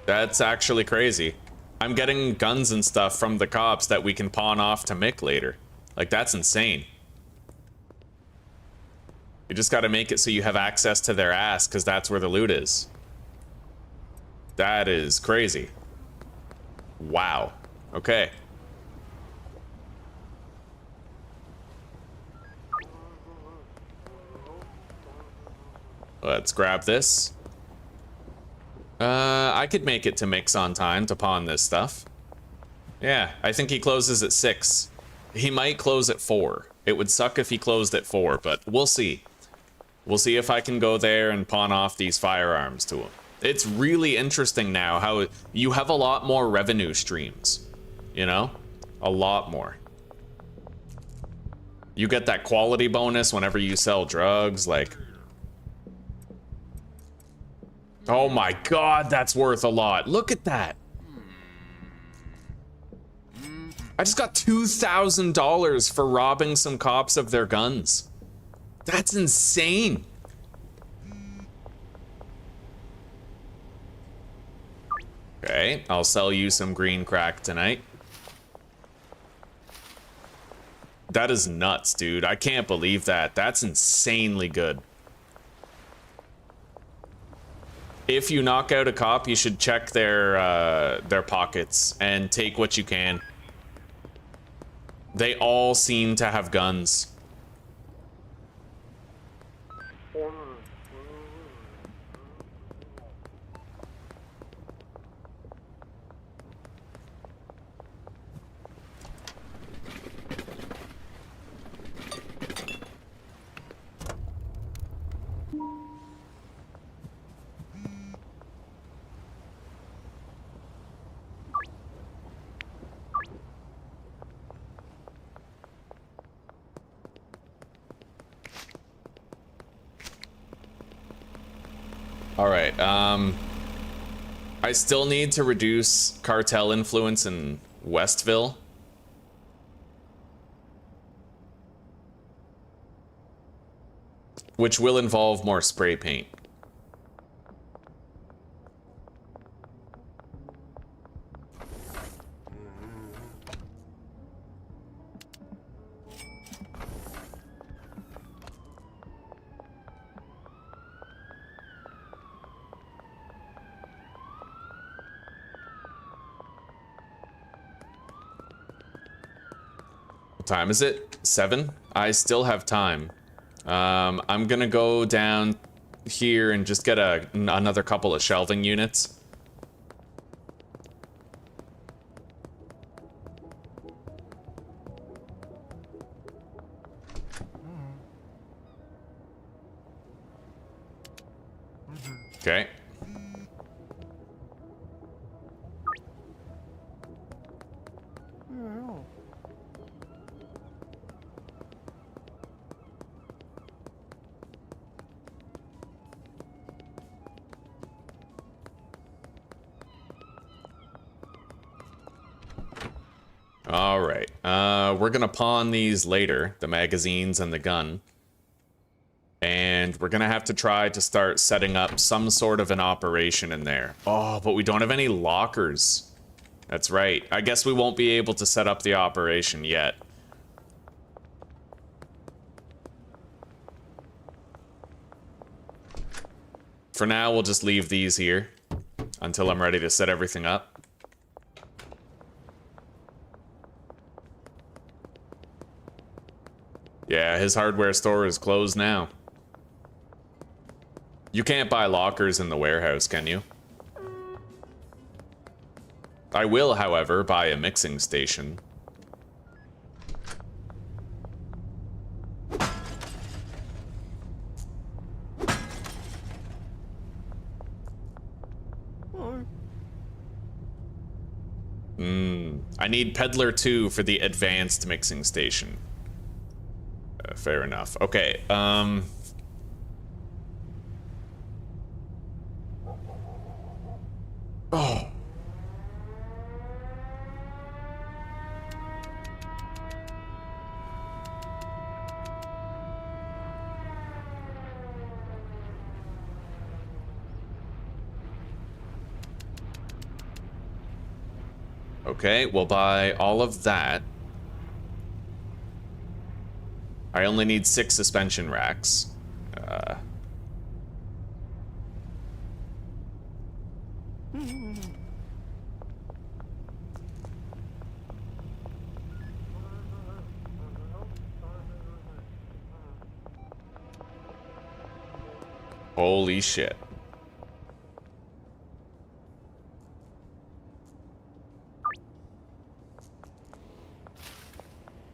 That's actually crazy. I'm getting guns and stuff from the cops that we can pawn off to Mick later. Like, that's insane. You just gotta make it so you have access to their ass, because that's where the loot is. That is crazy. Wow. Okay. Let's grab this. I could make it to Mix on time to pawn this stuff. Yeah, I think he closes at 6. He might close at 4. It would suck if he closed at 4, but we'll see. We'll see if I can go there and pawn off these firearms to him. It's really interesting now how you have a lot more revenue streams, you know? A lot more. You get that quality bonus whenever you sell drugs, like... Oh my god, that's worth a lot. Look at that. I just got $2,000 for robbing some cops of their guns. That's insane. Okay, I'll sell you some green crack tonight. That is nuts, dude. I can't believe that. That's insanely good. If you knock out a cop, you should check their pockets and take what you can. They all seem to have guns. All right, I still need to reduce cartel influence in Westville. Which will involve more spray paint. Time is it? 7? I still have time. I'm gonna go down here and just get another couple of shelving units. Okay. All right. We're gonna pawn these later, the magazines and the gun. And we're gonna have to try to start setting up some sort of an operation in there. Oh, but we don't have any lockers. That's right. I guess we won't be able to set up the operation yet. For now, we'll just leave these here until I'm ready to set everything up. Yeah, his hardware store is closed now. You can't buy lockers in the warehouse, can you? I will, however, buy a mixing station. I need Peddler 2 for the advanced mixing station. Fair enough. Okay, Oh. Okay, we'll buy all of that. I only need 6 suspension racks. Holy shit.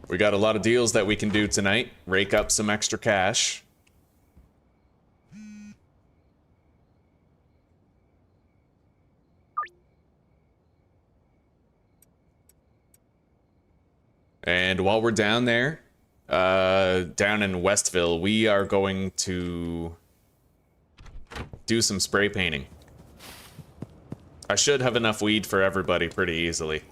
We got a lot of deals that we can do tonight. Rake up some extra cash. And while we're down there, down in Westville, we are going to do some spray painting. I should have enough weed for everybody pretty easily.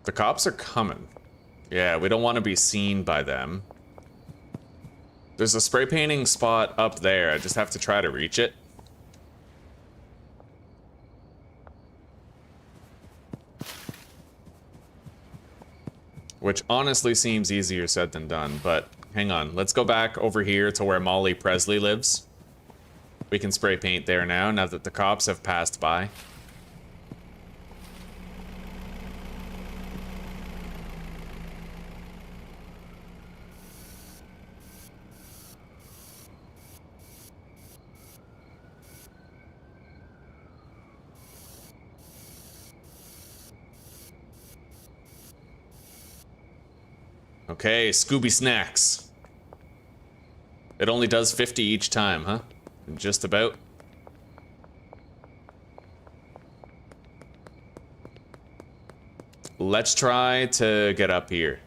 The cops are coming. Yeah, we don't want to be seen by them. There's a spray painting spot up there. I just have to try to reach it. Which honestly seems easier said than done, but hang on. Let's go back over here to where Molly Presley lives. We can spray paint there now that the cops have passed by. Okay, Scooby Snacks. It only does 50 each time, huh? Just about. Let's try to get up here.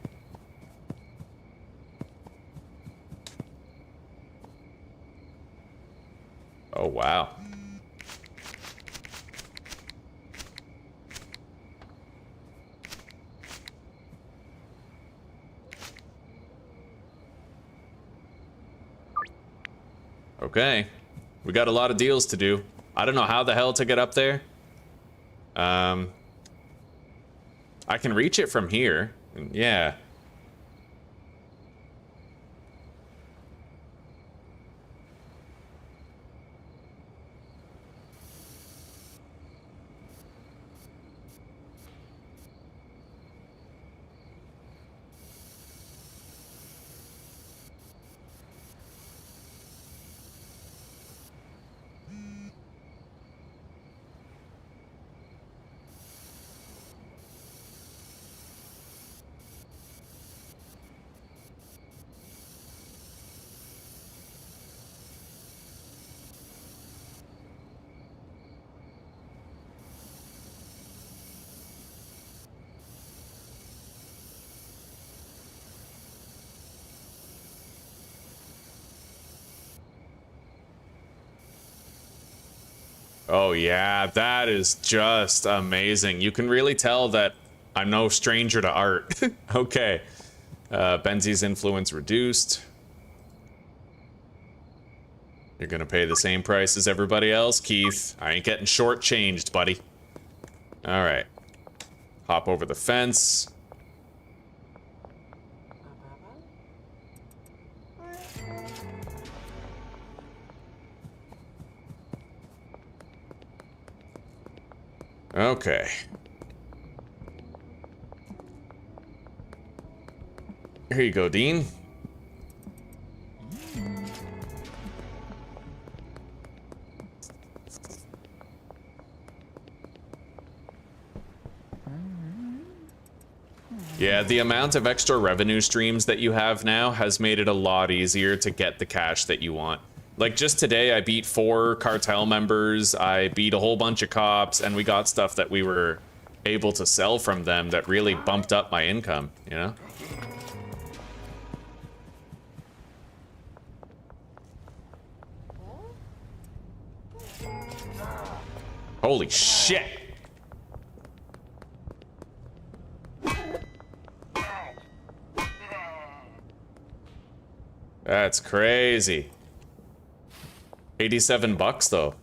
Oh, wow. Okay, we got a lot of deals to do. I don't know how the hell to get up there. I can reach it from here. Yeah. Oh yeah, that is just amazing. You can really tell that I'm no stranger to art. Okay. Benzi's influence reduced. You're gonna pay the same price as everybody else, Keith. I ain't getting shortchanged, buddy. Alright. Hop over the fence. Okay. Here you go, Dean. Yeah, the amount of extra revenue streams that you have now has made it a lot easier to get the cash that you want. Like, just today, I beat 4 cartel members, I beat a whole bunch of cops, and we got stuff that we were able to sell from them that really bumped up my income, you know? Holy shit! That's crazy. 87 bucks though.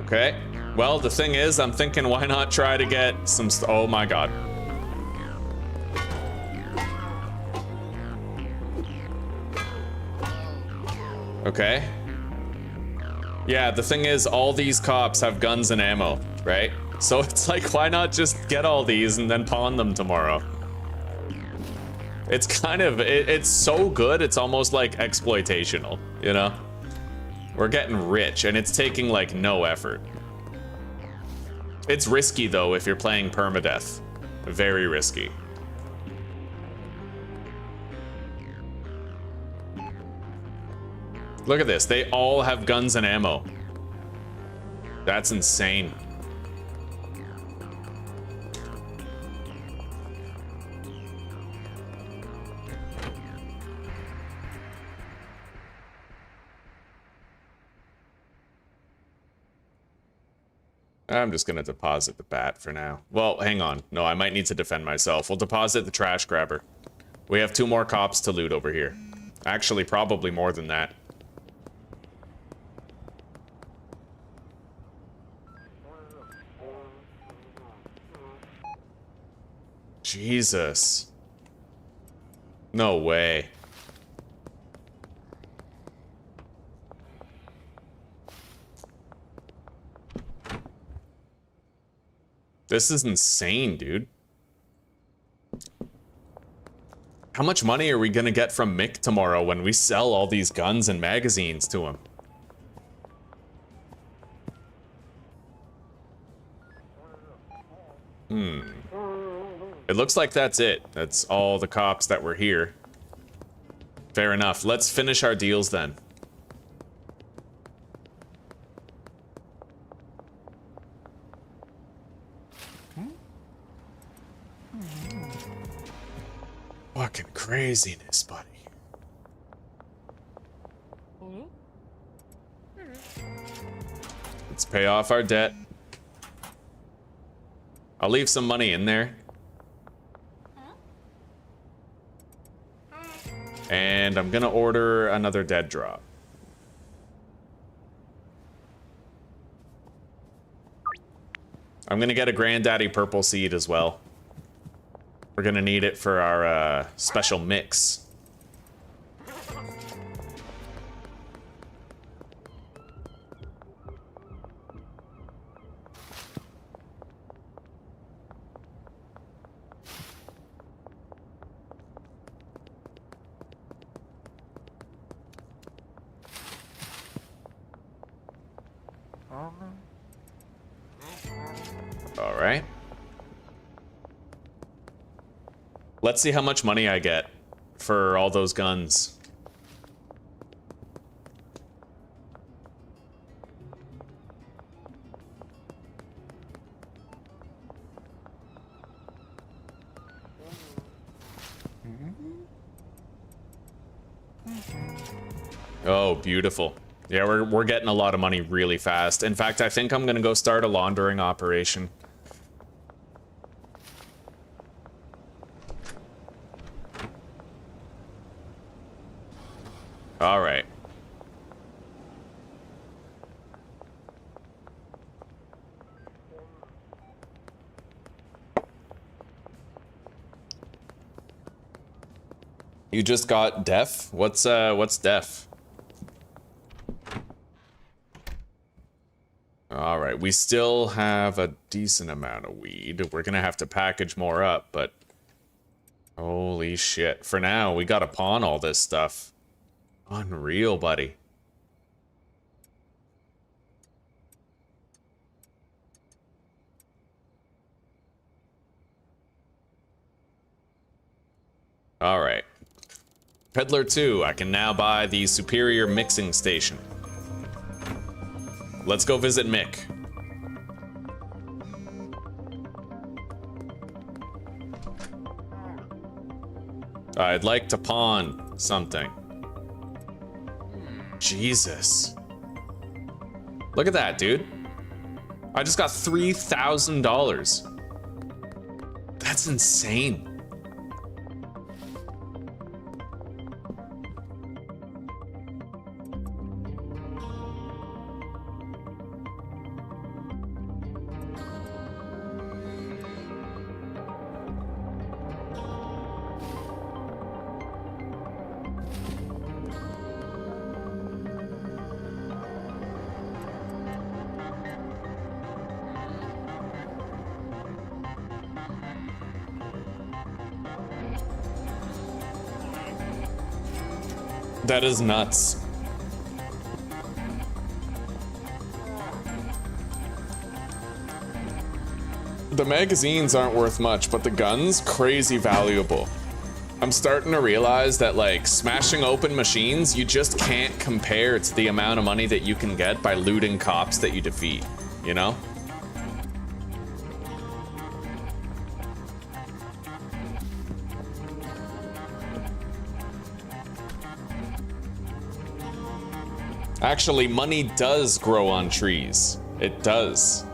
Okay. Well, the thing is, I'm thinking, why not try to get some oh my god. Okay. Yeah, the thing is, all these cops have guns and ammo, right? So it's like, why not just get all these and then pawn them tomorrow? It's kind of, it's so good, it's almost like exploitational, you know? We're getting rich, and it's taking, like, no effort. It's risky, though, if you're playing Permadeath. Very risky. Look at this. They all have guns and ammo. That's insane. I'm just gonna deposit the bat for now. Well, hang on. No, I might need to defend myself. We'll deposit the trash grabber. We have 2 more cops to loot over here. Actually, probably more than that. Jesus. No way. This is insane, dude. How much money are we gonna get from Mick tomorrow when we sell all these guns and magazines to him? It looks like that's it. That's all the cops that were here. Fair enough. Let's finish our deals then. Fucking craziness, buddy. Let's pay off our debt. I'll leave some money in there. And I'm gonna order another dead drop. I'm gonna get a Granddaddy Purple Seed as well. We're gonna need it for our special mix. All right. Let's see how much money I get for all those guns. Oh, beautiful. Yeah, we're getting a lot of money really fast. In fact, I think I'm gonna go start a laundering operation. All right. You just got deaf? What's deaf? All right, we still have a decent amount of weed. We're gonna have to package more up, but holy shit. For now, we gotta pawn all this stuff. Unreal, buddy. All right. Peddler 2, I can now buy the superior mixing station. Let's go visit Mick. I'd like to pawn something. Jesus. Look at that, dude. I just got $3,000. That's insane. That is nuts. The magazines aren't worth much, but the guns, crazy valuable. I'm starting to realize that, like, smashing open machines, you just can't compare to the amount of money that you can get by looting cops that you defeat, you know? Actually, money does grow on trees. It does.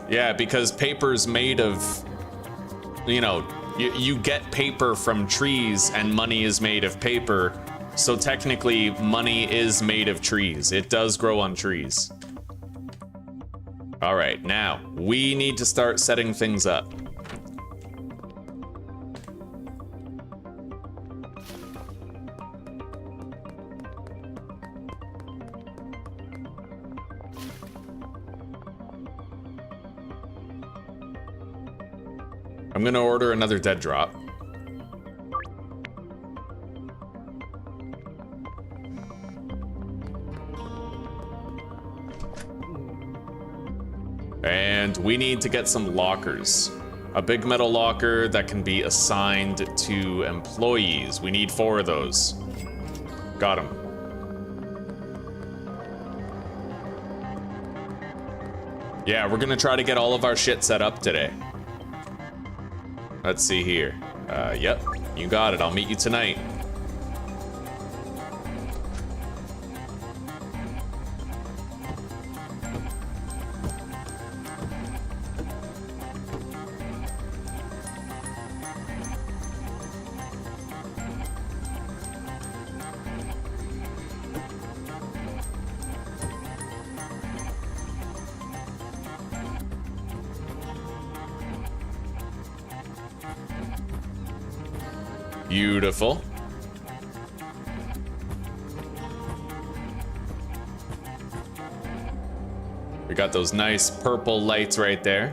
Yeah, because paper's made of, you know, you get paper from trees and money is made of paper. So technically, money is made of trees. It does grow on trees. All right, now we need to start setting things up. I'm gonna order another dead drop. And we need to get some lockers. A big metal locker that can be assigned to employees. We need 4 of those. Got them. Yeah, we're gonna try to get all of our shit set up today. Let's see here. Yep, you got it. I'll meet you tonight. Beautiful. We got those nice purple lights right there.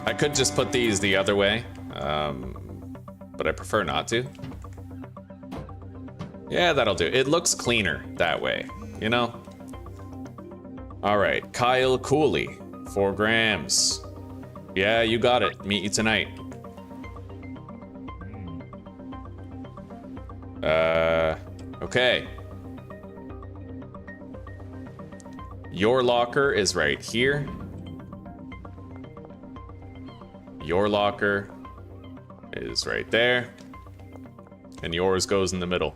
I could just put these the other way, but I prefer not to. Yeah, that'll do. It looks cleaner that way, you know? All right, Kyle Cooley, 4 grams. Yeah, you got it. Meet you tonight. Okay. Your locker is right here. Your locker is right there. And yours goes in the middle.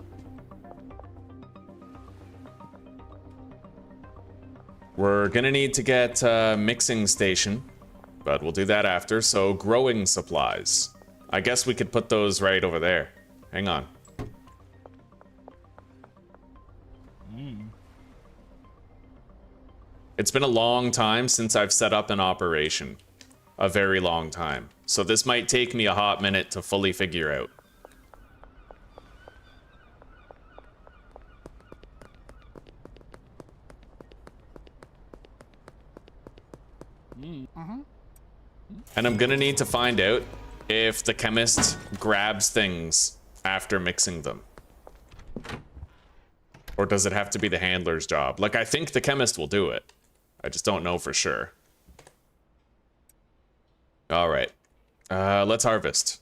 We're gonna need to get a mixing station, but we'll do that after. So growing supplies. I guess we could put those right over there. Hang on. It's been a long time since I've set up an operation. A very long time. So this might take me a hot minute to fully figure out. And I'm gonna need to find out if the chemist grabs things after mixing them. Or does it have to be the handler's job? Like, I think the chemist will do it. I just don't know for sure. All right. Let's harvest.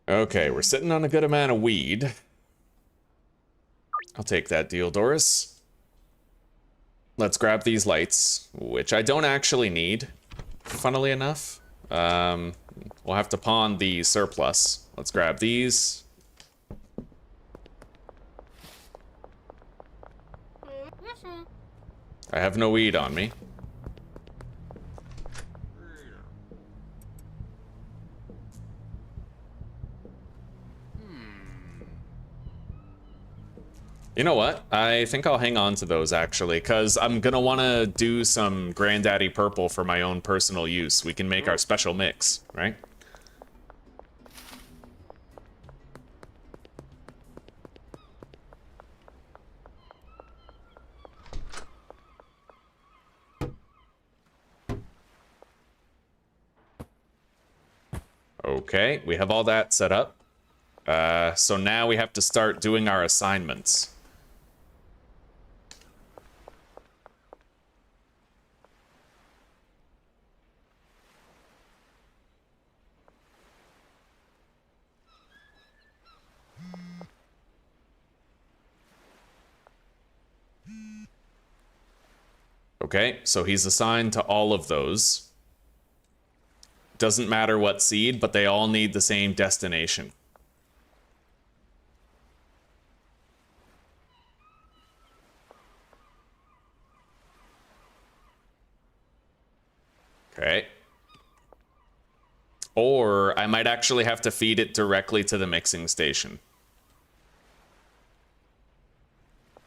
Okay, we're sitting on a good amount of weed. I'll take that deal, Doris. Let's grab these lights, which I don't actually need, funnily enough. We'll have to pawn the surplus. Let's grab these. I have no weed on me. You know what? I think I'll hang on to those, actually, because I'm gonna want to do some Granddaddy Purple for my own personal use. We can make our special mix, right? Okay, we have all that set up. So now we have to start doing our assignments. Okay, so he's assigned to all of those. Doesn't matter what seed, but they all need the same destination. Okay. Or I might actually have to feed it directly to the mixing station.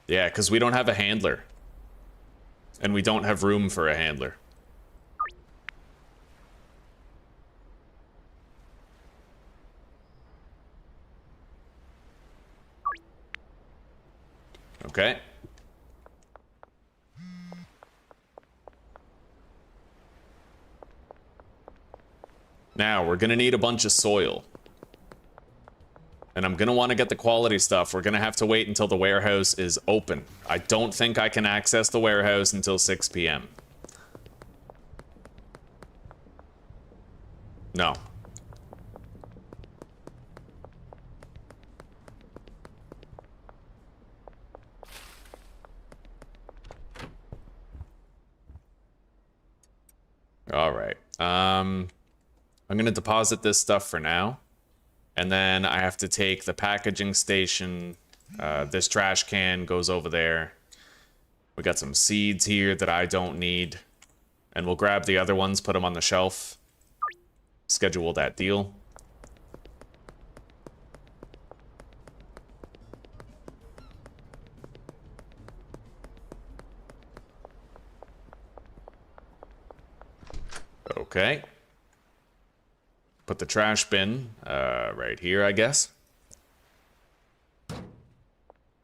Yeah, because we don't have a handler. And we don't have room for a handler. Okay. Now, we're gonna need a bunch of soil. And I'm gonna want to get the quality stuff. We're gonna have to wait until the warehouse is open. I don't think I can access the warehouse until 6 p.m. No. All right. I'm gonna deposit this stuff for now. And then I have to take the packaging station. This trash can goes over there. We got some seeds here that I don't need. And we'll grab the other ones, put them on the shelf. Schedule that deal. Okay. Put the trash bin Right here, I guess.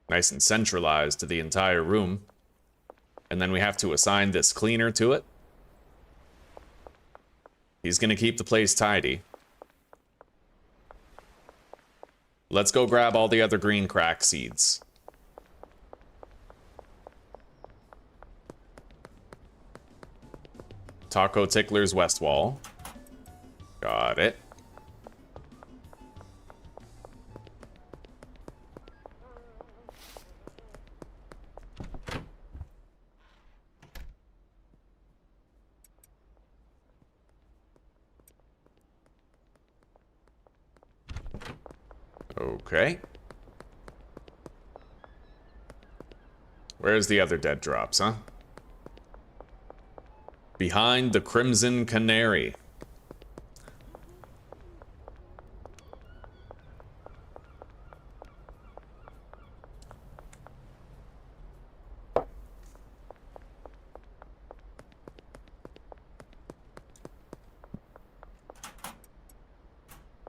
Nice and centralized to the entire room. And then we have to assign this cleaner to it. He's gonna keep the place tidy. Let's go grab all the other green crack seeds. Taco Tickler's west wall. Got it. Okay. Where's the other dead drops, huh? Behind the Crimson Canary.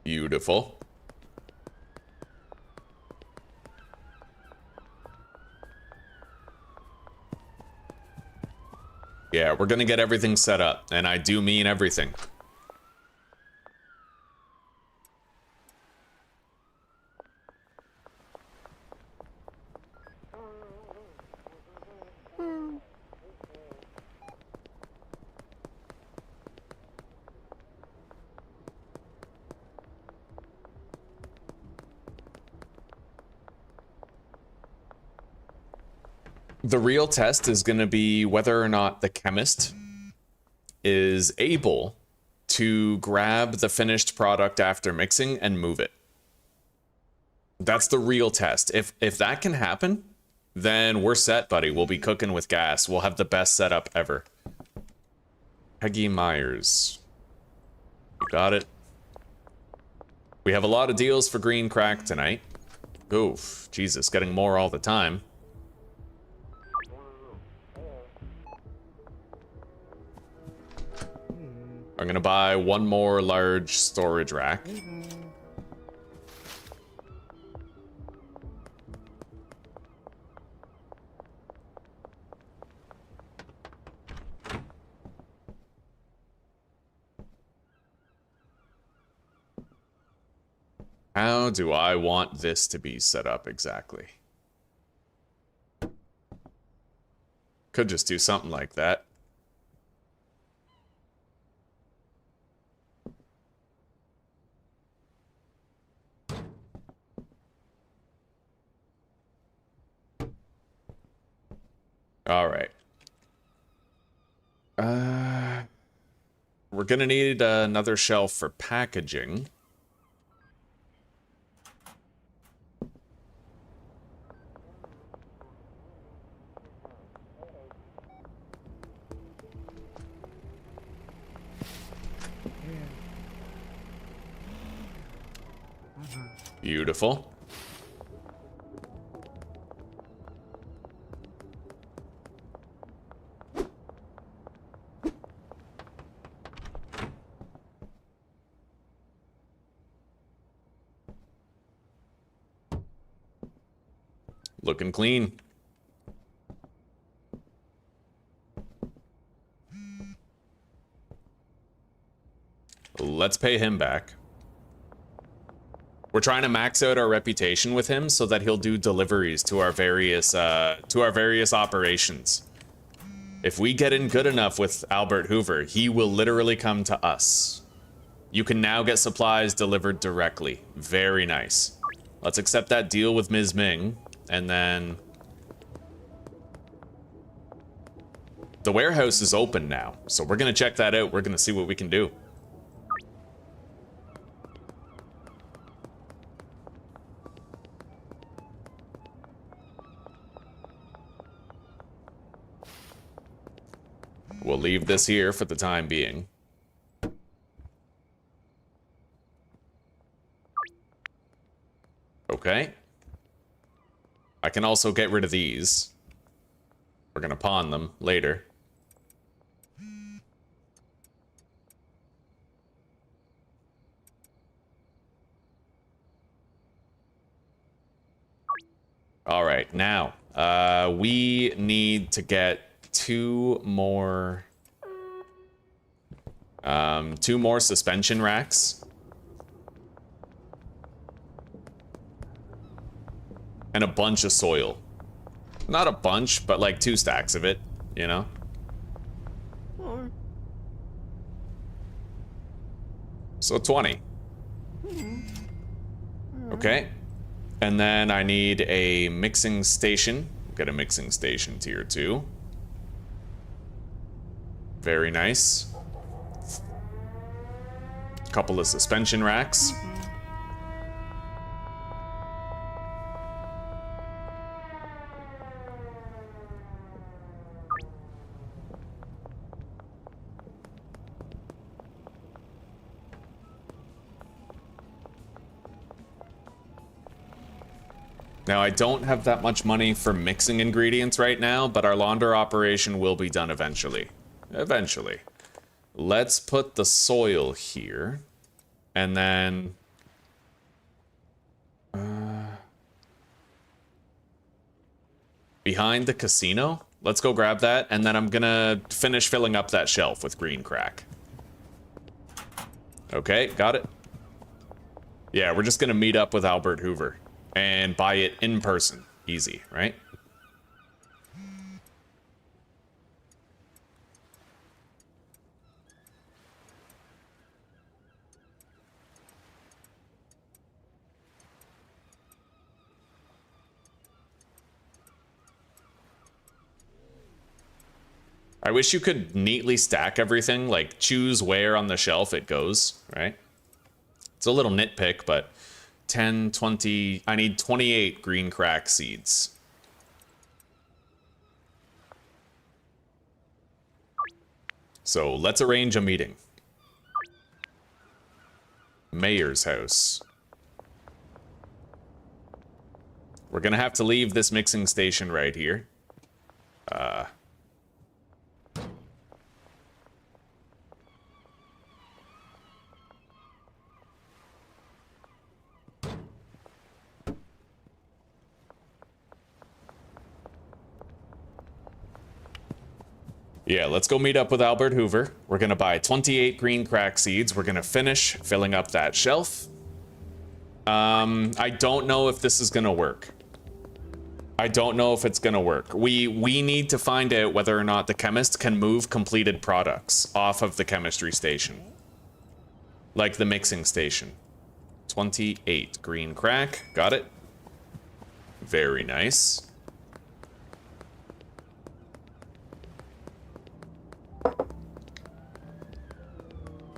Beautiful. Yeah, we're gonna get everything set up, and I do mean everything. The real test is going to be whether or not the chemist is able to grab the finished product after mixing and move it. That's the real test. If that can happen, then we're set, buddy. We'll be cooking with gas. We'll have the best setup ever. Peggy Myers. You got it. We have a lot of deals for green crack tonight. Oof, Jesus, getting more all the time. I'm gonna buy one more large storage rack. How do I want this to be set up exactly? Could just do something like that. All right. We're gonna need another shelf for packaging. Beautiful. Looking clean. Let's pay him back. We're trying to max out our reputation with him so that he'll do deliveries to our various operations. If we get in good enough with Albert Hoover, he will literally come to us. You can now get supplies delivered directly. Very nice. Let's accept that deal with Ms. Ming. And then the warehouse is open now, so we're gonna check that out. We're gonna see what we can do. We'll leave this here for the time being. Okay. I can also get rid of these. We're gonna pawn them later. All right, now we need to get two more suspension racks. And a bunch of soil. Not a bunch, but like 2 stacks of it, you know? So 20. Okay. And then I need a mixing station. Get a mixing station tier 2. Very nice. Couple of suspension racks. Now, I don't have that much money for mixing ingredients right now, but our launder operation will be done eventually. Eventually. Let's put the soil here. And then... behind the casino? Let's go grab that, and then I'm gonna finish filling up that shelf with green crack. Okay, got it. Yeah, we're just gonna meet up with Albert Hoover. And buy it in person. Easy, right? I wish you could neatly stack everything, like choose where on the shelf it goes, right? It's a little nitpick, but 10, 20, I need 28 green crack seeds. So let's arrange a meeting. Mayor's house. We're gonna have to leave this mixing station right here. Yeah, let's go meet up with Albert Hoover. We're gonna buy 28 green crack seeds. We're gonna finish filling up that shelf. I don't know if this is gonna work. I don't know if it's gonna work. We need to find out whether or not the chemist can move completed products off of the chemistry station. Like the mixing station. 28 green crack, got it. Very nice.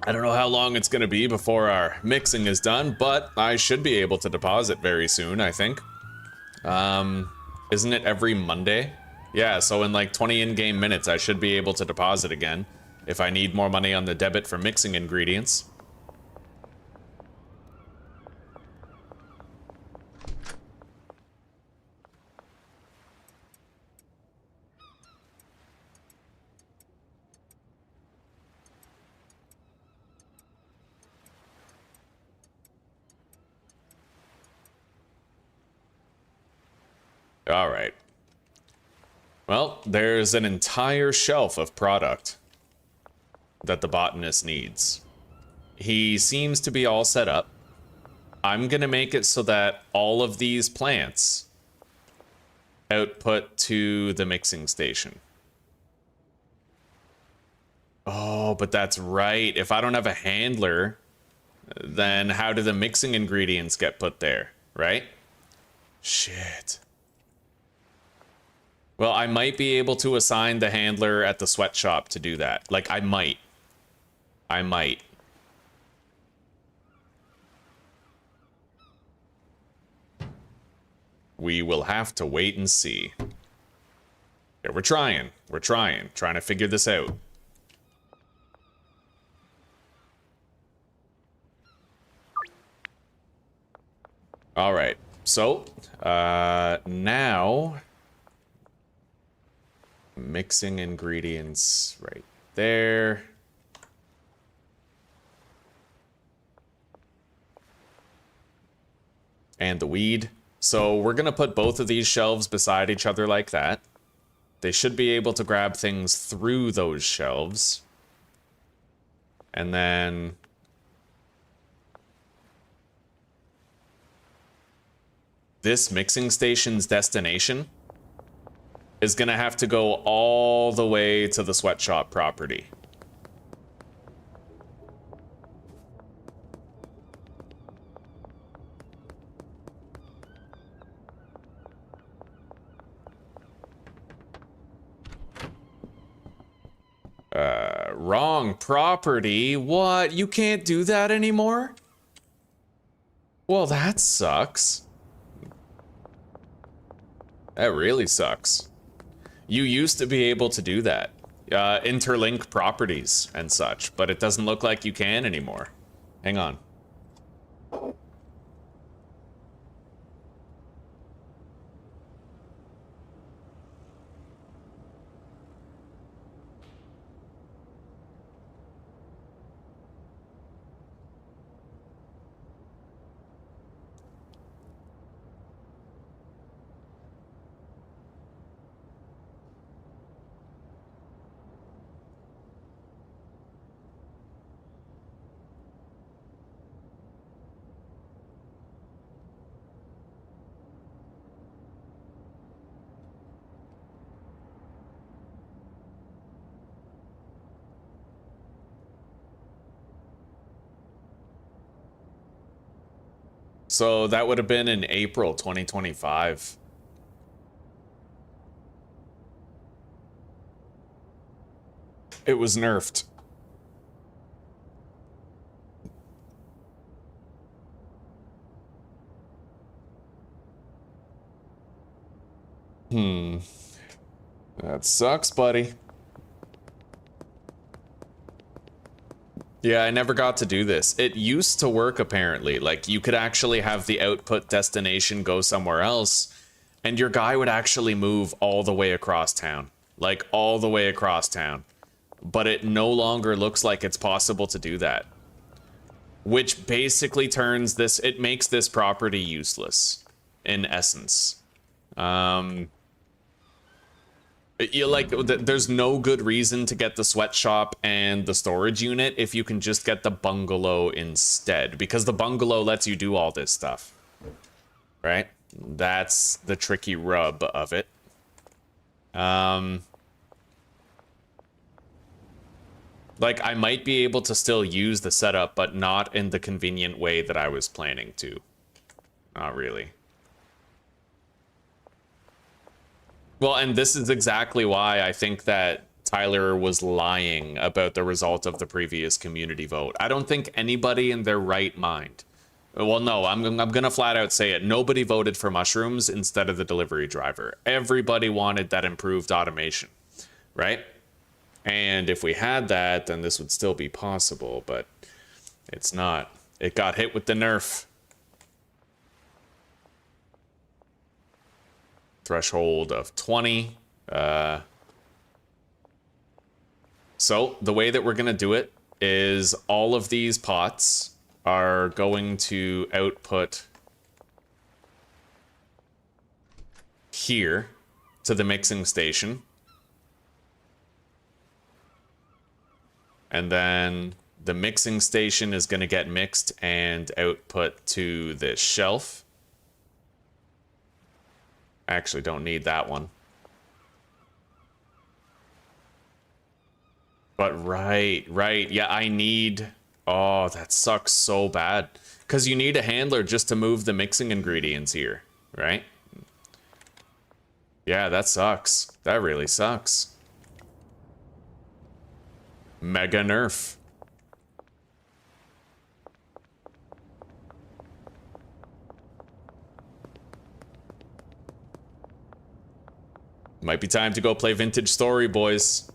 I don't know how long it's gonna be before our mixing is done, but I should be able to deposit very soon, I think. Isn't it every Monday? Yeah, so in like 20 in-game minutes, I should be able to deposit again if I need more money on the debit for mixing ingredients. All right. Well, there's an entire shelf of product that the botanist needs. He seems to be all set up. I'm gonna make it so that all of these plants output to the mixing station. Oh, but that's right. If I don't have a handler, then how do the mixing ingredients get put there, right? Shit. Well, I might be able to assign the handler at the sweatshop to do that. Like, I might. I might. We will have to wait and see. Yeah, we're trying. We're trying to figure this out. All right. So, now... mixing ingredients right there. And the weed. So we're gonna put both of these shelves beside each other like that. They should be able to grab things through those shelves. And then this mixing station's destination is gonna have to go all the way to the sweatshop property. Wrong property? What? You can't do that anymore? Well, that sucks. That really sucks. You used to be able to do that. Interlink properties and such, but it doesn't look like you can anymore. Hang on. So that would have been in April 2025. It was nerfed. That sucks, buddy. Yeah, I never got to do this. It used to work, apparently. Like, you could actually have the output destination go somewhere else, and your guy would actually move all the way across town. Like, all the way across town. But it no longer looks like it's possible to do that. Which basically turns this... It makes this property useless, in essence. There's no good reason to get the sweatshop and the storage unit if you can just get the bungalow instead, because the bungalow lets you do all this stuff, right? That's the tricky rub of it. Like, I might be able to still use the setup, but not in the convenient way that I was planning to. Not really. Well, and this is exactly why I think that Tyler was lying about the result of the previous community vote. I don't think anybody in their right mind... Well, no, I'm gonna flat out say it. Nobody voted for mushrooms instead of the delivery driver. Everybody wanted that improved automation, right? And if we had that, then this would still be possible, but it's not. It got hit with the nerf. Threshold of 20. So the way that we're gonna do it is all of these pots are going to output here to the mixing station. And then the mixing station is gonna get mixed and output to this shelf. I actually don't need that one. But right. Yeah, I need... Oh, that sucks so bad. Because you need a handler just to move the mixing ingredients here, right? Yeah, that sucks. That really sucks. Mega nerf. Might be time to go play Vintage Story, boys.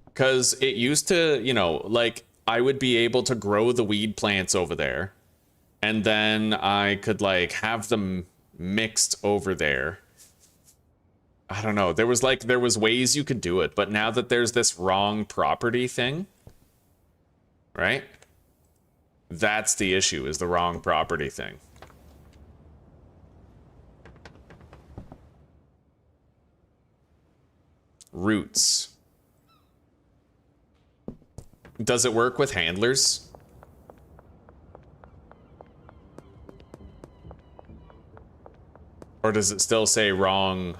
Because it used to, you know, like, I would be able to grow the weed plants over there. And then I could, like, have them mixed over there. I don't know. There was ways you could do it, but now that there's this wrong property thing, right? That's the issue, is the wrong property thing. Roots. Does it work with handlers? Or does it still say wrong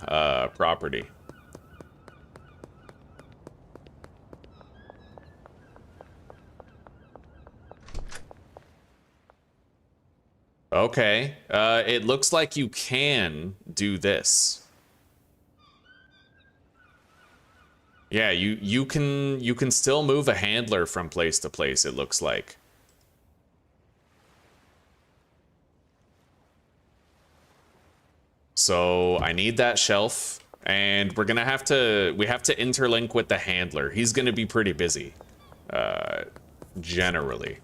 property? Okay, it looks like you can do this. Yeah, you can still move a handler from place to place, it looks like. So I need that shelf, and we have to interlink with the handler. He's gonna be pretty busy, generally.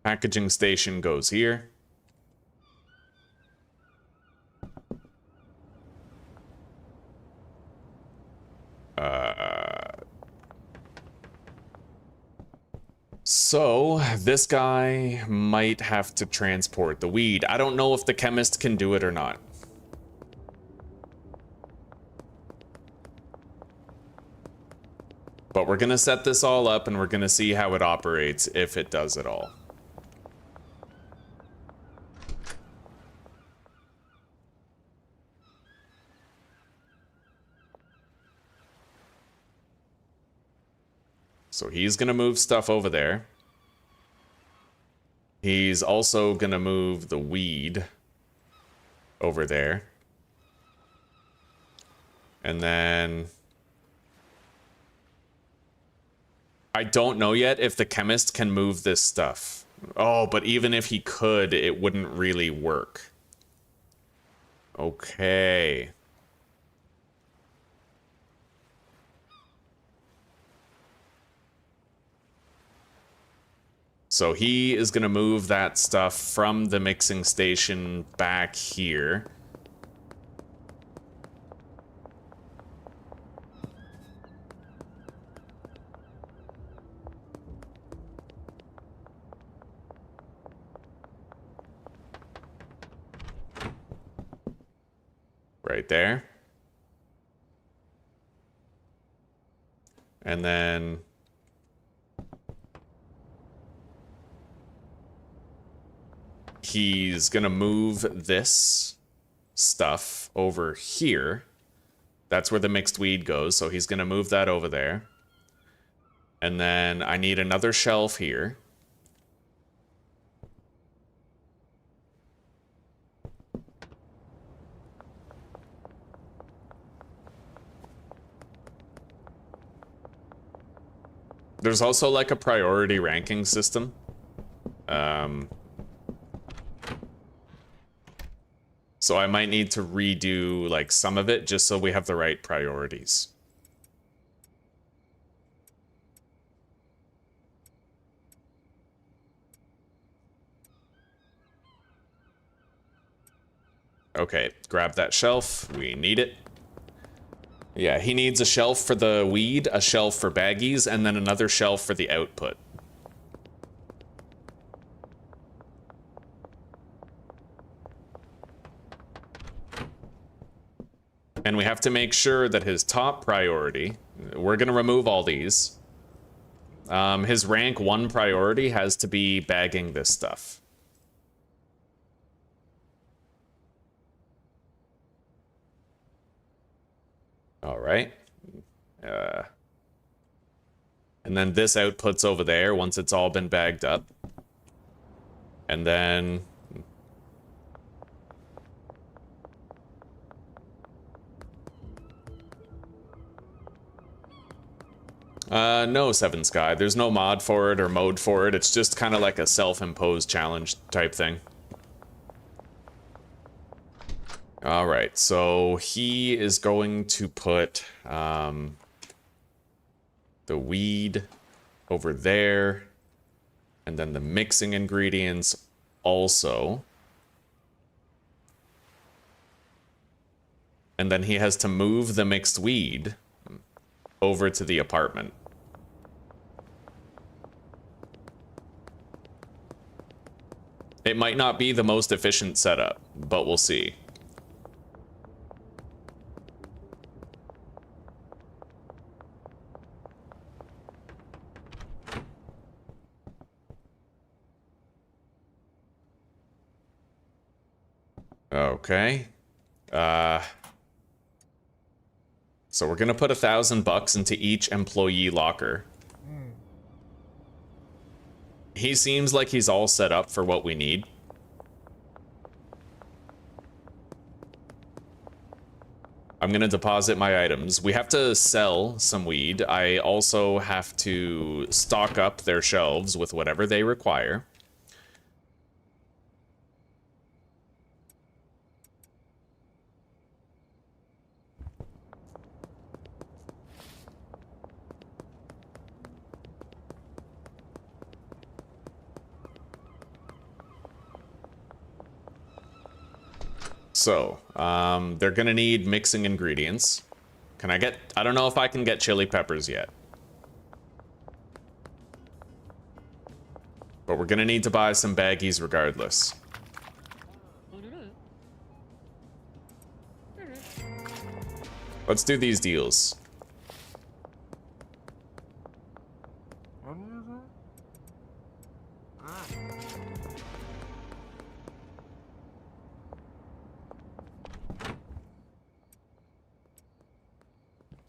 Packaging station goes here. So this guy might have to transport the weed. I don't know if the chemist can do it or not. But we're gonna set this all up and we're gonna see how it operates, if it does at all. So he's gonna move stuff over there. He's also gonna move the weed over there. And then I don't know yet if the chemist can move this stuff. Oh, but even if he could, it wouldn't really work. Okay. So he is going to move that stuff from the mixing station back here. Right there. And then he's gonna move this stuff over here. That's where the mixed weed goes, so he's gonna move that over there. And then I need another shelf here. There's also like a priority ranking system. So I might need to redo like some of it just so we have the right priorities. Okay, grab that shelf. We need it. Yeah, he needs a shelf for the weed, a shelf for baggies, and then another shelf for the output. And we have to make sure that his top priority, we're going to remove all these. His rank 1 priority has to be bagging this stuff. All right. And then this output's over there once it's all been bagged up. And then No, Seven Sky. There's no mod for it or mode for it. It's just kind of like a self-imposed challenge type thing. All right, so he is going to put the weed over there, and then the mixing ingredients also. And then he has to move the mixed weed over to the apartment. It might not be the most efficient setup, but we'll see. Okay. So we're gonna put $1,000 into each employee locker. He seems like he's all set up for what we need. I'm gonna deposit my items. We have to sell some weed. I also have to stock up their shelves with whatever they require. So, they're gonna need mixing ingredients. Can I get... I don't know if I can get chili peppers yet. But we're gonna need to buy some baggies regardless. Let's do these deals.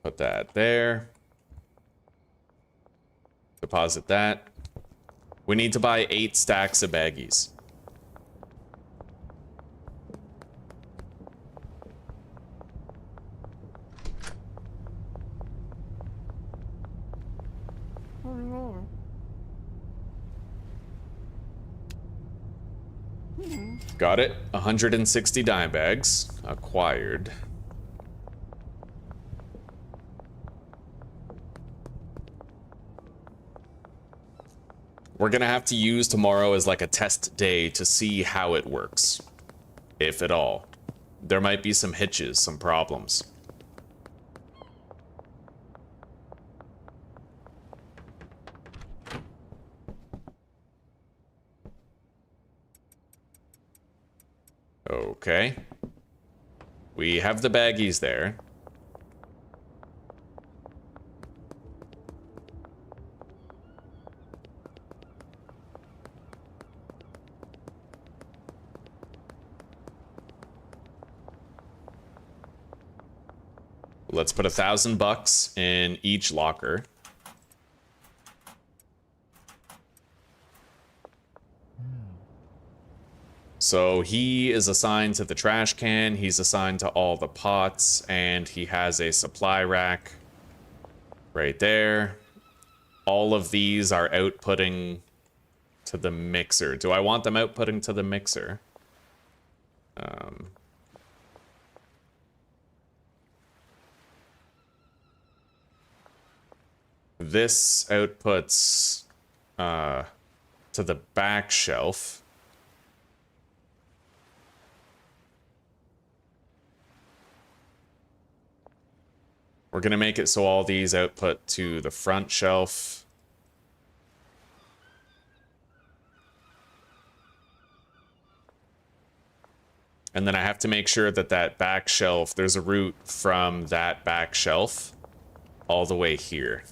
Put that there. Deposit that. We need to buy 8 stacks of baggies. Got it. 160 dime bags. Acquired. We're gonna have to use tomorrow as like a test day to see how it works. If at all. There might be some hitches, some problems. Okay. We have the baggies there. Let's put $1,000 in each locker. So he is assigned to the trash can, he's assigned to all the pots, and he has a supply rack right there. All of these are outputting to the mixer. Do I want them outputting to the mixer? This outputs to the back shelf. We're gonna make it so all these output to the front shelf. And then I have to make sure that that back shelf, there's a route from that back shelf all the way here.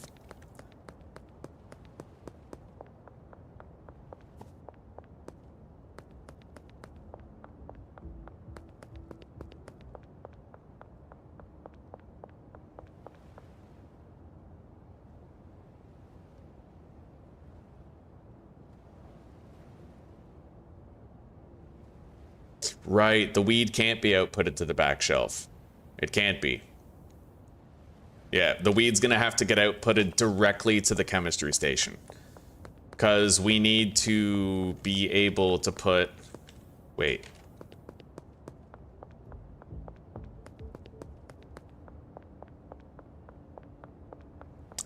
Right, the weed can't be outputted to the back shelf. It can't be. Yeah, the weed's gonna have to get outputted directly to the chemistry station. Because we need to be able to put... Wait.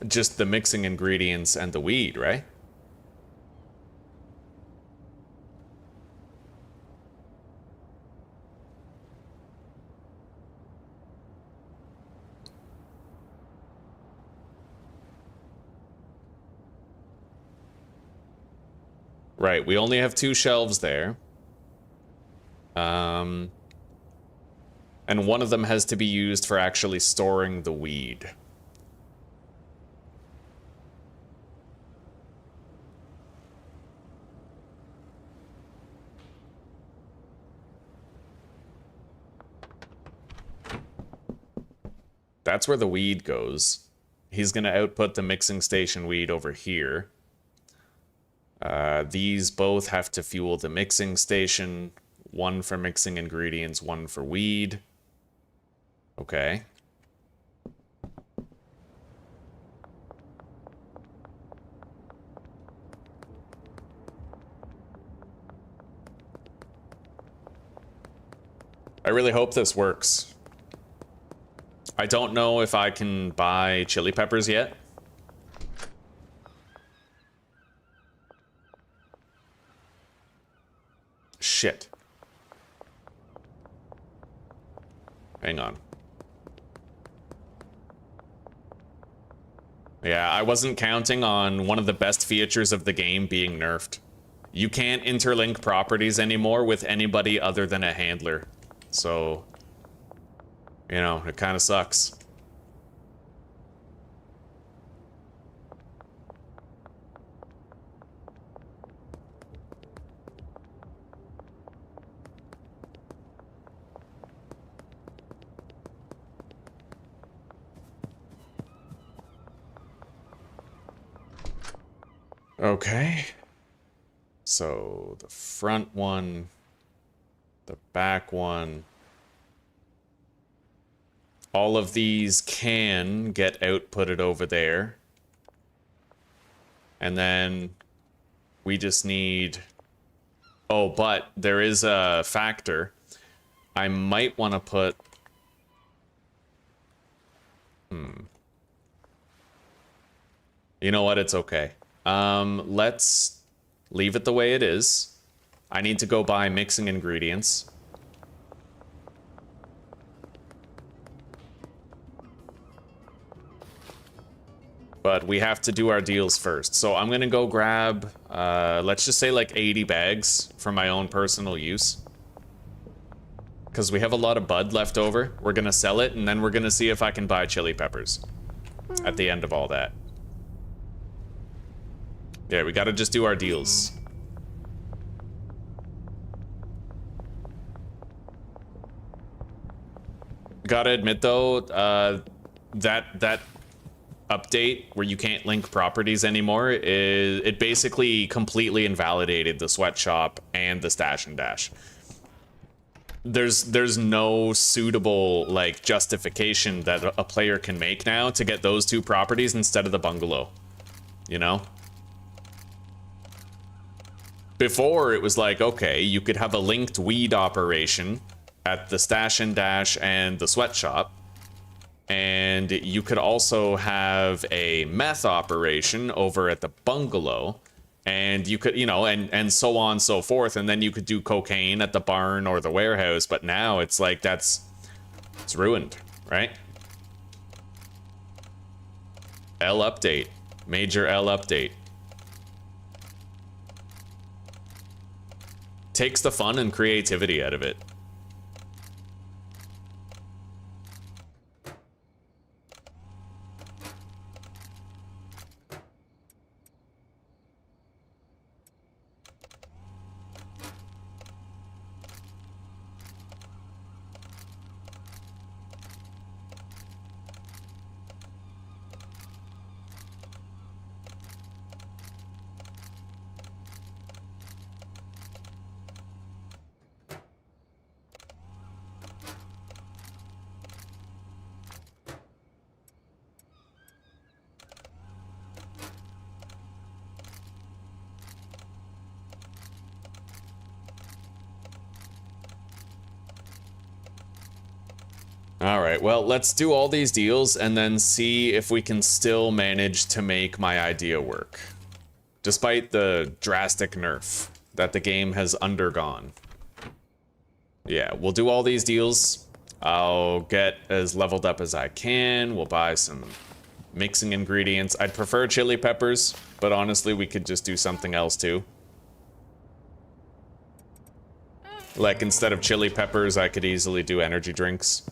Just the mixing ingredients and the weed, right? Right, we only have 2 shelves there. And one of them has to be used for actually storing the weed. That's where the weed goes. He's gonna output the mixing station weed over here. These both have to fuel the mixing station. One for mixing ingredients, one for weed. Okay. I really hope this works. I don't know if I can buy chili peppers yet. Shit. Hang on. Yeah, I wasn't counting on one of the best features of the game being nerfed. You can't interlink properties anymore with anybody other than a handler. So, you know, it kind of sucks. Okay. So, the front one, the back one. All of these can get outputted over there. And then we just need... Oh, but there is a factor. I might want to put... You know what? It's okay. Let's leave it the way it is. I need to go buy mixing ingredients. But we have to do our deals first. So I'm gonna go grab, let's just say like 80 bags for my own personal use. Because we have a lot of bud left over. We're gonna sell it, and then we're gonna see if I can buy chili peppers at the end of all that. Yeah, we gotta just do our deals. Gotta admit though, that update where you can't link properties anymore it basically completely invalidated the sweatshop and the stash and dash. There's no suitable like justification that a player can make now to get those 2 properties instead of the bungalow, you know? Before it was like, okay, you could have a linked weed operation at the stash and dash and the sweatshop, and you could also have a meth operation over at the bungalow, and you could, you know, and so on and so forth, and then you could do cocaine at the barn or the warehouse. But now it's like it's ruined, right? L update, major L update. Takes the fun and creativity out of it. All right, well, let's do all these deals and then see if we can still manage to make my idea work, despite the drastic nerf that the game has undergone. Yeah, we'll do all these deals. I'll get as leveled up as I can. We'll buy some mixing ingredients. I'd prefer chili peppers, but honestly, we could just do something else too. Like, instead of chili peppers, I could easily do energy drinks.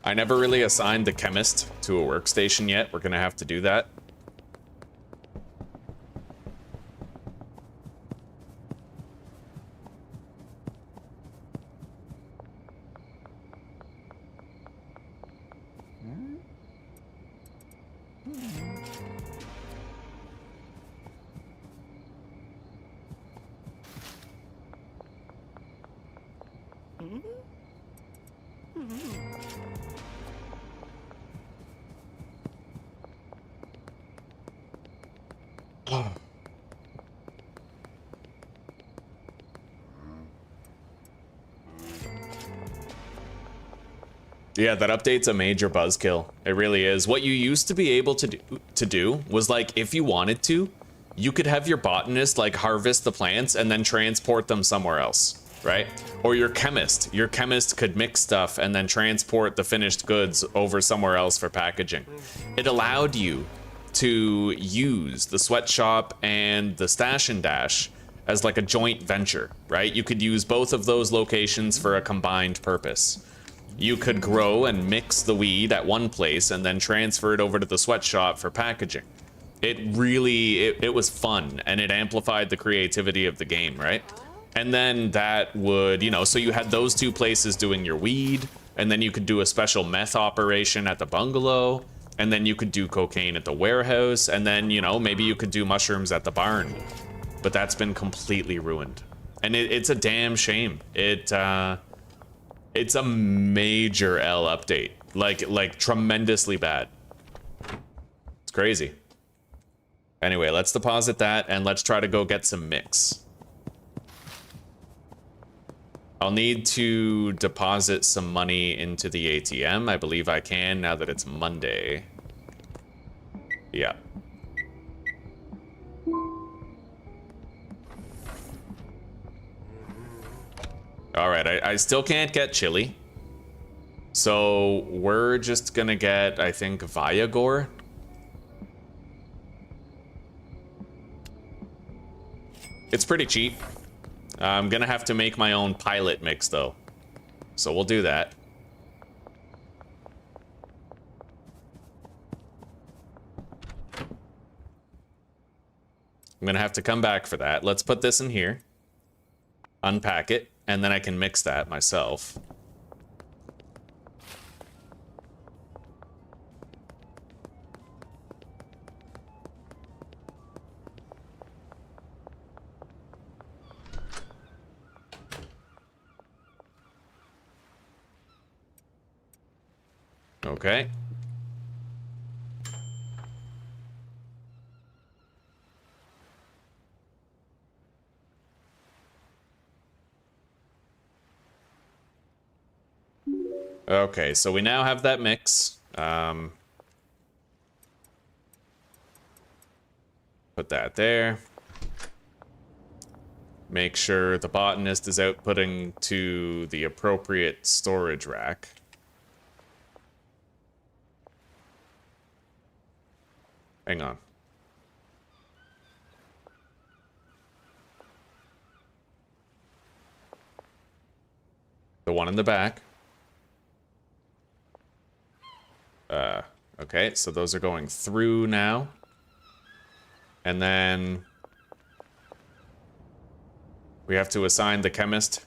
I never really assigned the chemist to a workstation yet. We're gonna have to do that. Yeah, that update's a major buzzkill. It really is. What you used to be able to do was, like, if you wanted to, you could have your botanist like harvest the plants and then transport them somewhere else, right? Or your chemist could mix stuff and then transport the finished goods over somewhere else for packaging. It allowed you to use the sweatshop and the stash and dash as like a joint venture, right? You could use both of those locations for a combined purpose. You could grow and mix the weed at one place and then transfer it over to the sweatshop for packaging. It really, it was fun, and it amplified the creativity of the game, right? And then that would, you know, so you had those two places doing your weed, and then you could do a special meth operation at the bungalow, and then you could do cocaine at the warehouse, and then, you know, maybe you could do mushrooms at the barn. But that's been completely ruined. And it's a damn shame. It's a major L update, like tremendously bad. It's crazy. Anyway, let's deposit that and let's try to go get some mix. I'll need to deposit some money into the ATM. I believe I can now that it's Monday. Yeah. All right, I still can't get chili. So we're just gonna get, I think, Viagor. It's pretty cheap. I'm gonna have to make my own pilot mix though. So we'll do that. I'm gonna have to come back for that. Let's put this in here. Unpack it. And then I can mix that myself. Okay. Okay, so we now have that mix. Put that there. Make sure the botanist is outputting to the appropriate storage rack. Hang on. The one in the back. Okay, so those are going through now. And then we have to assign the chemist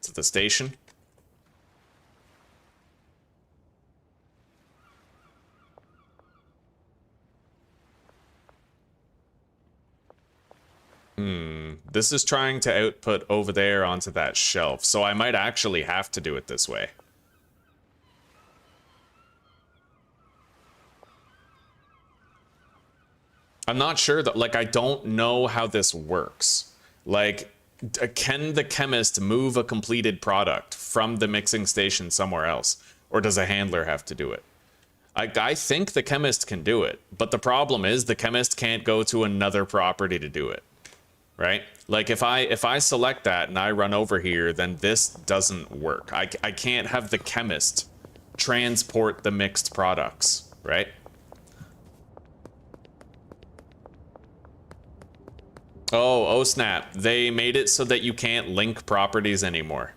to the station. This is trying to output over there onto that shelf, so I might actually have to do it this way. I'm not sure that, like, I don't know how this works. Like, can the chemist move a completed product from the mixing station somewhere else? Or does a handler have to do it? I think the chemist can do it, but the problem is the chemist can't go to another property to do it. Right? Like if I select that and I run over here, then this doesn't work. I can't have the chemist transport the mixed products, right? Oh snap. They made it so that you can't link properties anymore.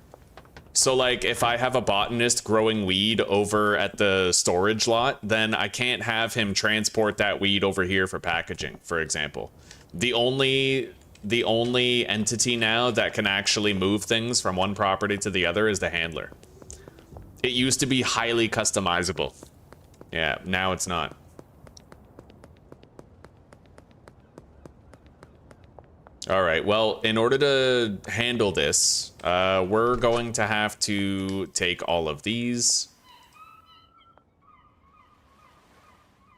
So like if I have a botanist growing weed over at the storage lot, then I can't have him transport that weed over here for packaging, for example. The only entity now that can actually move things from one property to the other is the handler. It used to be highly customizable. Yeah, now it's not. All right, well, in order to handle this, we're going to have to take all of these.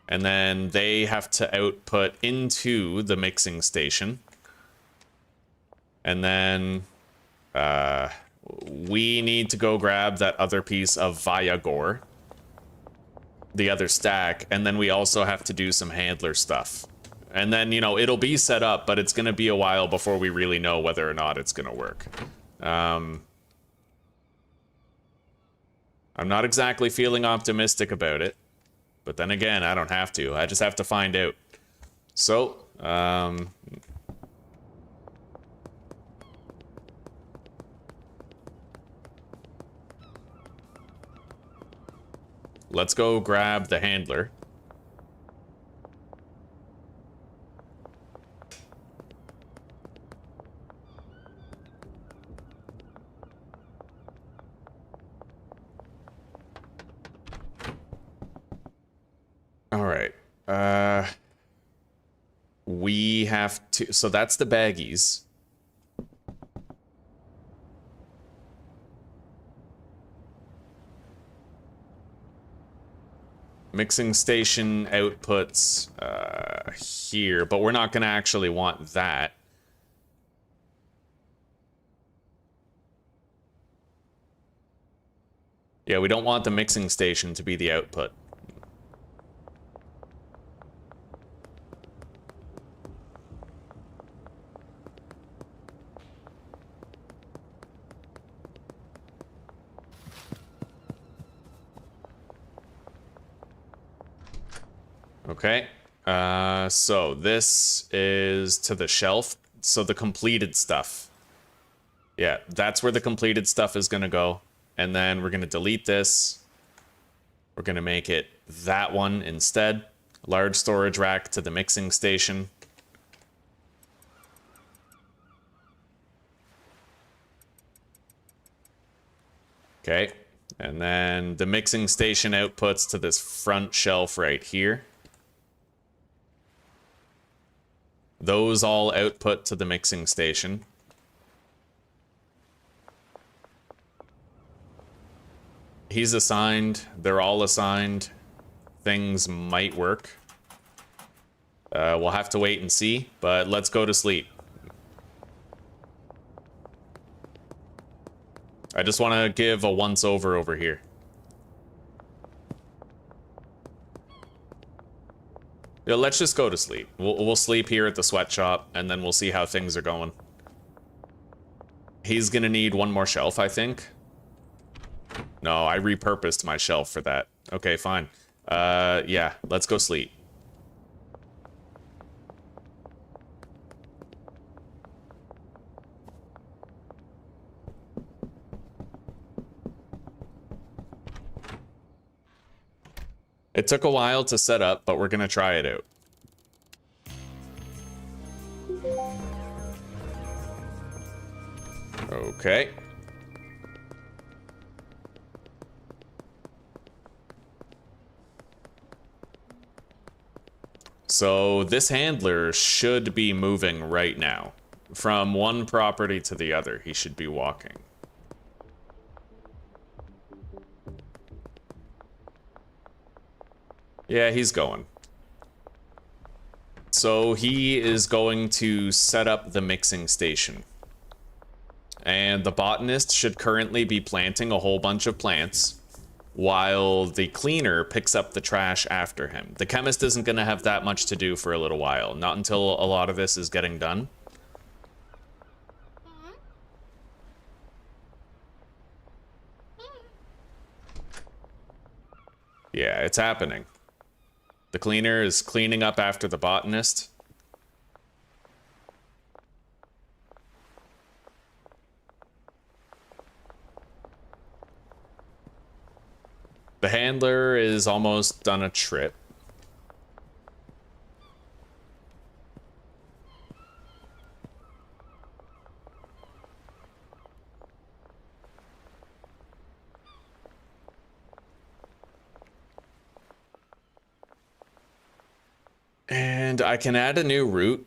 And then they have to output into the mixing station. And then we need to go grab that other piece of Viagor, the other stack, and then we also have to do some handler stuff. And then, you know, it'll be set up, but it's going to be a while before we really know whether or not it's going to work. I'm not exactly feeling optimistic about it, but then again, I don't have to. I just have to find out. So, let's go grab the handler. All right. We have to, so that's the baggies. Mixing station outputs here, but we're not going to actually want that. Yeah, we don't want the mixing station to be the output. Okay, so this is to the shelf, so the completed stuff. Yeah, that's where the completed stuff is going to go. And then we're going to delete this. We're going to make it that one instead. Large storage rack to the mixing station. Okay, and then the mixing station outputs to this front shelf right here. Those all output to the mixing station. He's assigned. They're all assigned. Things might work. We'll have to wait and see, but let's go to sleep. I just want to give a once-over over here. Yeah, let's just go to sleep. We'll sleep here at the sweatshop, and then we'll see how things are going. He's gonna need one more shelf, I think. No, I repurposed my shelf for that. Okay, fine. Yeah, let's go sleep. It took a while to set up, but we're gonna try it out. Okay. So this handler should be moving right now. From one property to the other, he should be walking. Yeah, he's going. So he is going to set up the mixing station. And the botanist should currently be planting a whole bunch of plants, while the cleaner picks up the trash after him. The chemist isn't going to have that much to do for a little while, not until a lot of this is getting done. Yeah, it's happening. The cleaner is cleaning up after the botanist. The handler is almost done a trip. And I can add a new route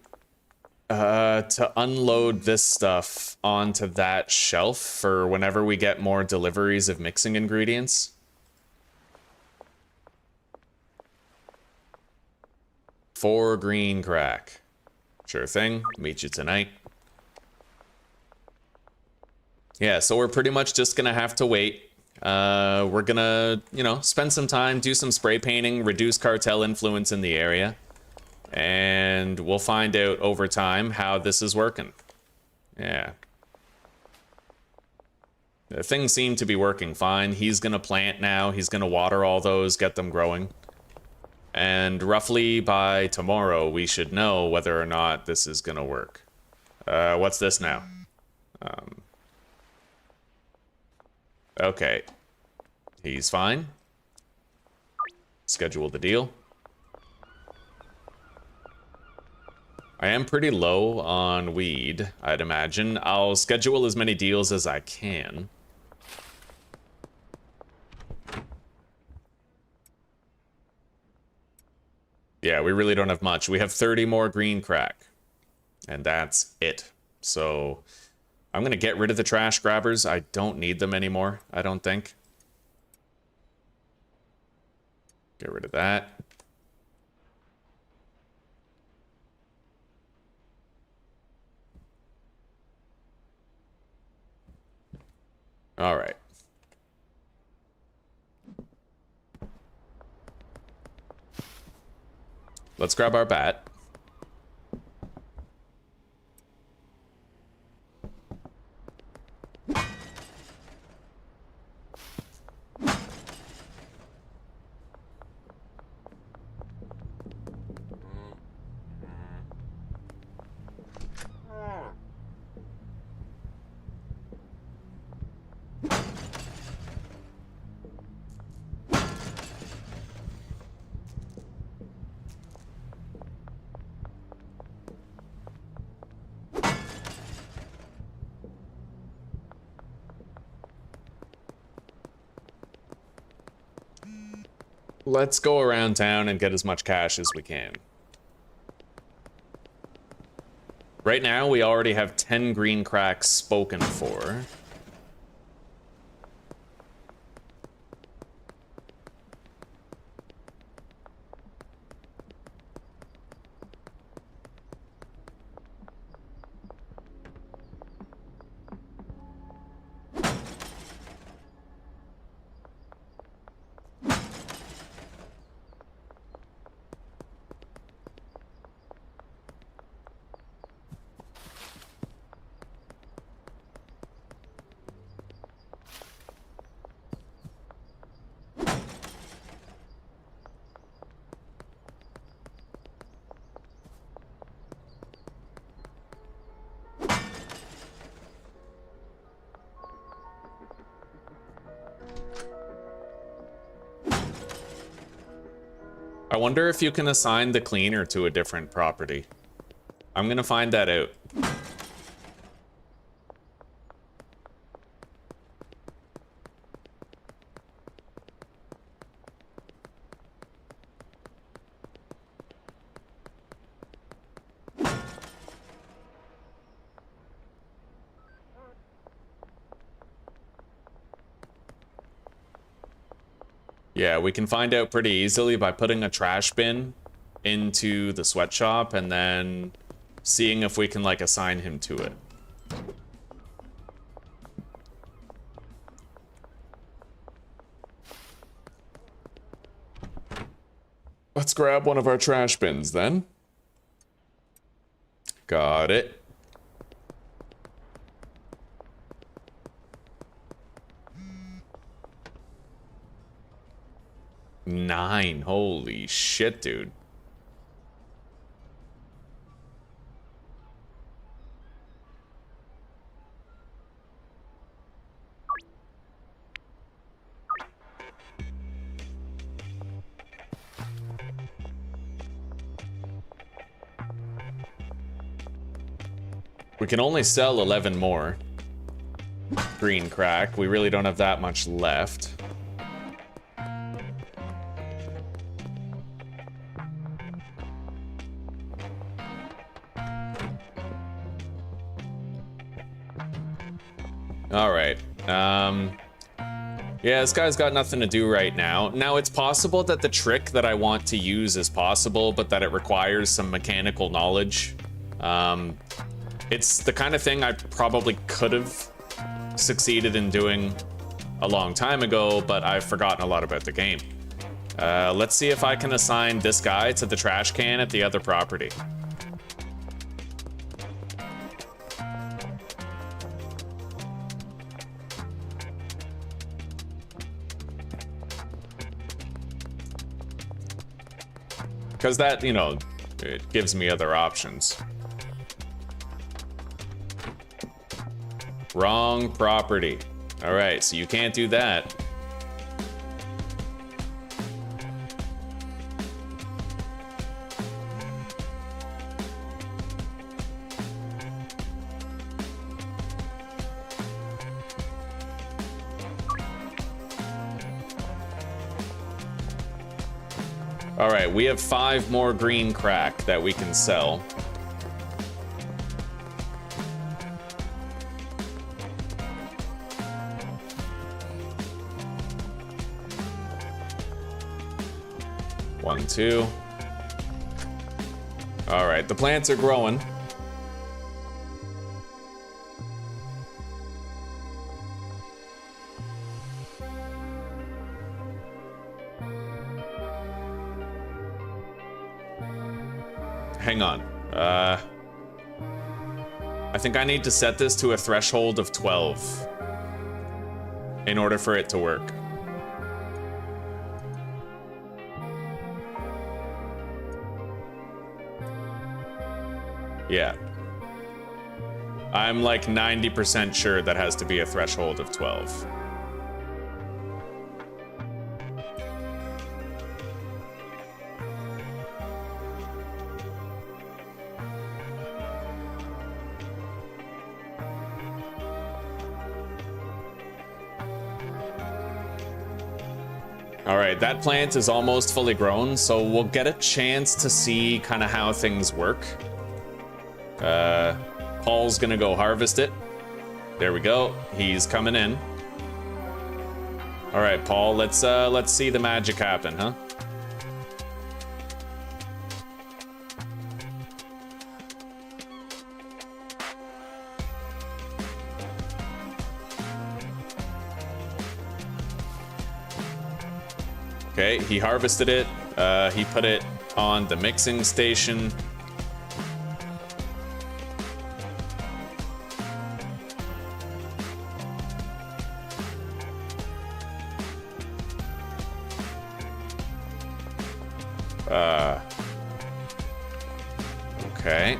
to unload this stuff onto that shelf for whenever we get more deliveries of mixing ingredients. Four green crack. Sure thing. Meet you tonight. Yeah, so we're pretty much just gonna have to wait. We're gonna, you know, spend some time, do some spray painting, reduce cartel influence in the area. And we'll find out over time how this is working. Yeah. Things seem to be working fine. He's gonna plant now. He's gonna water all those, get them growing. And roughly by tomorrow, we should know whether or not this is gonna work. What's this now? Okay. He's fine. Schedule the deal. I am pretty low on weed, I'd imagine. I'll schedule as many deals as I can. Yeah, we really don't have much. We have 30 more green crack. And that's it. So I'm going to get rid of the trash grabbers. I don't need them anymore, I don't think. Get rid of that. All right. Let's grab our bat. Let's go around town and get as much cash as we can. Right now, we already have 10 green cracks spoken for. I wonder if you can assign the cleaner to a different property. I'm gonna find that out. Yeah, we can find out pretty easily by putting a trash bin into the sweatshop and then seeing if we can, like, assign him to it. Let's grab one of our trash bins then. Got it. Nine. Holy shit, dude. We can only sell 11 more. Green crack. We really don't have that much left. All right. Yeah, this guy's got nothing to do right now. Now, it's possible that the trick that I want to use is possible, but that it requires some mechanical knowledge. It's the kind of thing I probably could have succeeded in doing a long time ago, but I've forgotten a lot about the game. Let's see if I can assign this guy to the trash can at the other property. Because that, you know, it gives me other options. Wrong property. All right, so you can't do that. All right, we have 5 more green crack that we can sell. One, two. All right, the plants are growing. Hang on. I think I need to set this to a threshold of 12 in order for it to work. Yeah. I'm like 90% sure that has to be a threshold of 12. All right, that plant is almost fully grown, so we'll get a chance to see kind of how things work. Paul's gonna go harvest it. There we go. He's coming in. All right, Paul, let's see the magic happen, huh? Okay, he harvested it. He put it on the mixing station. Okay.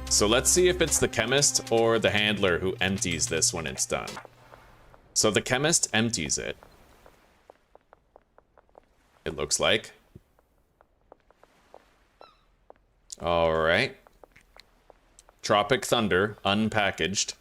So let's see if it's the chemist or the handler who empties this when it's done. So the chemist empties it. it looks like. All right. Tropic Thunder, unpackaged.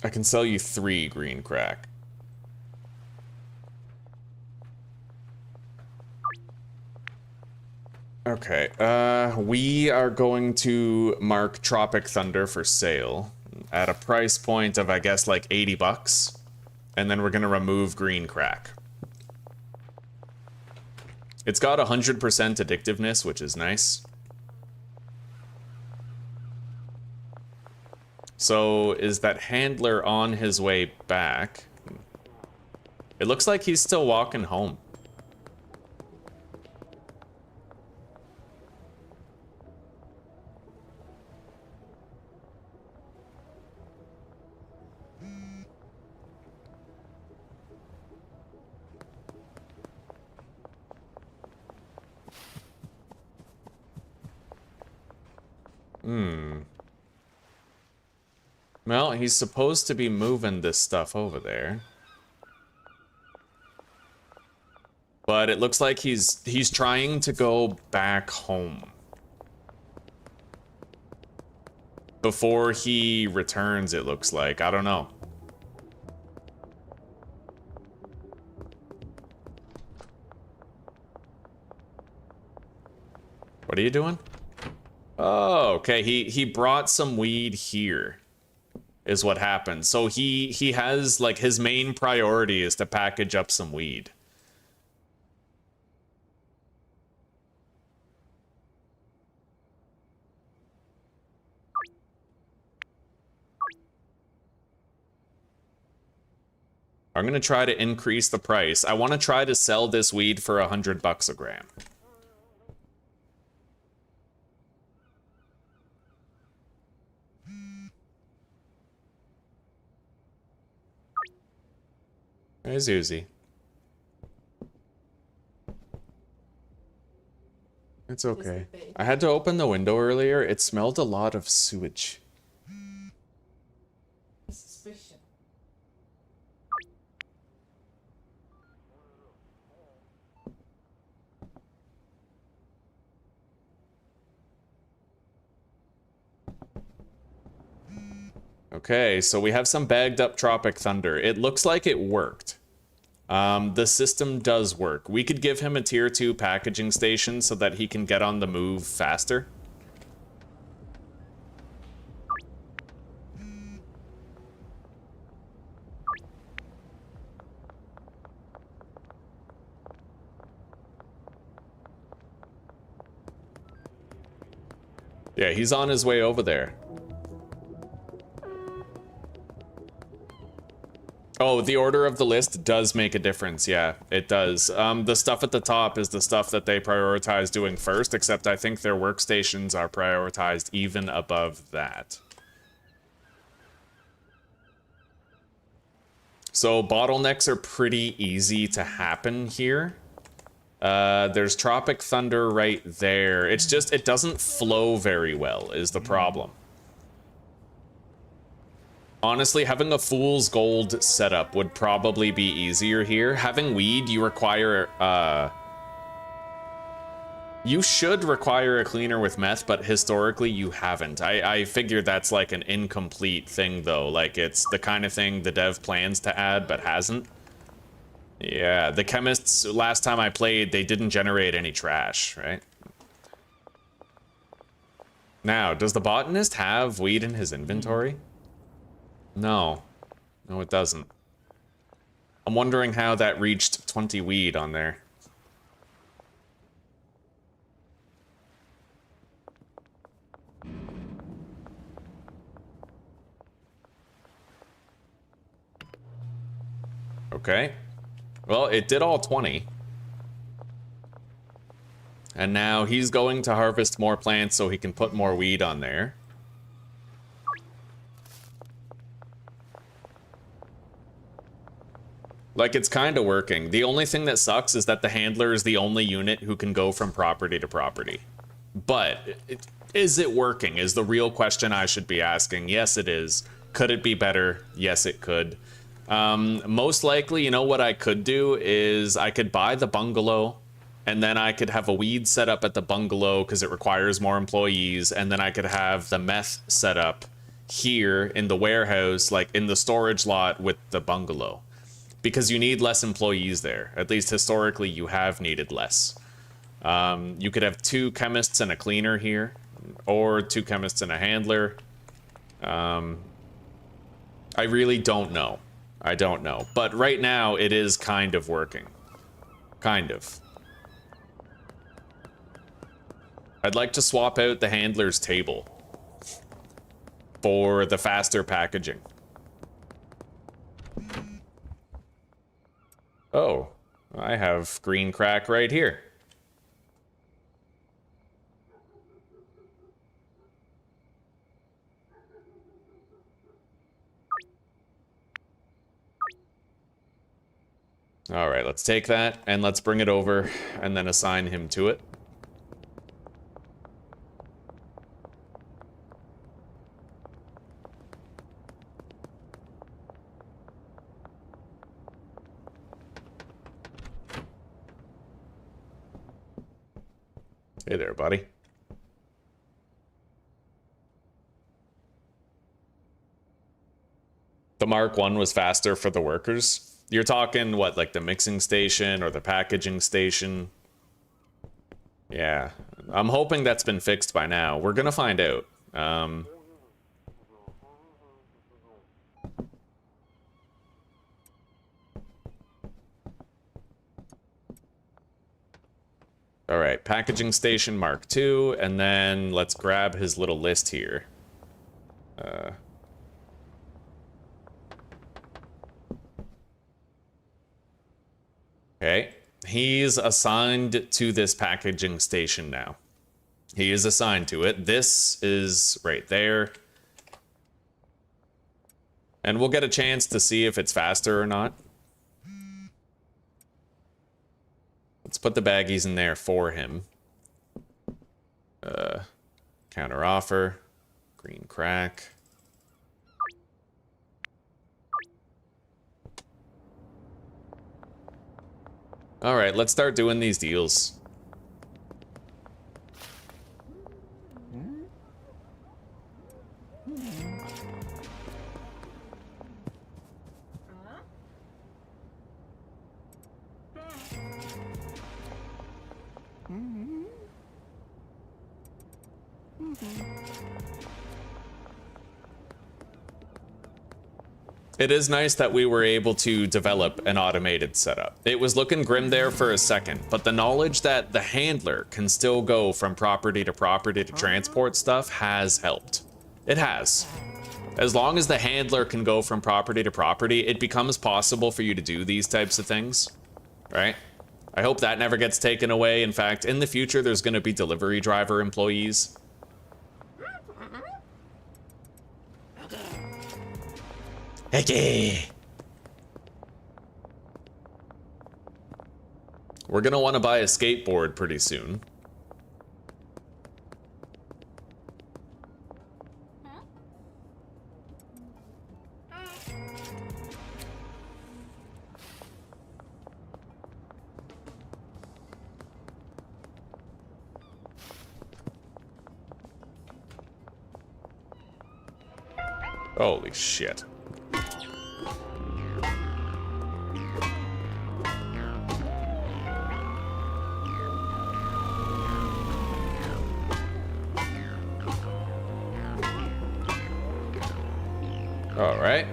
I can sell you 3 green crack. Okay, we are going to mark Tropic Thunder for sale at a price point of, I guess, like 80 bucks. And then we're gonna remove green crack. It's got 100% addictiveness, which is nice. So, is that handler on his way back? It looks like he's still walking home. Well, he's supposed to be moving this stuff over there. But it looks like he's trying to go back home before he returns, it looks like. I don't know. What are you doing? Oh, okay. He brought some weed here. Is what happened. So he has, like, his main priority is to package up some weed. I'm gonna try to increase the price. I want to try to sell this weed for 100 bucks a gram. There's Uzi. It's okay. I had to open the window earlier. It smelled a lot of sewage. Suspicion. Okay, so we have some bagged up Tropic Thunder. It looks like it worked. The system does work. We could give him a tier 2 packaging station so that he can get on the move faster. Yeah, he's on his way over there. Oh, the order of the list does make a difference. Yeah, it does. The stuff at the top is the stuff that they prioritize doing first, except I think their workstations are prioritized even above that. So bottlenecks are pretty easy to happen here. There's Tropic Thunder right there. It's just, it doesn't flow very well is the problem. Honestly, having a fool's gold setup would probably be easier here. Having weed, you require, you should require a cleaner with meth, but historically you haven't. I figure that's like an incomplete thing though. Like it's the kind of thing the dev plans to add, but hasn't. Yeah, the chemists, last time I played, they didn't generate any trash, right? Now, does the botanist have weed in his inventory? No. No, it doesn't. I'm wondering how that reached 20 weed on there. Okay. Well, it did all 20. And now he's going to harvest more plants so he can put more weed on there. Like, it's kind of working. The only thing that sucks is that the handler is the only unit who can go from property to property. But is it working is the real question I should be asking. Yes, it is. Could it be better? Yes, it could. Most likely, you know what I could do is I could buy the bungalow, and then I could have a weed set up at the bungalow because it requires more employees, and then I could have the meth set up here in the warehouse, like in the storage lot with the bungalow. Because you need less employees there. At least historically, you have needed less. You could have 2 chemists and a cleaner here, or 2 chemists and a handler. I really don't know. I don't know. But right now, it is kind of working. Kind of. I'd like to swap out the handler's table for the faster packaging. Oh, I have green crack right here. All right, let's take that and let's bring it over and then assign him to it. Hey there, buddy. The Mark 1 was faster for the workers. You're talking, what, like the mixing station or the packaging station? Yeah, I'm hoping that's been fixed by now. We're gonna find out. All right, packaging station Mark 2, and then let's grab his little list here. Okay, he's assigned to this packaging station now. He is assigned to it. This is right there. And we'll get a chance to see if it's faster or not. Let's put the baggies in there for him. Counter offer. Green crack. All right, let's start doing these deals. It is nice that we were able to develop an automated setup. It was looking grim there for a second, but the knowledge that the handler can still go from property to transport stuff has helped. It has. As long as the handler can go from property to property, it becomes possible for you to do these types of things, right? I hope that never gets taken away. In fact, in the future, there's going to be delivery driver employees. Hecky! We're gonna want to buy a skateboard pretty soon. Holy shit. All right.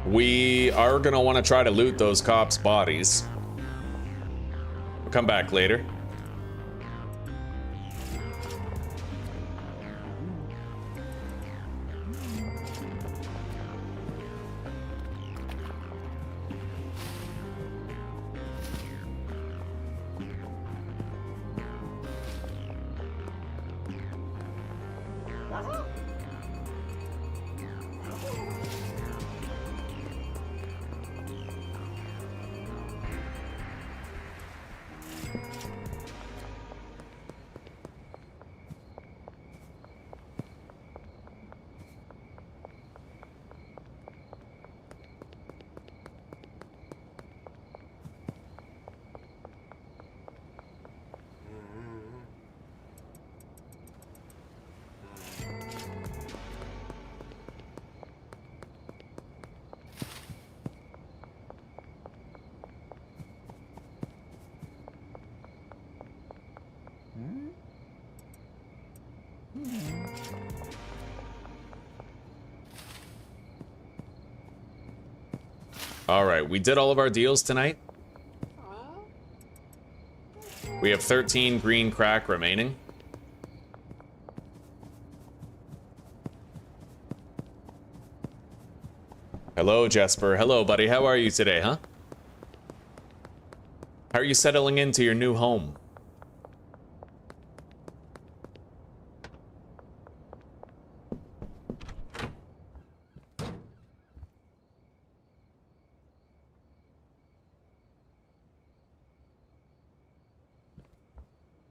We are gonna want to try to loot those cops' bodies. We'll come back later. All right, we did all of our deals tonight. We have 13 green crack remaining. Hello, Jesper. Hello, buddy. How are you today, huh? How are you settling into your new home?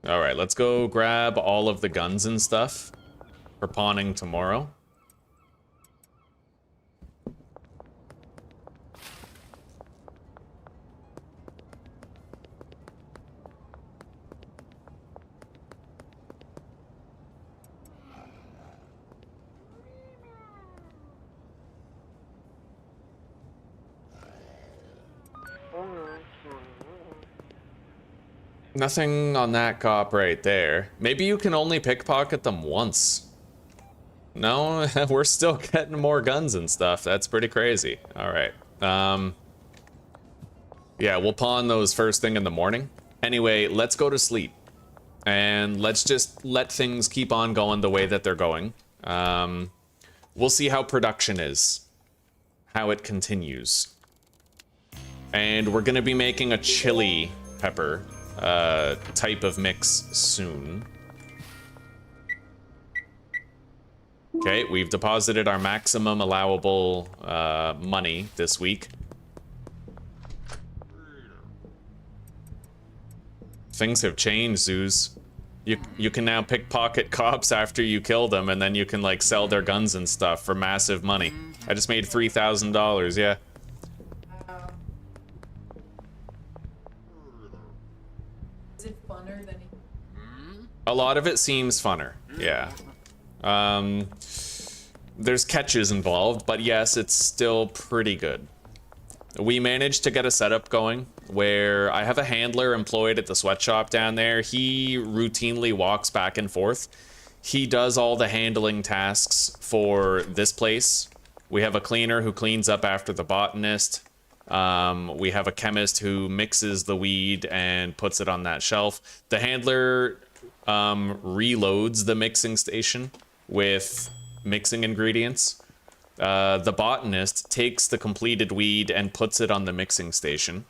All right, let's go grab all of the guns and stuff for pawning tomorrow. Nothing on that cop right there. Maybe you can only pickpocket them once. No, we're still getting more guns and stuff. That's pretty crazy. All right. Yeah, we'll pawn those first thing in the morning. Anyway, let's go to sleep. And let's just let things keep on going the way that they're going. We'll see how production is. How it continues. And we're gonna be making a chili pepper type of mix soon. Okay, we've deposited our maximum allowable money this week. Things have changed, Zeus. You can now pickpocket cops after you kill them, and then you can like sell their guns and stuff for massive money. I just made $3,000, yeah. Is it funner than A lot of it seems funner, yeah. There's catches involved, but yes, it's still pretty good. We managed to get a setup going where I have a handler employed at the sweatshop down there. He routinely walks back and forth. He does all the handling tasks for this place. We have a cleaner who cleans up after the botanist. We have a chemist who mixes the weed and puts it on that shelf. The handler reloads the mixing station with mixing ingredients. The botanist takes the completed weed and puts it on the mixing station.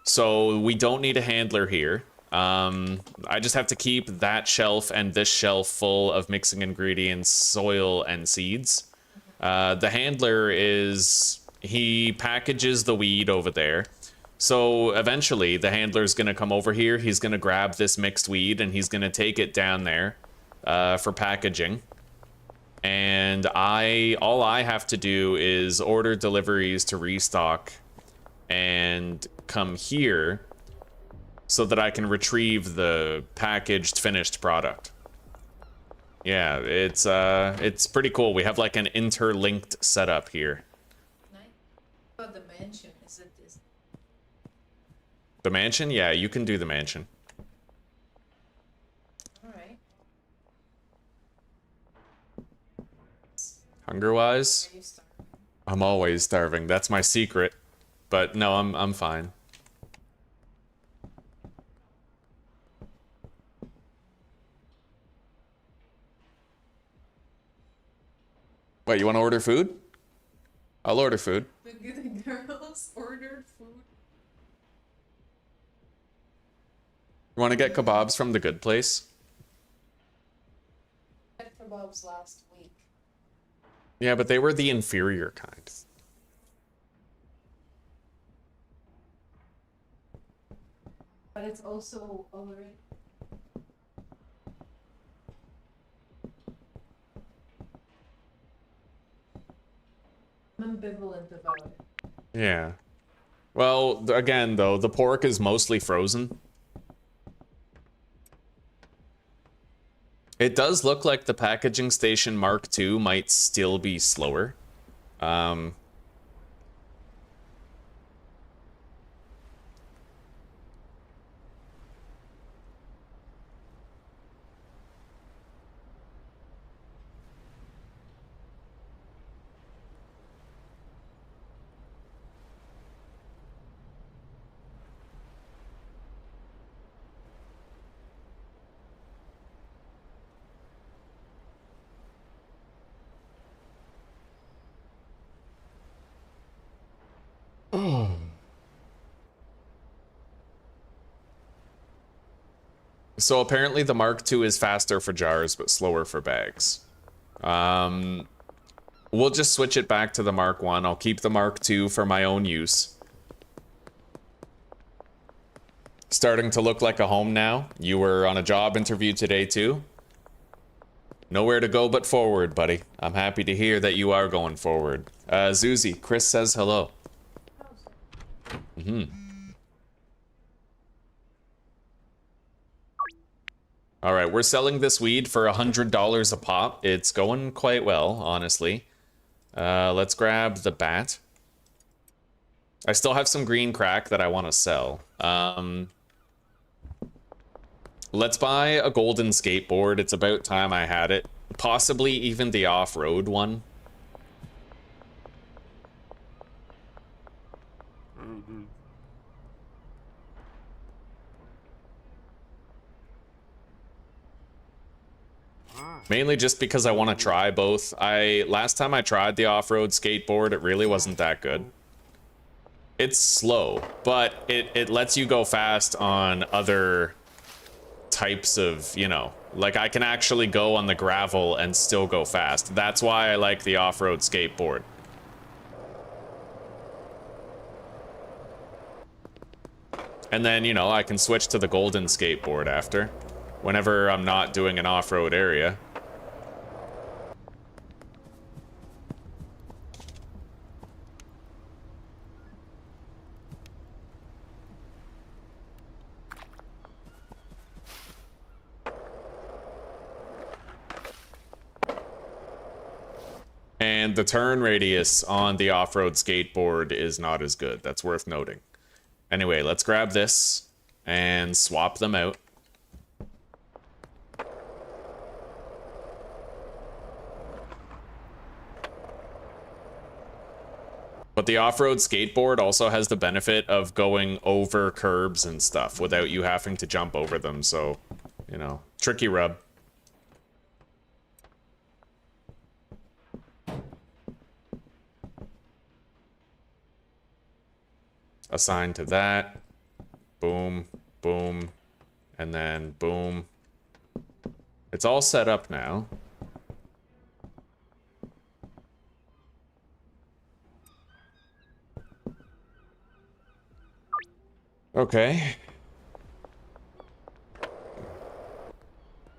So we don't need a handler here. I just have to keep that shelf and this shelf full of mixing ingredients, soil, and seeds. The handler he packages the weed over there. So eventually the handler's gonna come over here, he's gonna grab this mixed weed and he's gonna take it down there for packaging. And all I have to do is order deliveries to restock and come here so that I can retrieve the packaged finished product. Yeah, it's pretty cool. We have like an interlinked setup here. nice? But the mansion, is it this? The mansion? Yeah, you can do the mansion. Alright. Hunger-wise? Are you starving? I'm always starving. That's my secret. But no, I'm fine. Wait, you want to order food? I'll order food. The girls ordered food. You want to get kebabs from the good place? I had kebabs last week. Yeah, but they were the inferior kind. But it's also already. I'm ambivalent about it. Yeah. Well, again, though, the pork is mostly frozen. It does look like the packaging station Mark II might still be slower. So apparently the Mark II is faster for jars, but slower for bags. We'll just switch it back to the Mark I. I'll keep the Mark II for my own use. Starting to look like a home now. You were on a job interview today too. Nowhere to go but forward, buddy. I'm happy to hear that you are going forward. Zuzi, Chris says hello. All right, we're selling this weed for $100 a pop. It's going quite well, honestly. Let's grab the bat. I still have some green crack that I want to sell. Let's buy a golden skateboard. It's about time I had it. Possibly even the off-road one. Mainly just because I want to try both. Last time I tried the off-road skateboard, it really wasn't that good. It's slow, but it lets you go fast on other types of, you know, like I can actually go on the gravel and still go fast. That's why I like the off-road skateboard. And then, you know, I can switch to the golden skateboard after, whenever I'm not doing an off-road area. And the turn radius on the off-road skateboard is not as good. That's worth noting. Anyway, let's grab this and swap them out. But the off-road skateboard also has the benefit of going over curbs and stuff without you having to jump over them. So, you know, tricky rub. Assign to that. Boom, boom, and then boom. It's all set up now. Okay.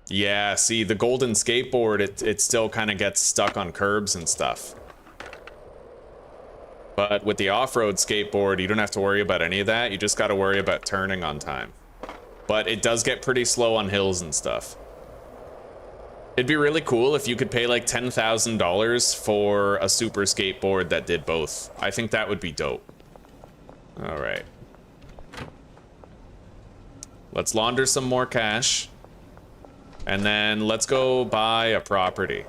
Yeah, see, the golden skateboard, it still kind of gets stuck on curbs and stuff. But with the off-road skateboard, you don't have to worry about any of that. You just got to worry about turning on time. But it does get pretty slow on hills and stuff. It'd be really cool if you could pay like $10,000 for a super skateboard that did both. I think that would be dope. All right. Let's launder some more cash. And then let's go buy a property.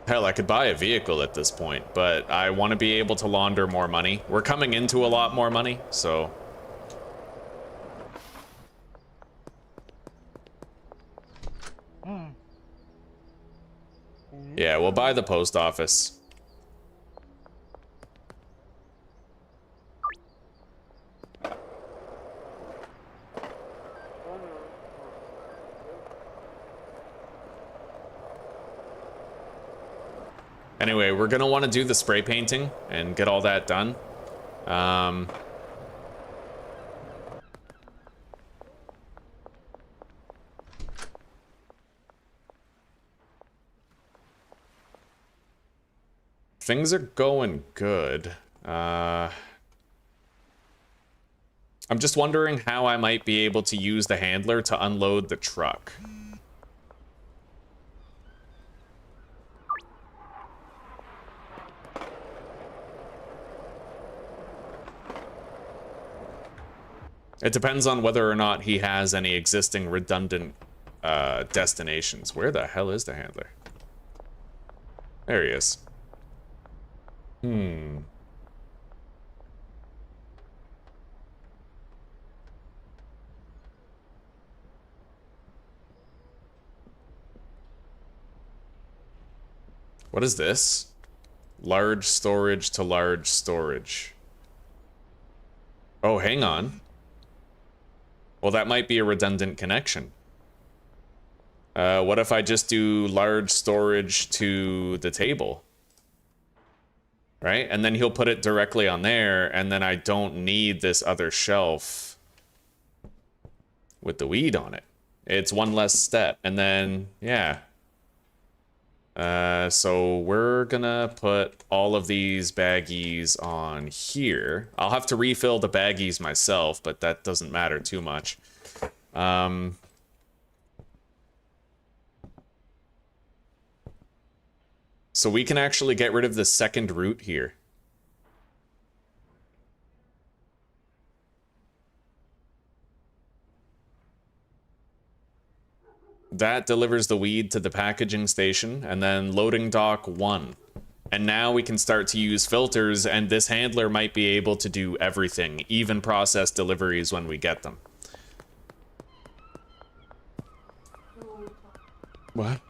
Hell, I could buy a vehicle at this point, but I want to be able to launder more money. We're coming into a lot more money, so... Yeah, we'll buy the post office. Anyway, we're gonna want to do the spray painting and get all that done. Things are going good. I'm just wondering how I might be able to use the handler to unload the truck. It depends on whether or not he has any existing redundant destinations. Where the hell is the handler? There he is. What is this? Large storage to large storage. Oh, hang on. Well, that might be a redundant connection. What if I just do large storage to the table? Right? And then he'll put it directly on there, and then I don't need this other shelf with the weed on it. It's one less step. And then, yeah. So we're gonna put all of these baggies on here. I'll have to refill the baggies myself, but that doesn't matter too much. So we can actually get rid of the second route here. That delivers the weed to the packaging station, and then loading dock 1. And now we can start to use filters, and this handler might be able to do everything, even process deliveries when we get them. What?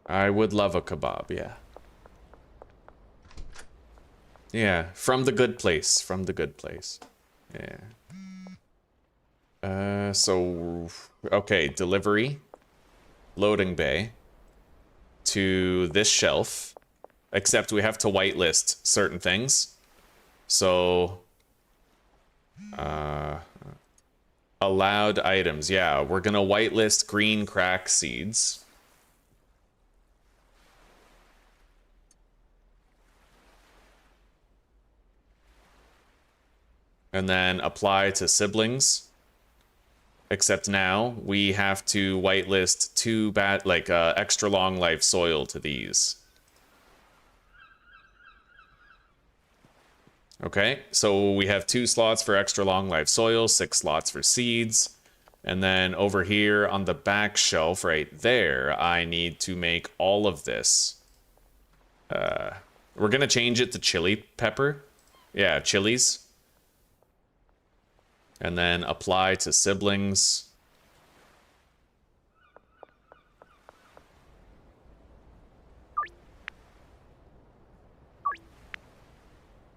I would love a kebab, yeah. Yeah, from the good place, from the good place. Yeah. Okay, delivery, loading bay, to this shelf, except we have to whitelist certain things. So, allowed items, yeah, we're gonna whitelist green crack seeds. And then apply to siblings. Except now we have to whitelist 2 extra long life soil to these. Okay, so we have 2 slots for extra long life soil, 6 slots for seeds. And then over here on the back shelf right there, I need to make all of this. We're gonna change it to chili pepper. Yeah, chilies. And then apply to siblings.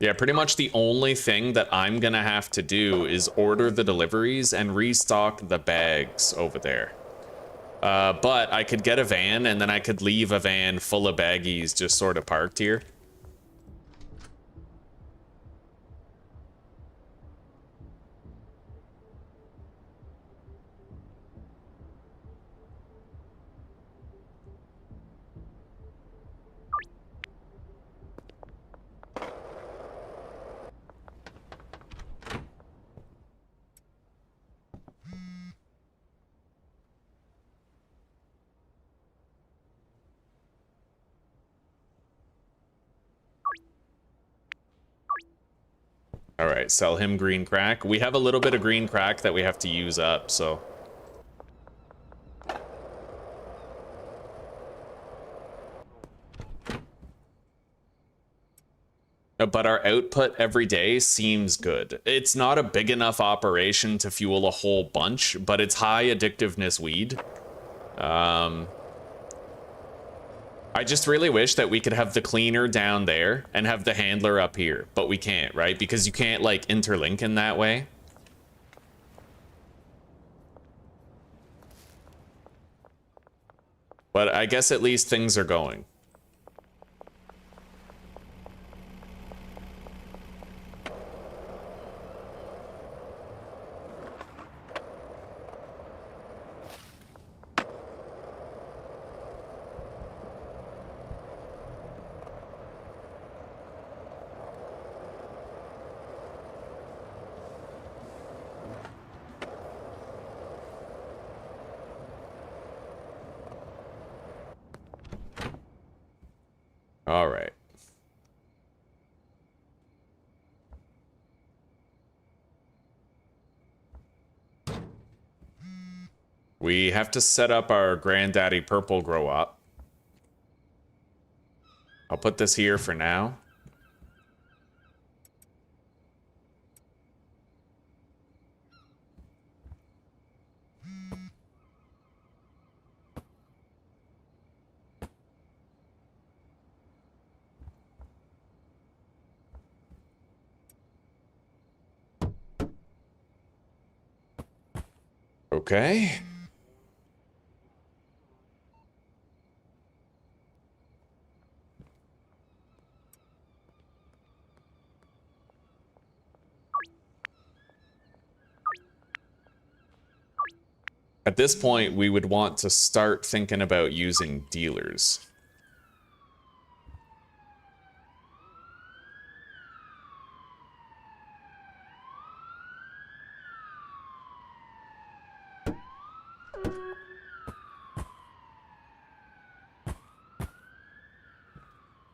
Yeah, pretty much the only thing that I'm gonna have to do is order the deliveries and restock the bags over there. But I could get a van, and then I could leave a van full of baggies just sort of parked here. All right, sell him green crack. We have a little bit of green crack that we have to use up, so. But our output every day seems good. It's not a big enough operation to fuel a whole bunch, but it's high addictiveness weed. I just really wish that we could have the cleaner down there and have the handler up here, but we can't, right? Because you can't, like, interlink in that way. But I guess at least things are going. All right. We have to set up our Granddaddy Purple grow up. I'll put this here for now. Okay. At this point, we would want to start thinking about using dealers.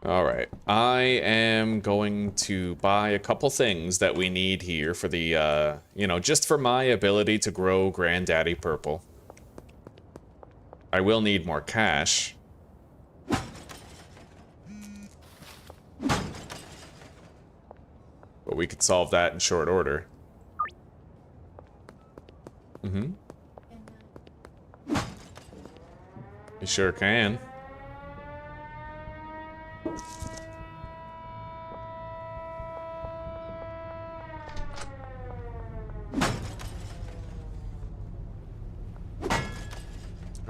All right, I am going to buy a couple things that we need here for the, you know, just for my ability to grow Granddaddy Purple. I will need more cash. But we could solve that in short order. Mm-hmm. You sure can.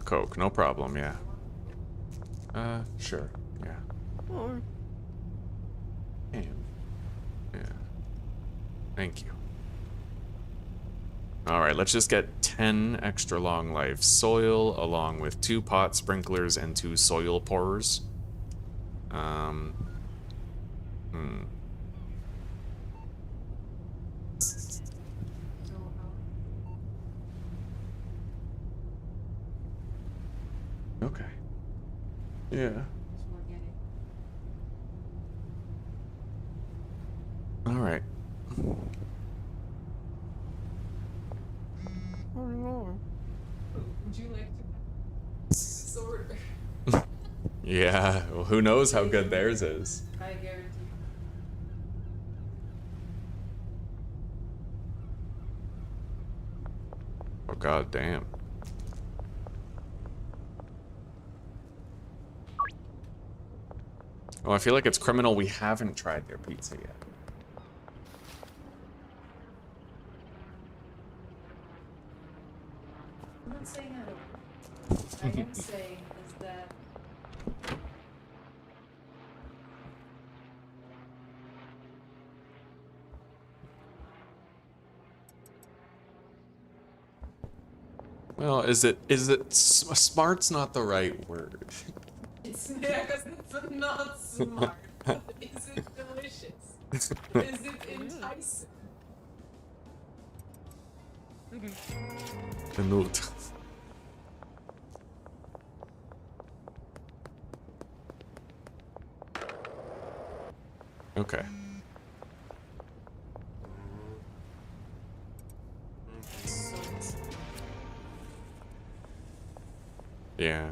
Coke, no problem, yeah. Sure, yeah. Damn. Yeah. Thank you. Alright, let's just get 10 extra long life soil, along with 2 pot sprinklers and 2 soil pourers. Okay. Yeah. All right. Would you like to sword? Yeah, well, who knows how good theirs is. I guarantee. Oh, god damn. Oh, I feel like it's criminal we haven't tried their pizza yet. I'm not saying I don't. I am saying is that Well, is it smart's not the right word. it's because it's not smart. But is it delicious? Is it enticing? Benut. Okay. Yeah.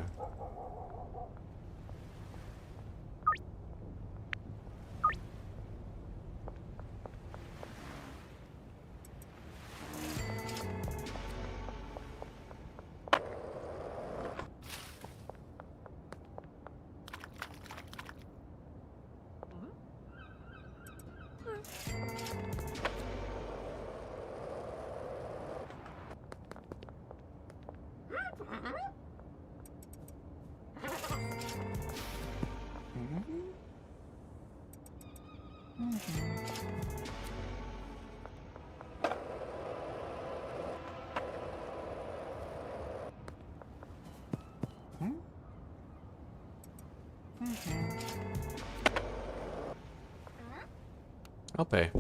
I'll pay.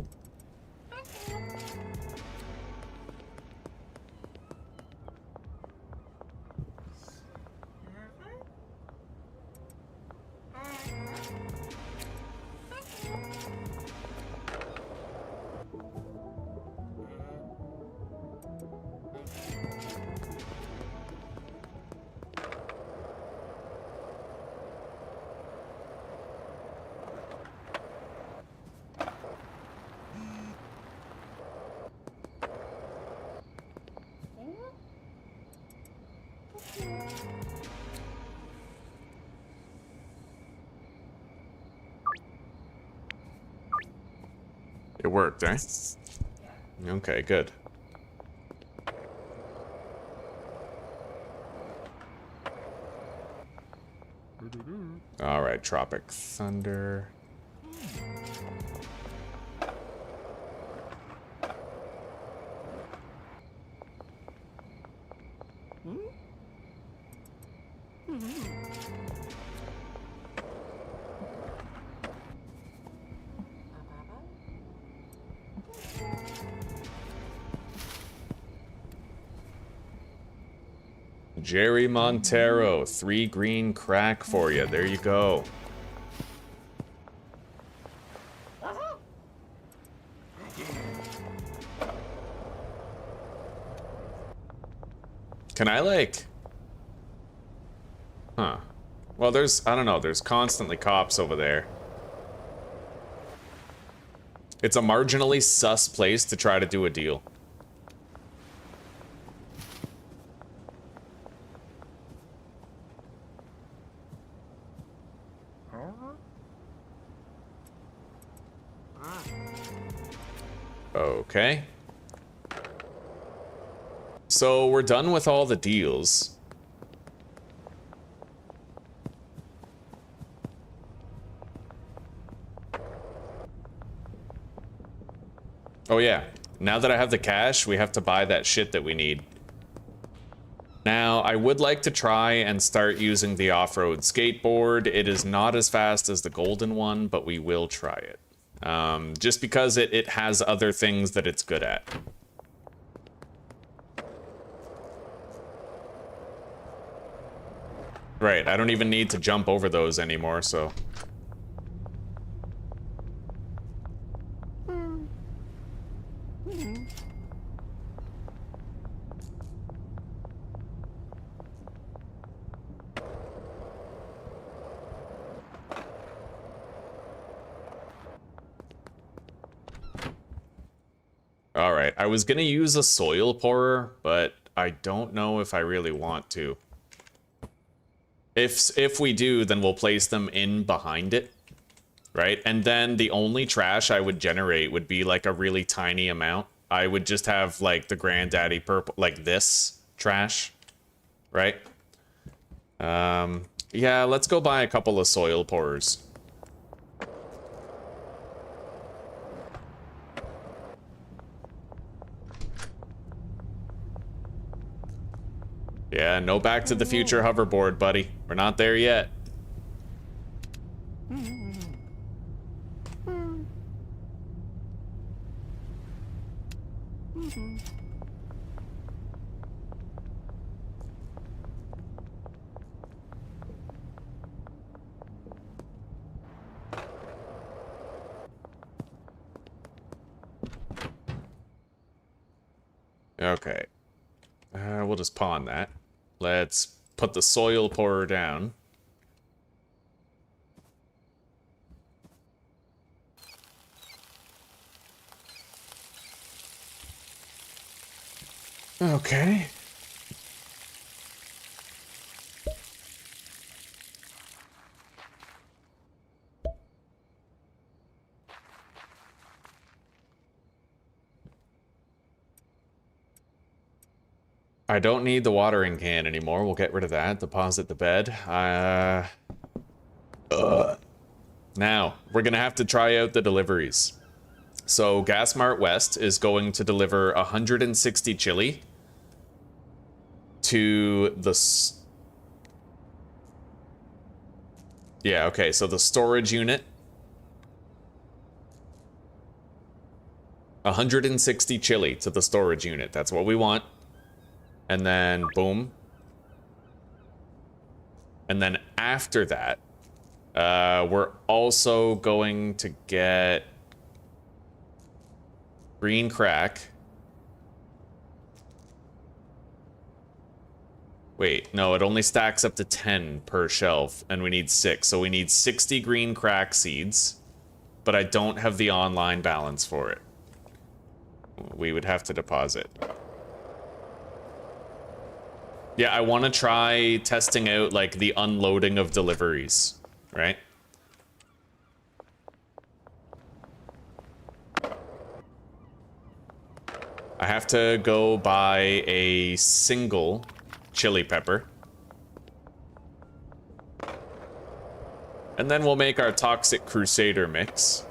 It worked, eh? Okay, good. All right, Tropic Thunder. Jerry Montero, 3 green crack for you. There you go. Can I, like... Huh. Well, there's... I don't know. There's constantly cops over there. It's a marginally sus place to try to do a deal. Okay. So we're done with all the deals. Oh yeah, now that I have the cash, we have to buy that shit that we need. Now, I would like to try and start using the off-road skateboard. It is not as fast as the golden one, but we will try it. Just because it has other things that it's good at. Right, I don't even need to jump over those anymore, so... Alright, I was gonna use a soil pourer, but I don't know if I really want to. If we do, then we'll place them in behind it, right? And then the only trash I would generate would be like a really tiny amount. I would just have like the granddaddy purple, like this trash, right? Yeah, let's go buy a couple of soil pourers. Yeah, no Back to the Future hoverboard, buddy. We're not there yet. Okay. We'll just pawn that. Let's put the soil pourer down. Okay. I don't need the watering can anymore. We'll get rid of that. Deposit the bed. Now, we're gonna have to try out the deliveries. So, Gasmart West is going to deliver 160 chili to the... Yeah, okay, so the storage unit. 160 chili to the storage unit. That's what we want. And then, boom. And then after that, we're also going to get green crack. Wait, no, it only stacks up to 10 per shelf, and we need 6. So we need 60 green crack seeds, but I don't have the online balance for it. We would have to deposit. Yeah, I want to try testing out, like, the unloading of deliveries, right? I have to go buy a single chili pepper. And then we'll make our Toxic Crusader mix.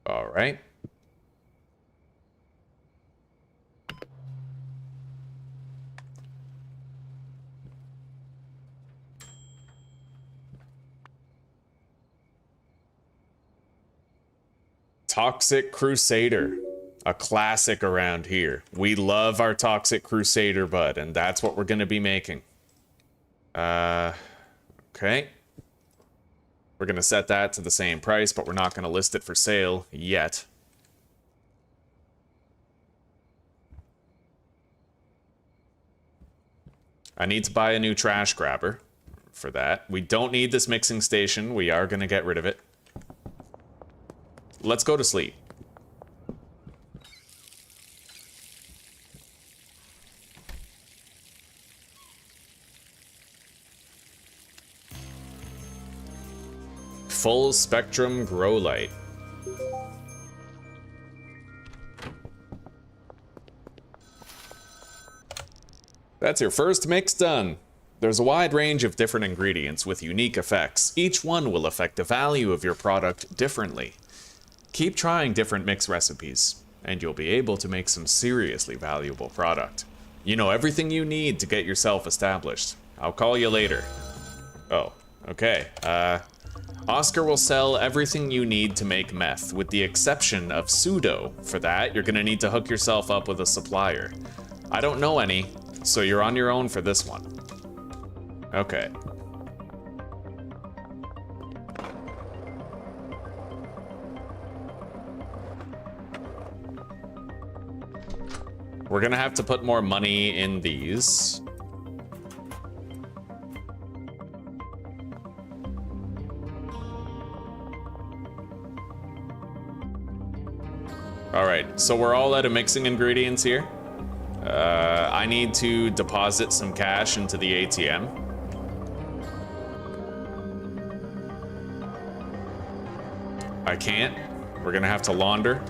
All right. Toxic Crusader, a classic around here. We love our Toxic Crusader, bud, and that's what we're going to be making. Okay. We're going to set that to the same price, but we're not going to list it for sale yet. I need to buy a new trash grabber for that. We don't need this mixing station. We are going to get rid of it. Let's go to sleep. Full spectrum grow light. That's your first mix done. There's a wide range of different ingredients with unique effects. Each one will affect the value of your product differently. Keep trying different mix recipes, and you'll be able to make some seriously valuable product. You know everything you need to get yourself established. I'll call you later. Oh, okay. Oscar will sell everything you need to make meth, with the exception of pseudo. For that, you're gonna need to hook yourself up with a supplier. I don't know any, so you're on your own for this one. Okay. We're gonna have to put more money in these. All right, so we're all out of mixing ingredients here. I need to deposit some cash into the ATM. I can't. We're gonna have to launder.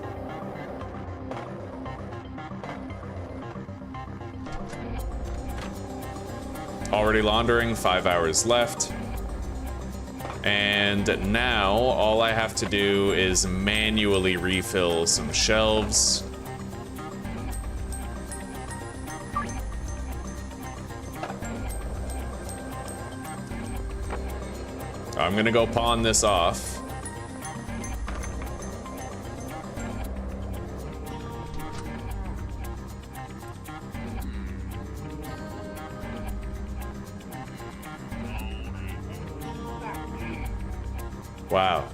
Already laundering, 5 hours left. And now all I have to do is manually refill some shelves. I'm gonna go pawn this off. Wow.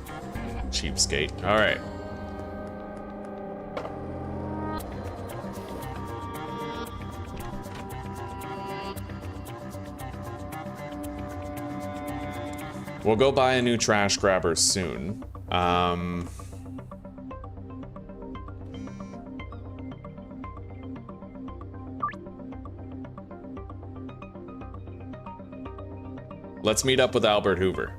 Cheapskate. All right. We'll go buy a new trash grabber soon. Let's meet up with Albert Hoover.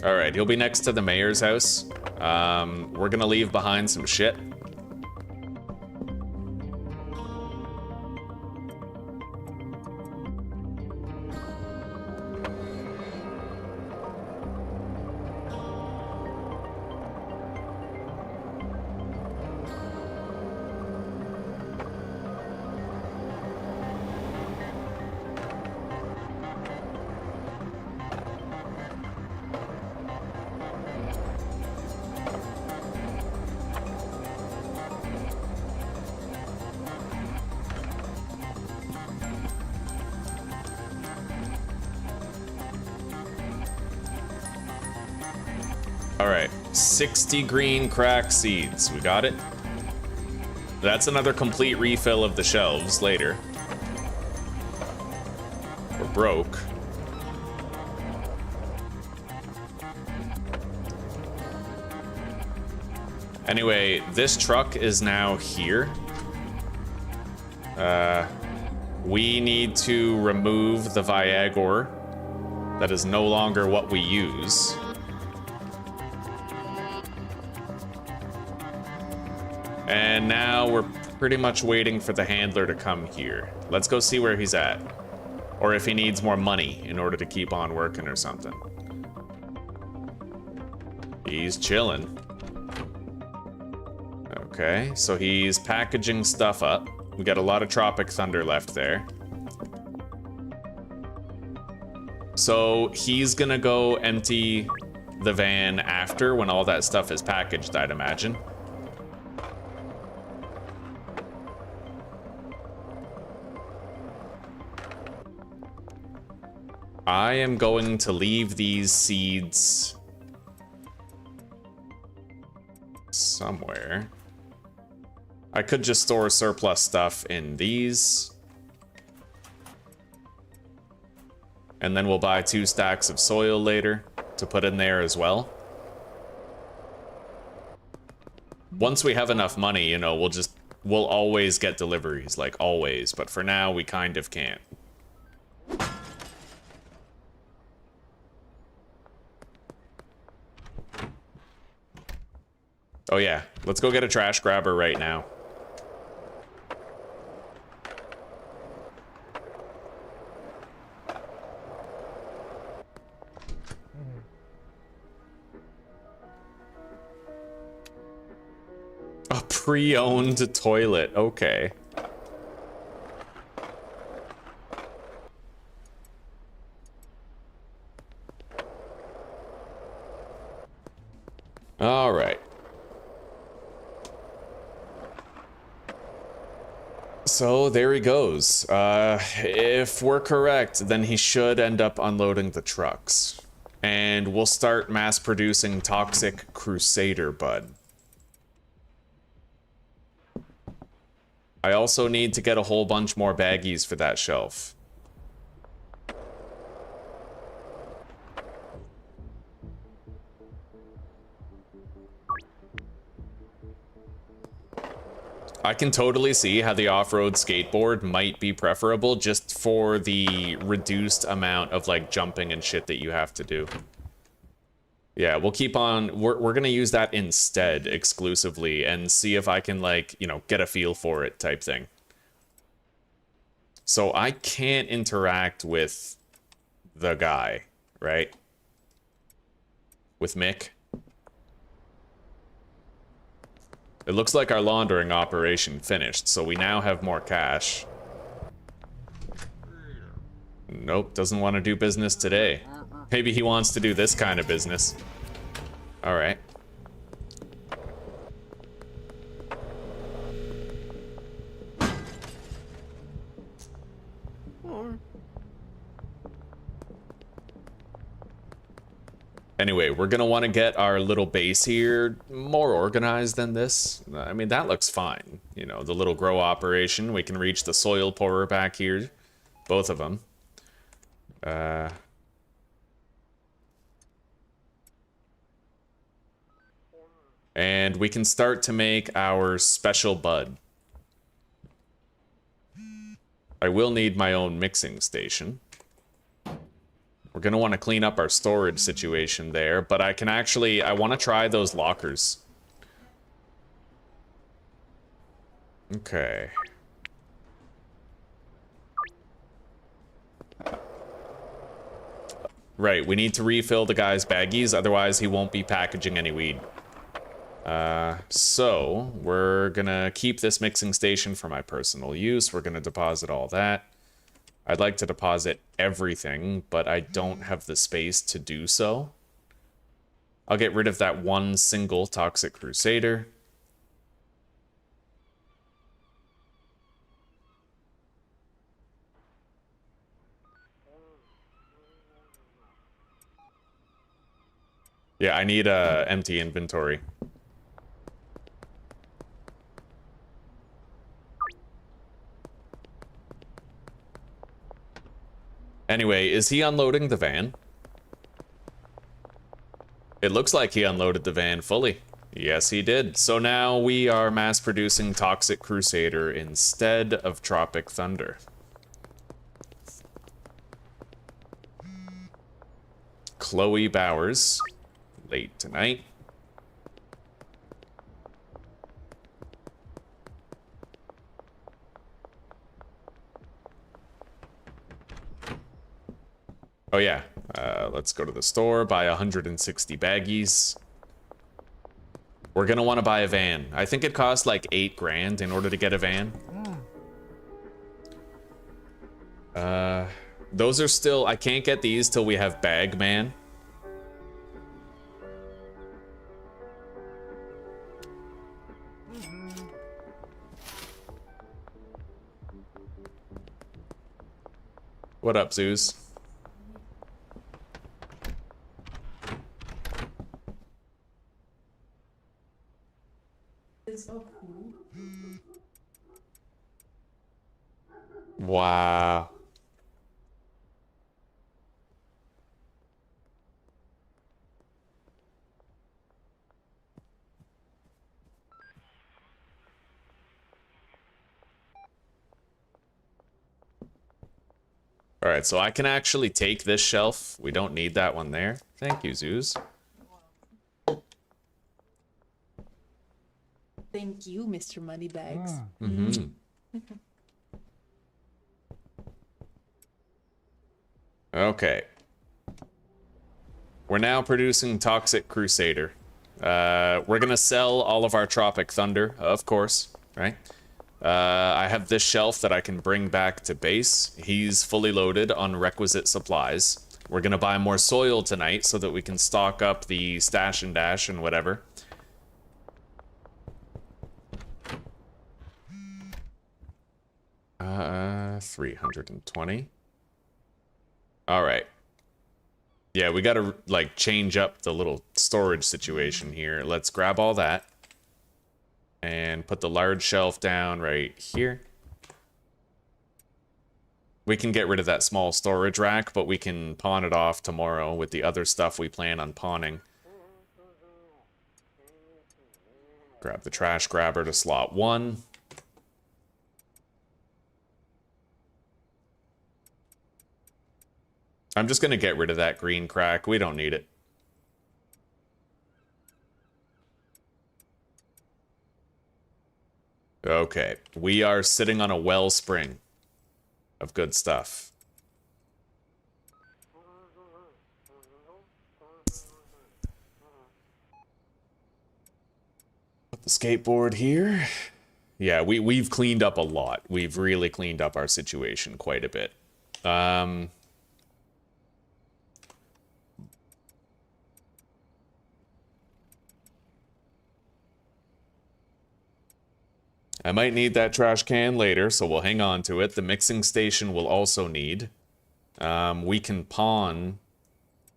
All right, he'll be next to the mayor's house. We're gonna leave behind some shit. All right, 60 green crack seeds. We got it. That's another complete refill of the shelves later. We're broke. Anyway, this truck is now here. We need to remove the Viagra. That is no longer what we use. And now we're pretty much waiting for the handler to come here. Let's go see where he's at. Or if he needs more money in order to keep on working or something. He's chilling. Okay, so he's packaging stuff up. We got a lot of Tropic Thunder left there. So he's gonna go empty the van after when all that stuff is packaged, I'd imagine. I am going to leave these seeds somewhere. I could just store surplus stuff in these. And then we'll buy 2 stacks of soil later to put in there as well. Once we have enough money, you know, we'll always get deliveries, like always. But for now, we kind of can't. Oh yeah, let's go get a trash grabber right now. A pre-owned toilet, okay. All right. So there he goes. If we're correct, then he should end up unloading the trucks. And we'll start mass producing Toxic Crusader Bud. I also need to get a whole bunch more baggies for that shelf. I can totally see how the off-road skateboard might be preferable just for the reduced amount of like jumping and shit that you have to do. Yeah, we'll keep on, we're gonna use that instead exclusively and see if I can like, you know, get a feel for it type thing. So I can't interact with the guy, right? With Mick. It looks like our laundering operation finished, so we now have more cash. Nope, doesn't want to do business today. Maybe he wants to do this kind of business. All right. Anyway, we're gonna want to get our little base here more organized than this. I mean, that looks fine. You know, the little grow operation. We can reach the soil pourer back here. Both of them. And we can start to make our special bud. I will need my own mixing station. We're gonna want to clean up our storage situation there, but I can actually, I want to try those lockers. Okay. Right, we need to refill the guy's baggies, otherwise he won't be packaging any weed. So we're gonna keep this mixing station for my personal use. We're gonna deposit all that. I'd like to deposit everything, but I don't have the space to do so. I'll get rid of that one single Toxic Crusader. Yeah, I need a empty inventory. Anyway, is he unloading the van? It looks like he unloaded the van fully. Yes, he did. So now we are mass producing Toxic Crusader instead of Tropic Thunder. Chloe Bowers, late tonight. Oh yeah, let's go to the store, buy 160 baggies. We're gonna want to buy a van. I think it costs like 8 grand in order to get a van. Those are still, I can't get these till we have Bagman. What up, Zeus? Is so cool. Wow. All right, so I can actually take this shelf. We don't need that one there. Thank you, Zeus. Thank you, Mr. Moneybags. Mm-hmm. Okay. We're now producing Toxic Crusader. We're gonna sell all of our Tropic Thunder, of course, right? I have this shelf that I can bring back to base. He's fully loaded on requisite supplies. We're gonna buy more soil tonight so that we can stock up the stash and dash and whatever. Uh, 320. All right. Yeah, we gotta like change up the little storage situation here. Let's grab all that and put the large shelf down right here. We can get rid of that small storage rack, but we can pawn it off tomorrow with the other stuff we plan on pawning. Grab the trash grabber to slot 1. I'm just gonna get rid of that green crack. We don't need it. Okay, we are sitting on a wellspring of good stuff. Put the skateboard here. Yeah, we've cleaned up a lot. We've really cleaned up our situation quite a bit. I might need that trash can later, so we'll hang on to it. The mixing station will also need. We can pawn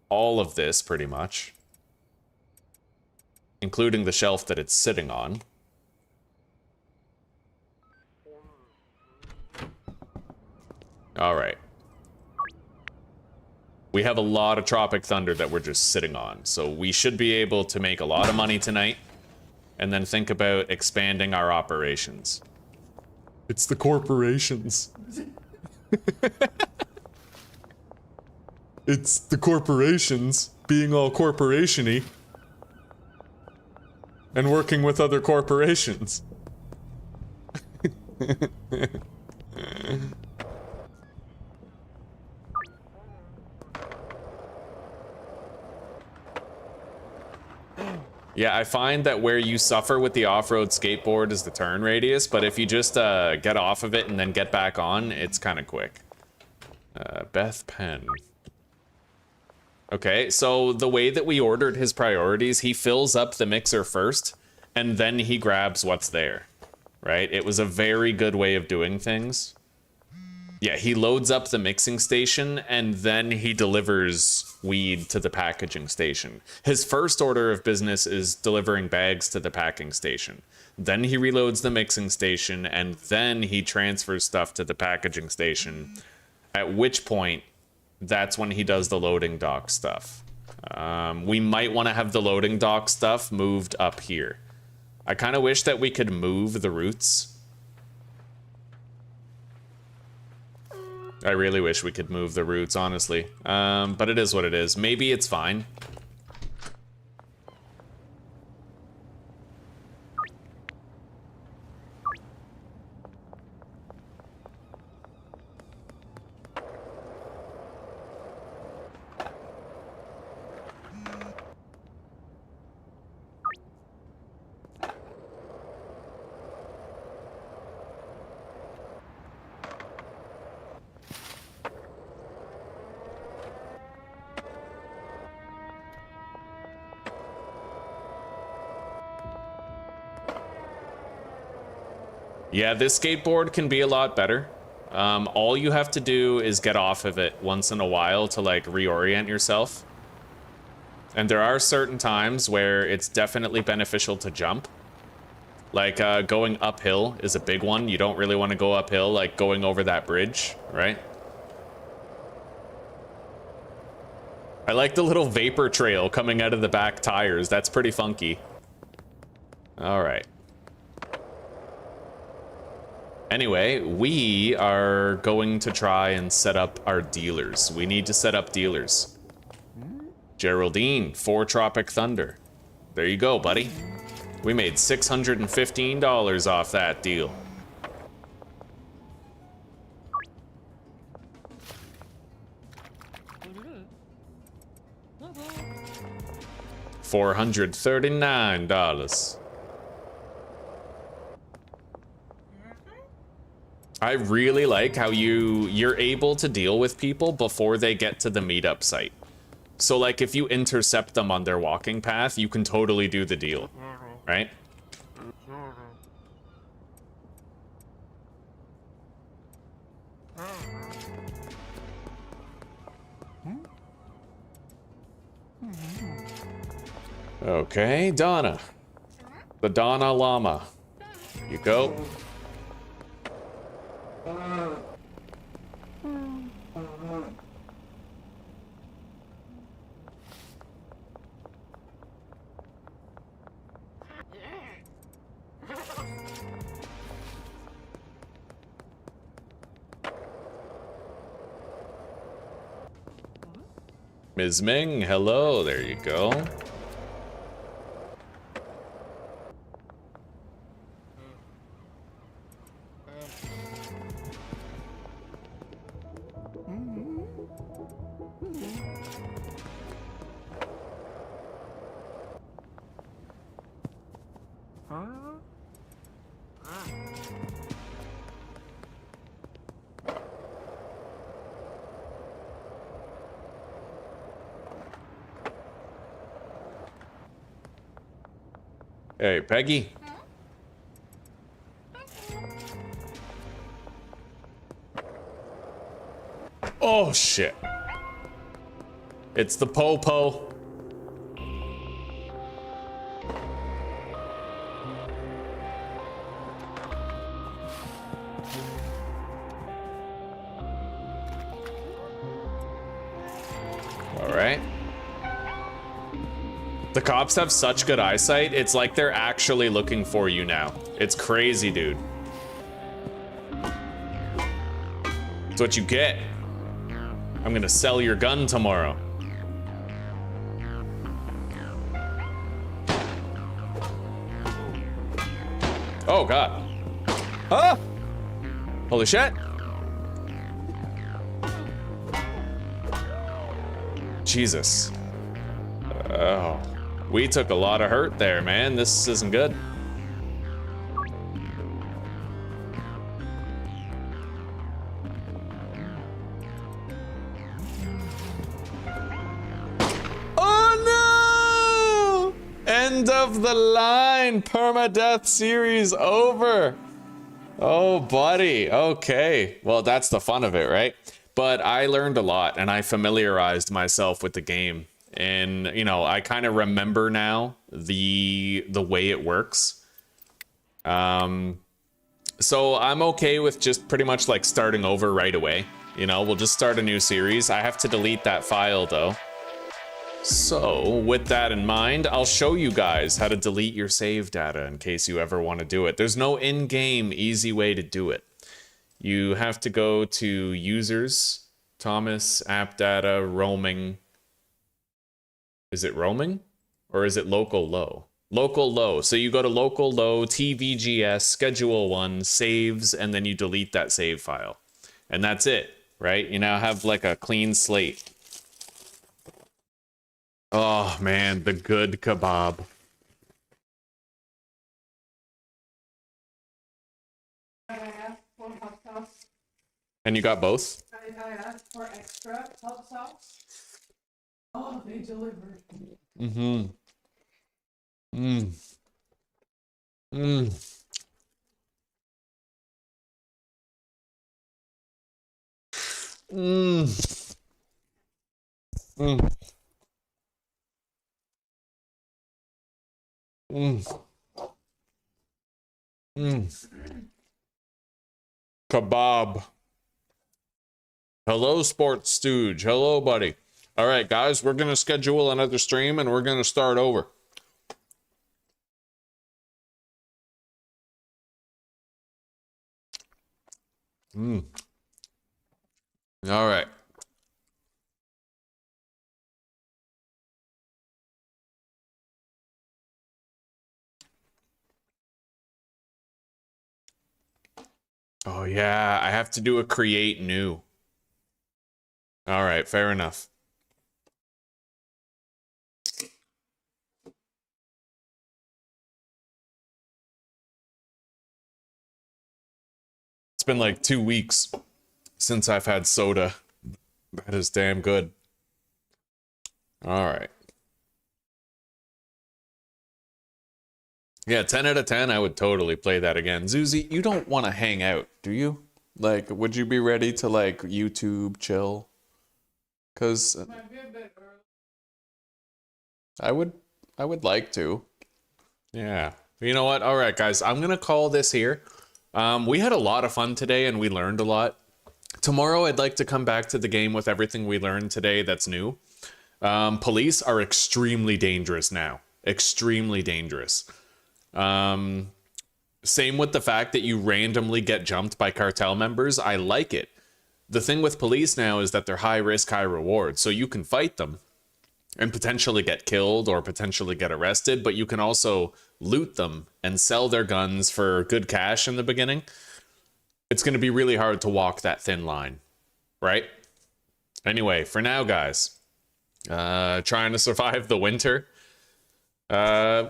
all of this, pretty much. Including the shelf that it's sitting on. Alright. We have a lot of Tropic Thunder that we're just sitting on, so we should be able to make a lot of money tonight. And then think about expanding our operations. It's the corporations. It's the corporations being all corporation-y and working with other corporations. Yeah, I find that where you suffer with the off-road skateboard is the turn radius, but if you just get off of it and then get back on, it's kind of quick. Beth Penn. Okay, so the way that we ordered his priorities, he fills up the mixer first, and then he grabs what's there, right? It was a very good way of doing things. Yeah, he loads up the mixing station and then he delivers weed to the packaging station. His first order of business is delivering bags to the packing station. Then he reloads the mixing station and then he transfers stuff to the packaging station. At which point, that's when he does the loading dock stuff. We might want to have the loading dock stuff moved up here. I kind of wish that we could move the routes. I really wish we could move the routes, honestly. But it is what it is. Maybe it's fine. Yeah, this skateboard can be a lot better. All you have to do is get off of it once in a while to like reorient yourself. And there are certain times where it's definitely beneficial to jump. Like going uphill is a big one. You don't really want to go uphill, like going over that bridge, right? I like the little vapor trail coming out of the back tires. That's pretty funky. All right. Anyway, we are going to try and set up our dealers. We need to set up dealers. Geraldine, 4 Tropic Thunder. There you go, buddy. We made $615 off that deal. $439. I really like how you're able to deal with people before they get to the meetup site. So like if you intercept them on their walking path, you can totally do the deal, right? Okay, Donna. The Donna Llama. You go. Ms. Ming, hello, there you go. Hey, Peggy. Oh, shit. It's the po-po. All right. The cops have such good eyesight, it's like they're actually looking for you now. It's crazy, dude. It's what you get. I'm gonna sell your gun tomorrow. Oh, God. Ah! Holy shit. Jesus. Oh. We took a lot of hurt there, man. This isn't good. Oh no! End of the line. Permadeath series over. Oh, buddy. Okay. Well, that's the fun of it, right? But I learned a lot and I familiarized myself with the game. And, you know, I kind of remember now the way it works. So I'm okay with just pretty much like starting over right away. You know, we'll just start a new series. I have to delete that file though. So with that in mind, I'll show you guys how to delete your save data in case you ever want to do it. There's no in-game easy way to do it. You have to go to users, Thomas, app data, roaming. Is it roaming or is it local low? Local low. So you go to local low, TVGS, schedule 1, saves, and then you delete that save file. And that's it, right? You now have like a clean slate. Oh man, the good kebab. I asked for hot sauce. And you got both? I asked for extra hot sauce. Oh, they delivered. Mm-hmm. Mm. Mm. Mm. Mm. Mm. Mm. Kebab. Hello, Sports Stooge. Hello, buddy. All right, guys, we're going to schedule another stream and we're going to start over. Mm. All right. Oh, yeah, I have to do a create new. All right, fair enough. It's been like 2 weeks since I've had soda. That is damn good. All right. Yeah, 10 out of 10, I would totally play that again. Zuzi, you don't want to hang out, do you? Like, would you be ready to, like, YouTube chill? Because Might be a bit early. I would like to. Yeah. You know what? All right, guys, I'm going to call this here. We had a lot of fun today and we learned a lot. Tomorrow, I'd like to come back to the game with everything we learned today that's new. Police are extremely dangerous now. Extremely dangerous. Same with the fact that you randomly get jumped by cartel members. I like it. The thing with police now is that they're high risk, high reward. So you can fight them and potentially get killed or potentially get arrested, but you can also loot them and sell their guns for good cash in the beginning. It's going to be really hard to walk that thin line, right? Anyway, for now, guys, trying to survive the winter.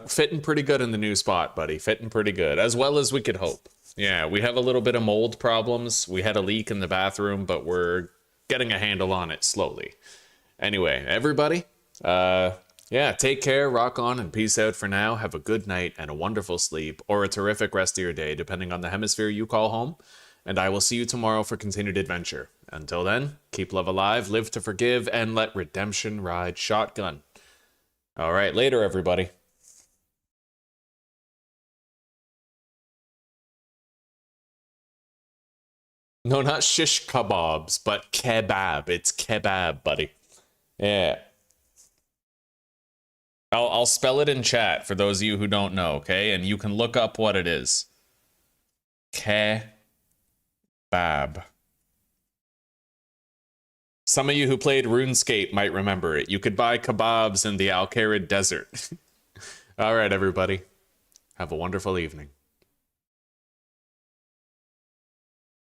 Fitting pretty good in the new spot, buddy. Fitting pretty good, as well as we could hope. Yeah, we have a little bit of mold problems. We had a leak in the bathroom, but we're getting a handle on it slowly. Anyway, everybody, yeah, take care, rock on, and peace out for now. Have a good night and a wonderful sleep, or a terrific rest of your day, depending on the hemisphere you call home. And I will see you tomorrow for continued adventure. Until then, keep love alive, live to forgive, and let redemption ride shotgun. All right, later, everybody. No, not shish kebabs, but kebab. It's kebab, buddy. Yeah. I'll spell it in chat for those of you who don't know, okay? And you can look up what it is. Kebab. Some of you who played RuneScape might remember it. You could buy kebabs in the Al-Kharid Desert. All right, everybody. Have a wonderful evening.